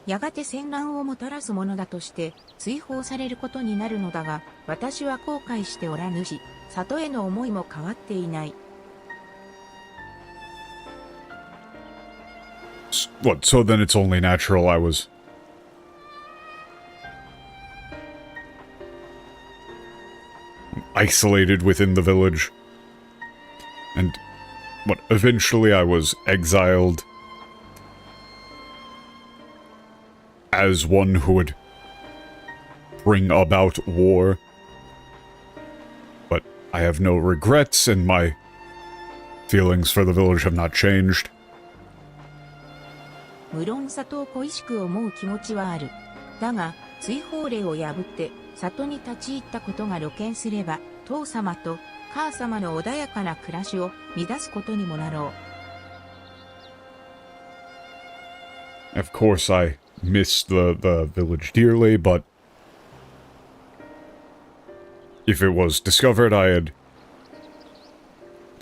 やがて戦乱をもたらすものだとして追放されることになるのだが、私は後悔しておらぬし、里への思いも変わっていない。What, so then it's only natural I was... isolated within the village. And, what, eventually I was exiled as one who would bring about war. But I have no regrets, and my feelings for the village have not changed. 無論里を恋しく思う気持ちはある。だが、追放令を破って里に立ち入ったことが露見すれば、父様と母様の穏やかな暮らしを乱すことにもなろう。Of course I miss the village dearly, but if it was discovered I had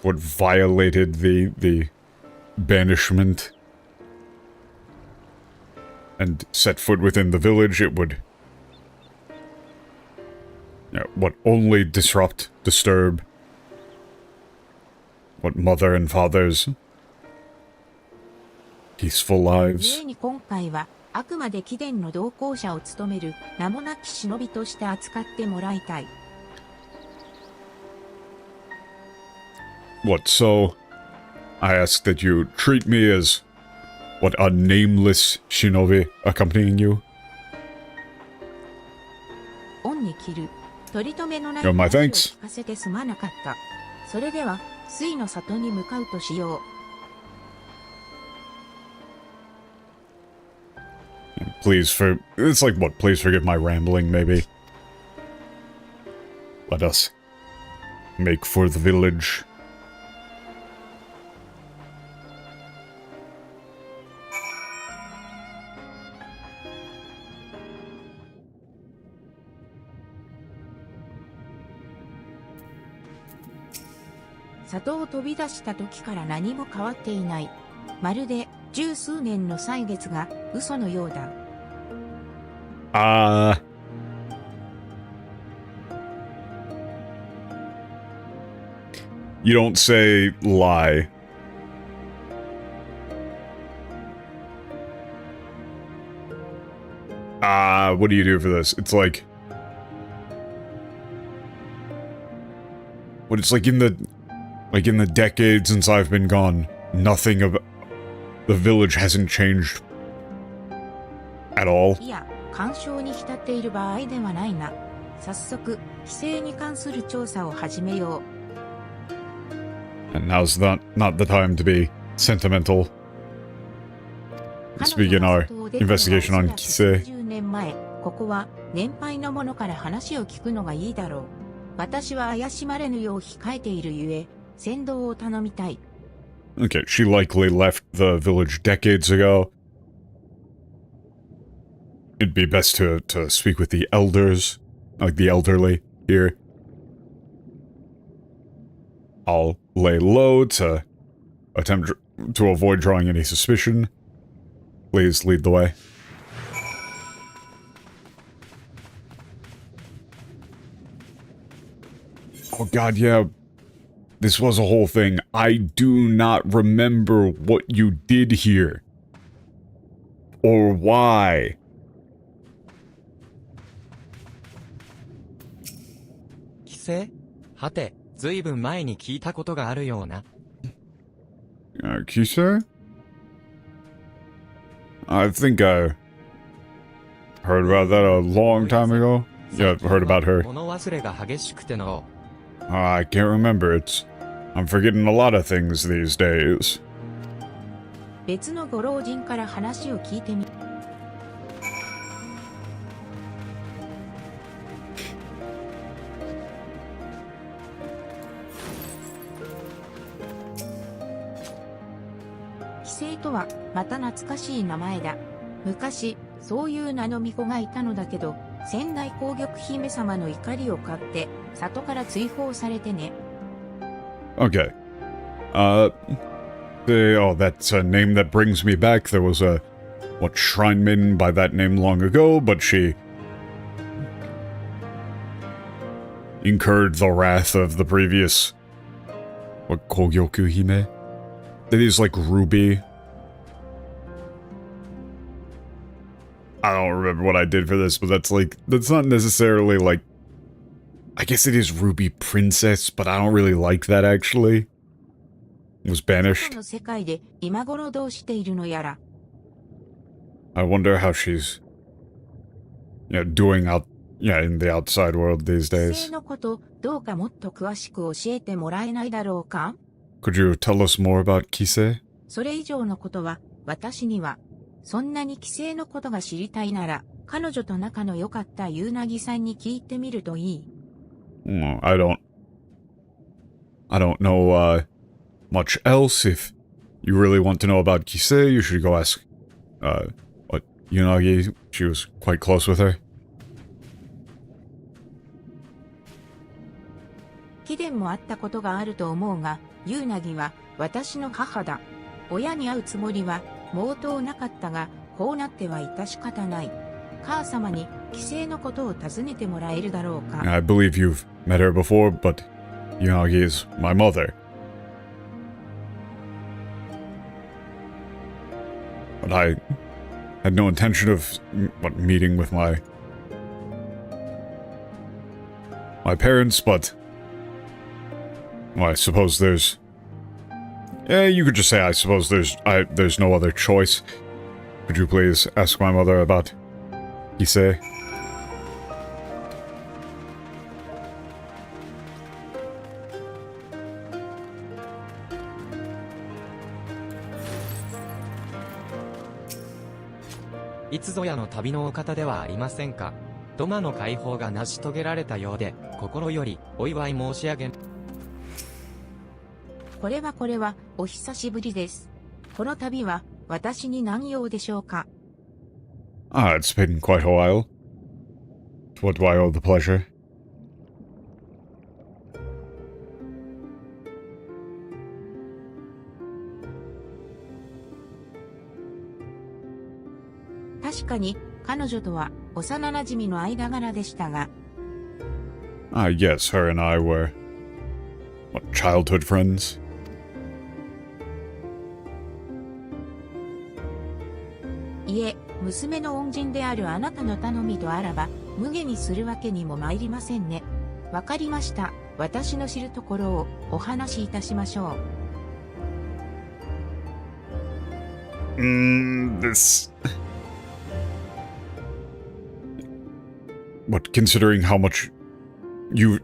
violated the banishment and set foot within the village, it would only disrupt, disturb what mother and father's peaceful lives. 故に今回はあくまで貴殿の同行者を務める名もなき忍びとして扱ってもらいたい。What, so I ask that you treat me as what, a nameless shinobi accompanying you? 恩に着る。取り留めのない Yo, my 話を thanks. 聞かせてすまなかった。それでは、隋の里に向かうとしよう。It's like, what, please forgive my rambling, maybe. Let us make for the village. 里を飛び出した時から何も変わっていない。まるで十数年の歳月が嘘のようだ。You don't say lie. What do you do for this? It's like... What, it's like in the decades since I've been gone, nothing about... The village hasn't changed at all. いや、干渉に浸っている場合ではないな。早速、規制に関する調査を始めよう。 And now's not the time to be sentimental. Let's begin our investigation on 規制。10年前、ここは年配の者から話を聞くのがいいだろう。私は怪しまれぬよう控えているゆえ、先導を頼みたい。 Okay, she likely left the village decades ago. It'd be best to speak with the elders, like the elderly here. I'll lay low to attempt to avoid drawing any suspicion. Please lead the way. Oh god, yeah. This was a whole thing. I do not remember what you did here. Or why. 規制はて、ずいぶん前に聞いたことがあるような。Kise? I think I heard about that a long time ago. Yeah, I've heard about her. 物忘れが激しくての。I can't remember. I'm forgetting a lot of things these days. 別のご老人から話を聞いてみ。規制とはまた懐かしい名前だ。昔そういう名の巫女がいたのだけど、仙台紅玉姫様の怒りを買って里から追放されてね。Okay. That's a name that brings me back. There was a, shrine maiden by that name long ago, but she incurred the wrath of the previous, Kogyoku Hime? That is like Ruby. I don't remember what I did for this, but that's not necessarily like, I guess it is Ruby Princess, but I don't really like that actually. Was banished. の世界で今頃どうしているのやら。I wonder how she's, doing out, in the outside world these 規 days. 制のことどうかもっと詳しく教えてもらえないだろうか。 Could you tell us more about Kise? それ以上のことは私には。そんなに規制のことが知りたいなら、彼女と仲の良かったゆうなぎさんに聞いてみるといい。I don't know, much else. If you really want to know about Kise, you should go ask, Yunagi. She was quite close with her. 貴殿も会ったことがあると思うが、ゆうなぎは私の母だ。親に会うつもりは毛頭なかったが、こうなっては致し方ない。母様に規制のことを尋ねてもらえるだろうか。I believe you've met her before, but Yunagi is my mother. But I had no intention of, meeting with my parents, but, I suppose there's, you could just say I suppose there's no other choice. Could you please ask my mother about Issei? Iつぞやの旅のお方ではありませんか。ドマの解放が成し遂げられたようで、心よりお祝い申し上げ。これはお久しぶりです。この旅は私に何用でしょうか。It's been quite a while. What do I owe the pleasure? 確かに彼女とは幼馴染の間柄でしたが。Yes, her and I were, childhood friends? いえ、娘の恩人であるあなたの頼みとあらば、無下にするわけにも参りませんね。わかりました。私の知るところをお話しいたしましょう。This... But considering how much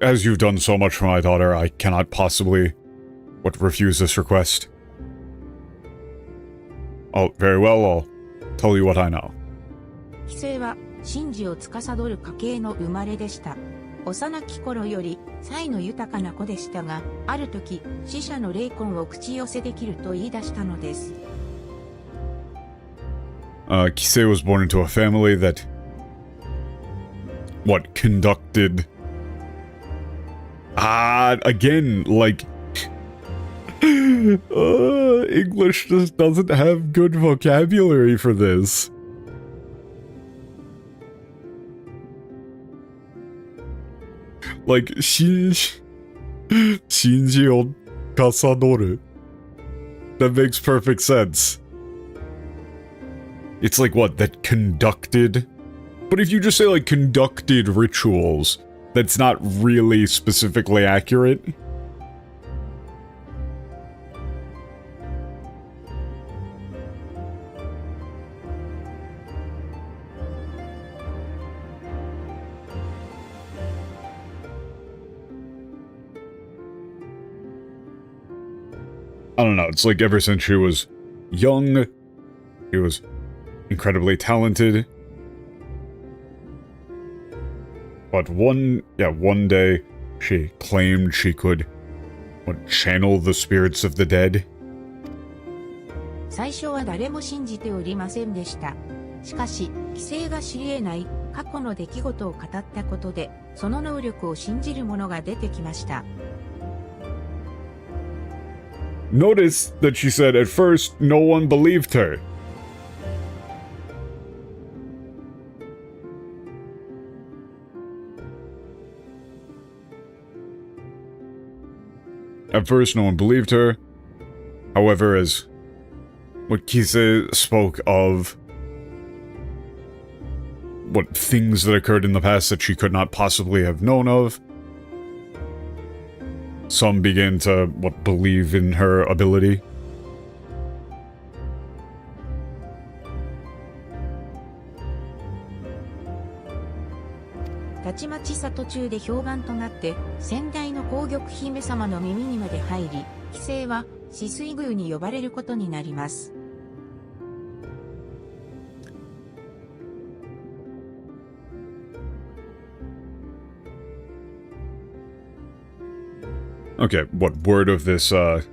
as you've done so much for my daughter, I cannot possibly, refuse this request. Oh, very well, I'll tell you what I know. 規制は神事を司る家系の生まれでした。幼き頃より才の豊かな子でしたが、ある時死者の霊魂を口寄せできると言い出したのです。Kisei was born into a family that, conducted... again, English just doesn't have good vocabulary for this. Like, Shinji o Kasanoru. That makes perfect sense. It's like, what, that conducted? But if you just say, like, conducted rituals, that's not really specifically accurate. I don't know, it's like ever since she was young, she was incredibly talented. But one day, she claimed she could, channel the spirits of the dead. 最初は誰も信じておりませんでした。しかし、規制が知り得ない過去の出来事を語ったことで、その能力を信じる者が出てきました。Notice that she said at first no one believed her. At first no one believed her. However, as what Kise spoke of, what things that occurred in the past that she could not possibly have known of, some began to, believe in her ability. たちまち里中で評判となって、先代の皇玉姫様の耳にまで入り、規制は止水宮に呼ばれることになります。Okay, what word of this, it's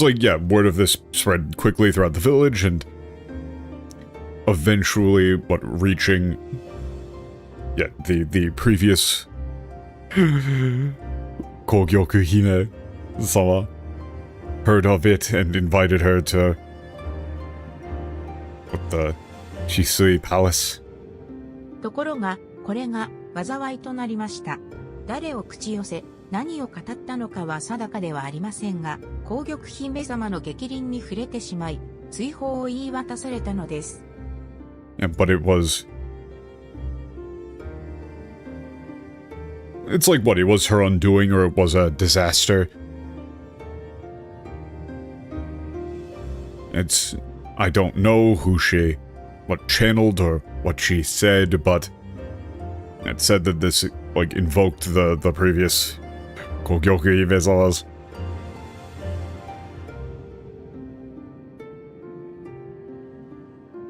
like, yeah, word of this spread quickly throughout the village, and eventually, reaching, yeah, the previous Kogyoku Hime-sama heard of it and invited her to, the Shisui Palace. ところが、これが災いとなりました。誰を口寄せ、何を語ったのかは定かではありませんが、皇玉姫様の逆鱗に触れてしまい、追放を言い渡されたのです。Yeah, but it was... It's like, it was her undoing or it was a disaster. It's... I don't know who she... channeled or what she said, but... It said that this, invoked the previous Kogyoku Hime-sama's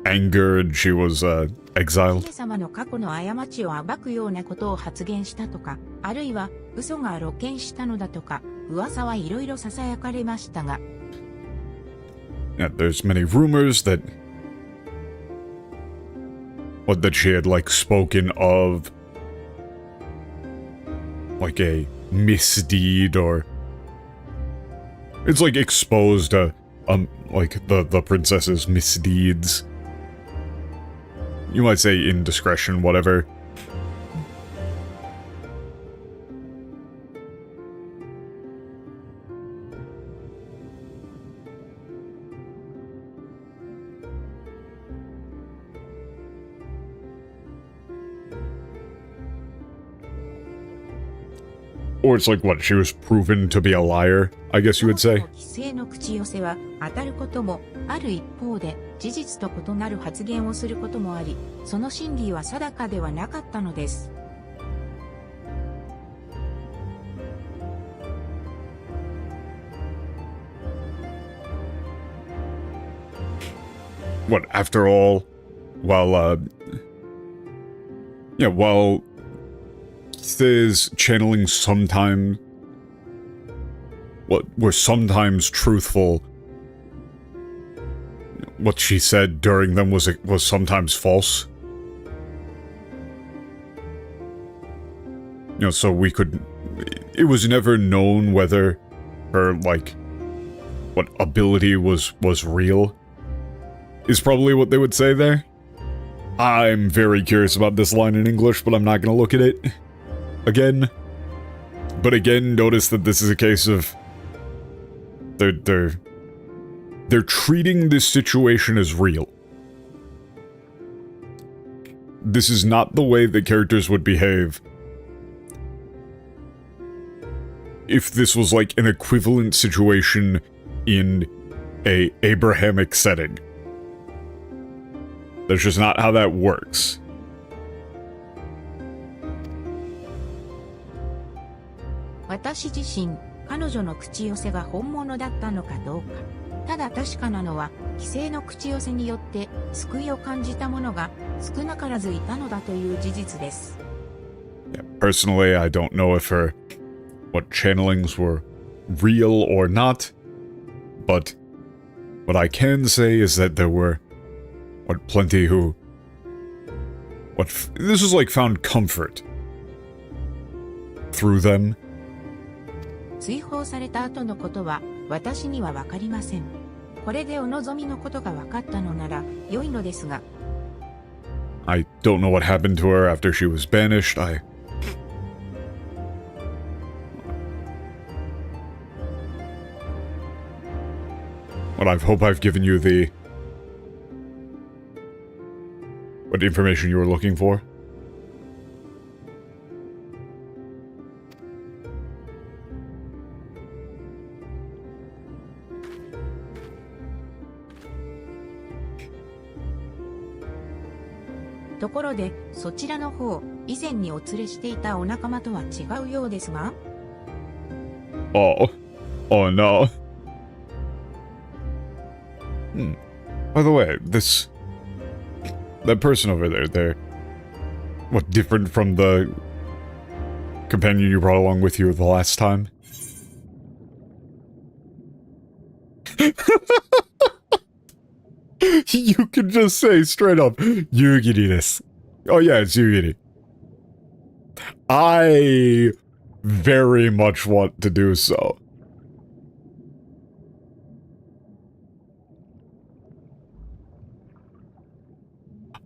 anger, and she was, exiled. 姫様の過去の過ちを暴くようなことを発言したとか、あるいは嘘が露見したのだとか、噂はいろいろ囁かれましたが。Yeah, there's many rumors that... that she had, spoken of... a misdeed, or... It's, exposed, the princess's misdeeds. You might say indiscretion, whatever. Or it's she was proven to be a liar, I guess you would say. 規制の口寄せは当たることもある一方で、事実と異なる発言をすることもあり、その真偽は定かではなかったのです。After all, while Kise's channeling sometimes, were sometimes truthful, what she said during them was sometimes false. So we could it was never known whether her, like, what ability was real, is probably what they would say there. I'm very curious about this line in English, but I'm not gonna look at it again. But again, notice that this is a case of they're treating this situation as real. This is not the way that characters would behave if this was like an equivalent situation in a Abrahamic setting. That's just not how that works. 私自身、彼女の口寄せが本物だったのかどうか。ただ確かなのは、既成の口寄せによって救いを感じた者が少なからずいたのだという事実です。Yeah, personally, I don't know if what channelings were real or not, but what I can say is that there were plenty who this was like found comfort through them. 追放された後のことは私にはわかりません。これでお望みのことが分かったのなら良いのですが。I don't know what happened to her after she was banished. I hope I've given you what information you were looking for. ところで、そちらの方、以前にお連れしていたお仲間とは違うようですが。Oh no. By the way, that person over there, they're what, different from the companion you brought along with you the last time? You can just say straight up, Yugiri desu. Oh yeah, it's Yugiri. I very much want to do so.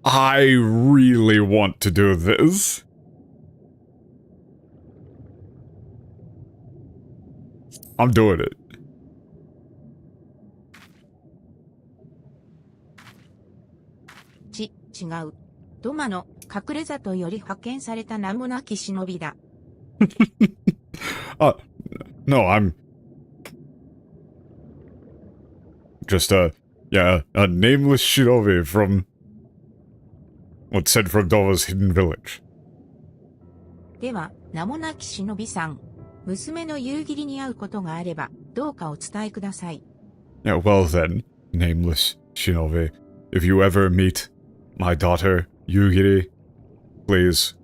I really want to do this. I'm doing it. 違う。ドマの隠れ里より派遣された名もなき忍びだ。No, I'm just a nameless shinobi from what's said from Dova's hidden village. では、名もなき忍びさん、娘の夕霧に会うことがあれば、どうかお伝えください。Yeah, well then, nameless shinobi, if you ever meet my daughter, Yugiri, please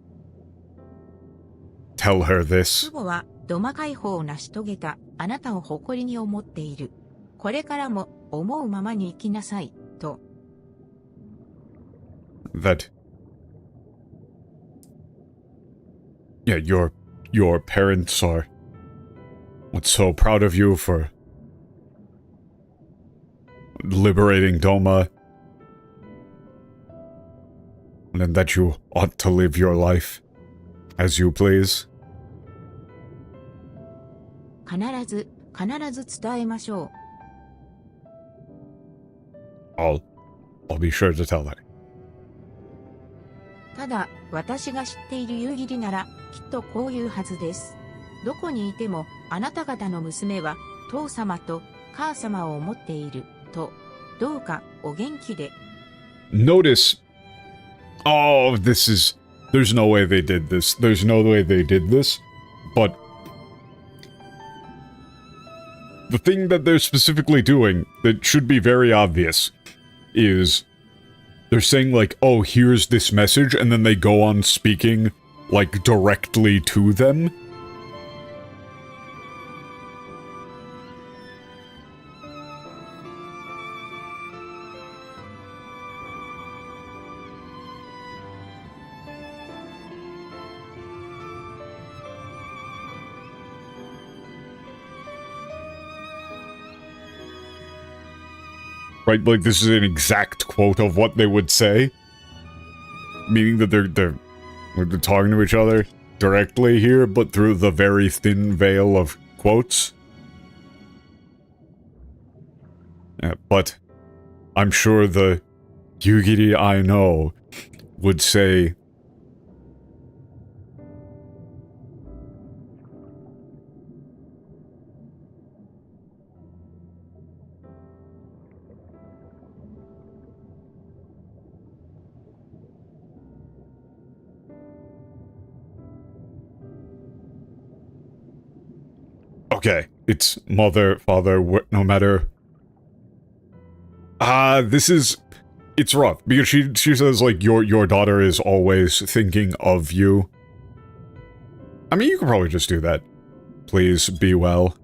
tell her this. 父母はドマ解放を成し遂げたあなたを誇りに思っている。これからも思うままに生きなさい、と。That, yeah, your parents are so proud of you for liberating Doma, and that you ought to live your life as you please. 必ず伝えましょう。I'll be sure to tell her. ただ、私が知っている夕霧なら、きっとこういうはずです。どこにいても、あなた方の娘は、父様と母様を思っている、と。どうか、お元気で。Notice. Oh, there's no way they did this. There's no way they did this. But the thing that they're specifically doing, that should be very obvious, is they're saying like, oh, here's this message, and then they go on speaking, like, directly to them. Right? Like, this is an exact quote of what they would say. Meaning that they're talking to each other directly here, but through the very thin veil of quotes. Yeah, but I'm sure the Yugiri I know would say, okay, it's mother, father, no matter. It's rough, because she says, like, your daughter is always thinking of you. I mean, you could probably just do that. Please, be well.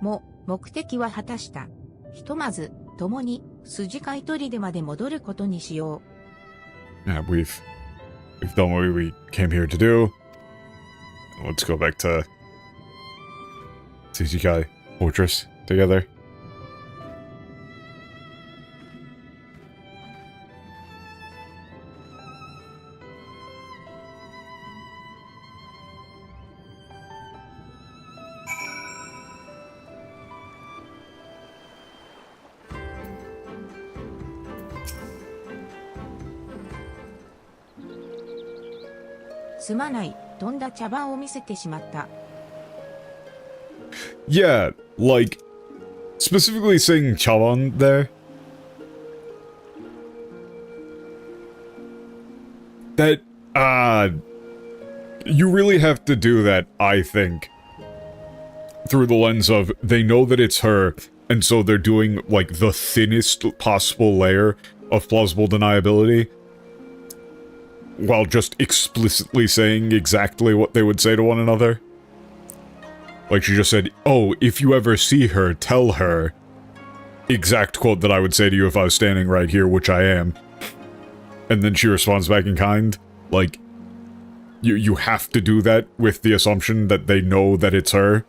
も、目的は果たした。ひとまず、共に、筋飼い砦まで戻ることにしよう。Yeah, we've done what we came here to do. Let's go back to Tsujikai Fortress together. Yeah, like, specifically saying chawan there. That, you really have to do that, I think. Through the lens of, they know that it's her, and so they're doing, like, the thinnest possible layer of plausible deniability, while just explicitly saying exactly what they would say to one another. Like she just said, oh, if you ever see her, tell her. Exact quote that I would say to you if I was standing right here, which I am. And then she responds back in kind. Like, you have to do that with the assumption that they know that it's her.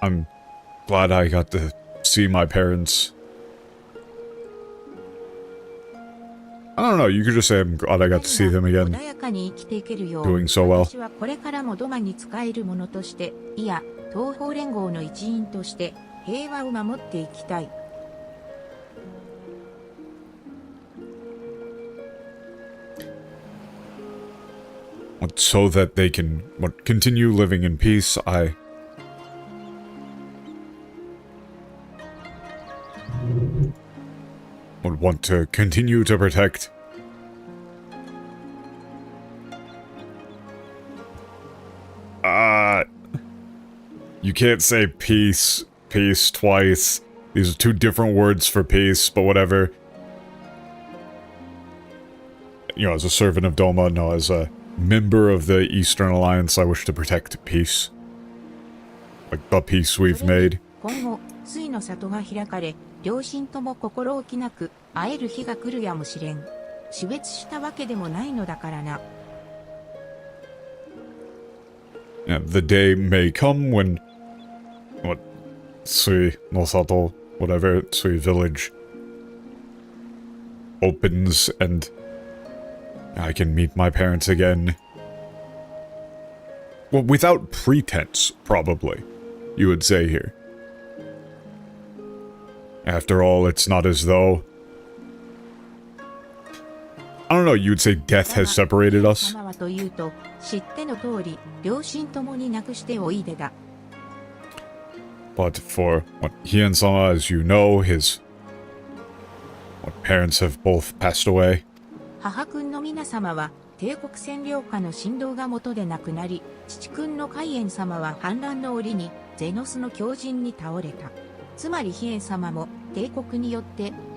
I'm glad I got to see my parents. I don't know, you could just say I'm glad I got to see them again. Doing so well. So that they can continue living in peace, I would want to continue to protect. You can't say peace twice. These are two different words for peace, but whatever. You know, as a servant of Doma, no, as a member of the Eastern Alliance, I wish to protect peace. Like the peace we've made. Yeah, the day may come when Tsui no Sato, whatever, Tsui village opens and I can meet my parents again. Well, without pretense, probably, you would say here. After all, it's not as though... I don't know, you would say death has separated us. But for Hien-sama, as you know, his parents have both passed away.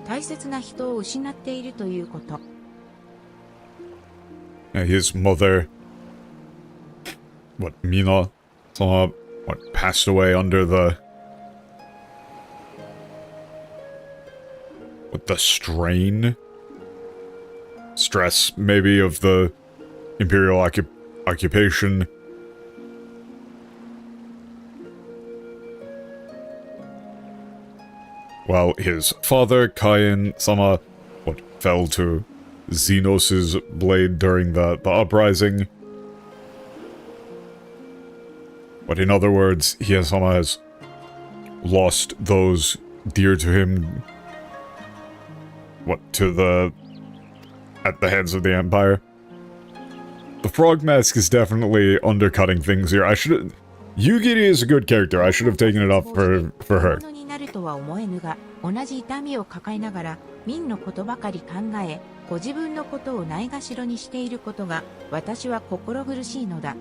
大切な人を失っているということ。His mother, Mina, passed away under the strain? Stress, maybe, of the imperial occupation. While his father, Kain-sama, fell to Xenos' blade during the uprising. But in other words, Hiya-sama has lost those dear to him, at the hands of the Empire. The Frog Mask is definitely undercutting things here. Yugiri is a good character. I should have taken it up for her. になるとは思えぬが、同じ痛みを抱えながら、民のことばかり考え、ご自分のことをないがしろにしていることが、私は心苦しいのだ。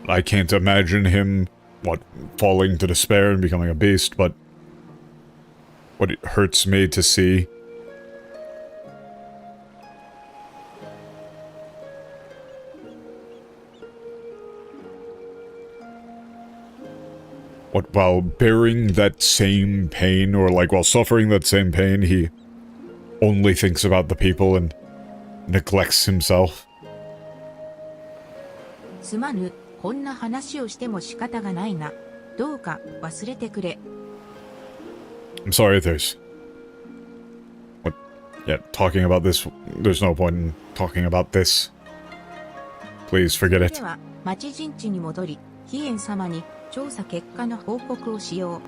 I can't imagine him, falling to despair and becoming a beast, but it hurts me to see. While bearing that same pain, or while suffering that same pain, he only thinks about the people and neglects himself. すまぬ、こんな話をしても仕方がないな。どうか忘れてくれ。I'm sorry, talking about this, there's no point in talking about this. Please forget it. では、町陣地に戻り、ヒエン様に調査結果の報告をしよ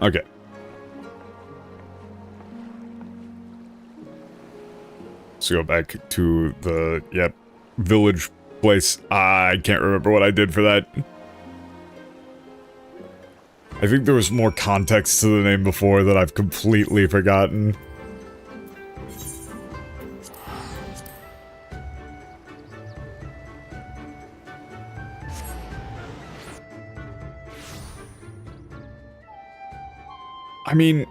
う。Okay. Let's go back to the, village place. I can't remember what I did for that. I think there was more context to the name before that I've completely forgotten. I mean,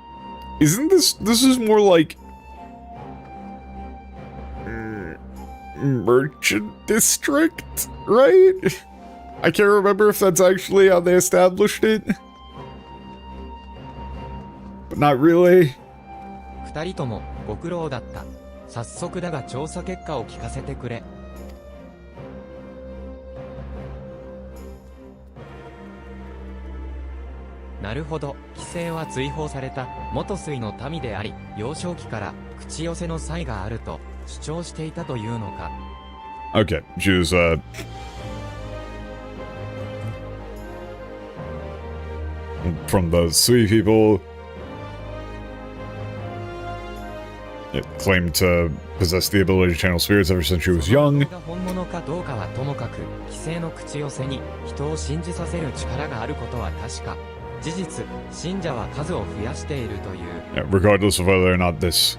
isn't this is more like Merchant District, right? I can't remember if that's actually how they established it. But not really. 二人ともご苦労だった。早速だが調査結果を聞かせてくれ。なるほど、規制は追放された元帥の民であり、幼少期から口寄せの才があると主張していたというのか。Okay, she's from the Sui people. It claimed to possess the ability to channel spirits ever since she was young. 本物かどうかはともかく、規制の口寄せに人を信じさせる力があることは確か。事実、信者は数を増やしているという。Yeah, regardless of whether or not this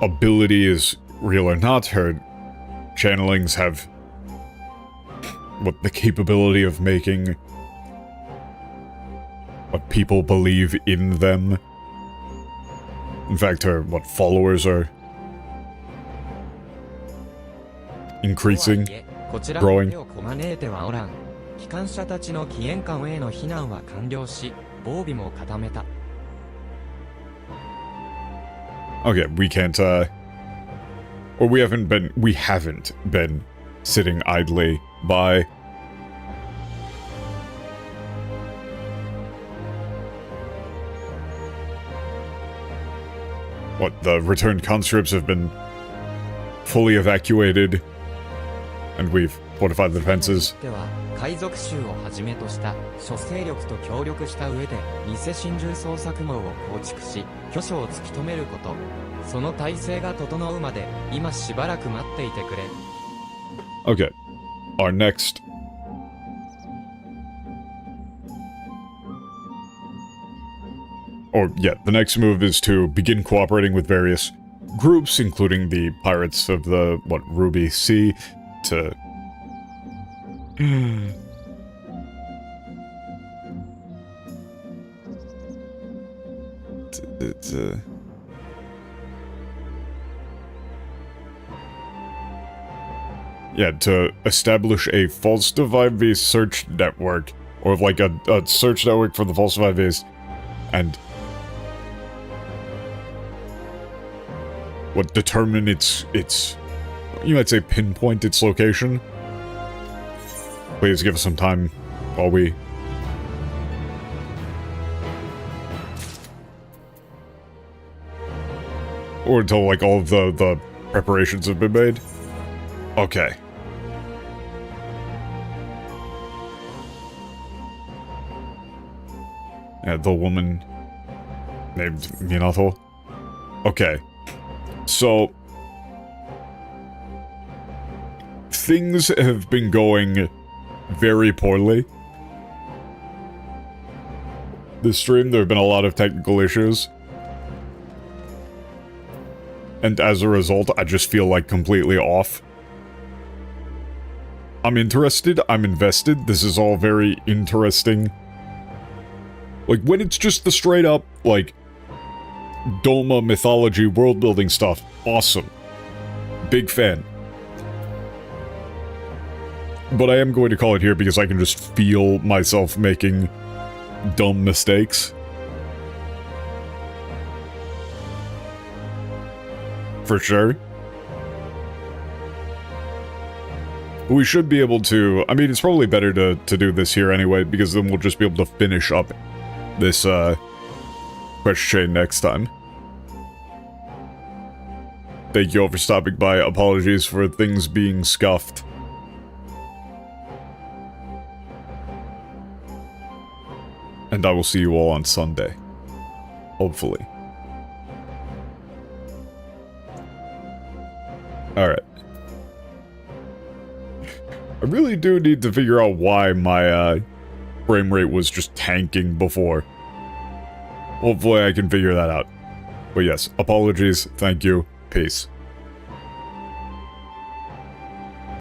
ability is real or not, her channelings have the capability of making people believe in them. In fact, her followers are increasing, こちらも growing. 手をこまねえてはおらん。機関車たちの紀元館への避難は完了し、防備も固めた。Okay, we can't, or we haven't been sitting idly by. The returned conscripts have been fully evacuated, and we've fortified the defenses. では、海賊衆をはじめとした諸勢力と協力した上で、偽真珠捜索網を構築し、巨所を突き止めること。その体制が整うまで、今しばらく待っていてくれ。Okay, our next. The next move is to begin cooperating with various groups, including the pirates of the, Ruby Sea, to... It's, yeah, to establish a falsified IV search network, or like a search network for the falsified IVs, and what determine its, you might say pinpoint its location. Please give us some time while we... Or until, like, all of the preparations have been made. Okay. Yeah, the woman named Minato. Okay. So... things have been going very poorly. This stream, there have been a lot of technical issues. And as a result, I just feel like completely off. I'm interested, I'm invested, this is all very interesting. Like, when it's just the straight up, like, Doma mythology world building stuff, awesome. Big fan. But I am going to call it here because I can just feel myself making dumb mistakes. For sure. We should be able to... I mean, it's probably better to do this here anyway, because then we'll just be able to finish up this, quest chain next time. Thank you all for stopping by. Apologies for things being scuffed. And I will see you all on Sunday. Hopefully. Alright. I really do need to figure out why my, frame rate was just tanking before. Hopefully I can figure that out. But yes, apologies, thank you, peace.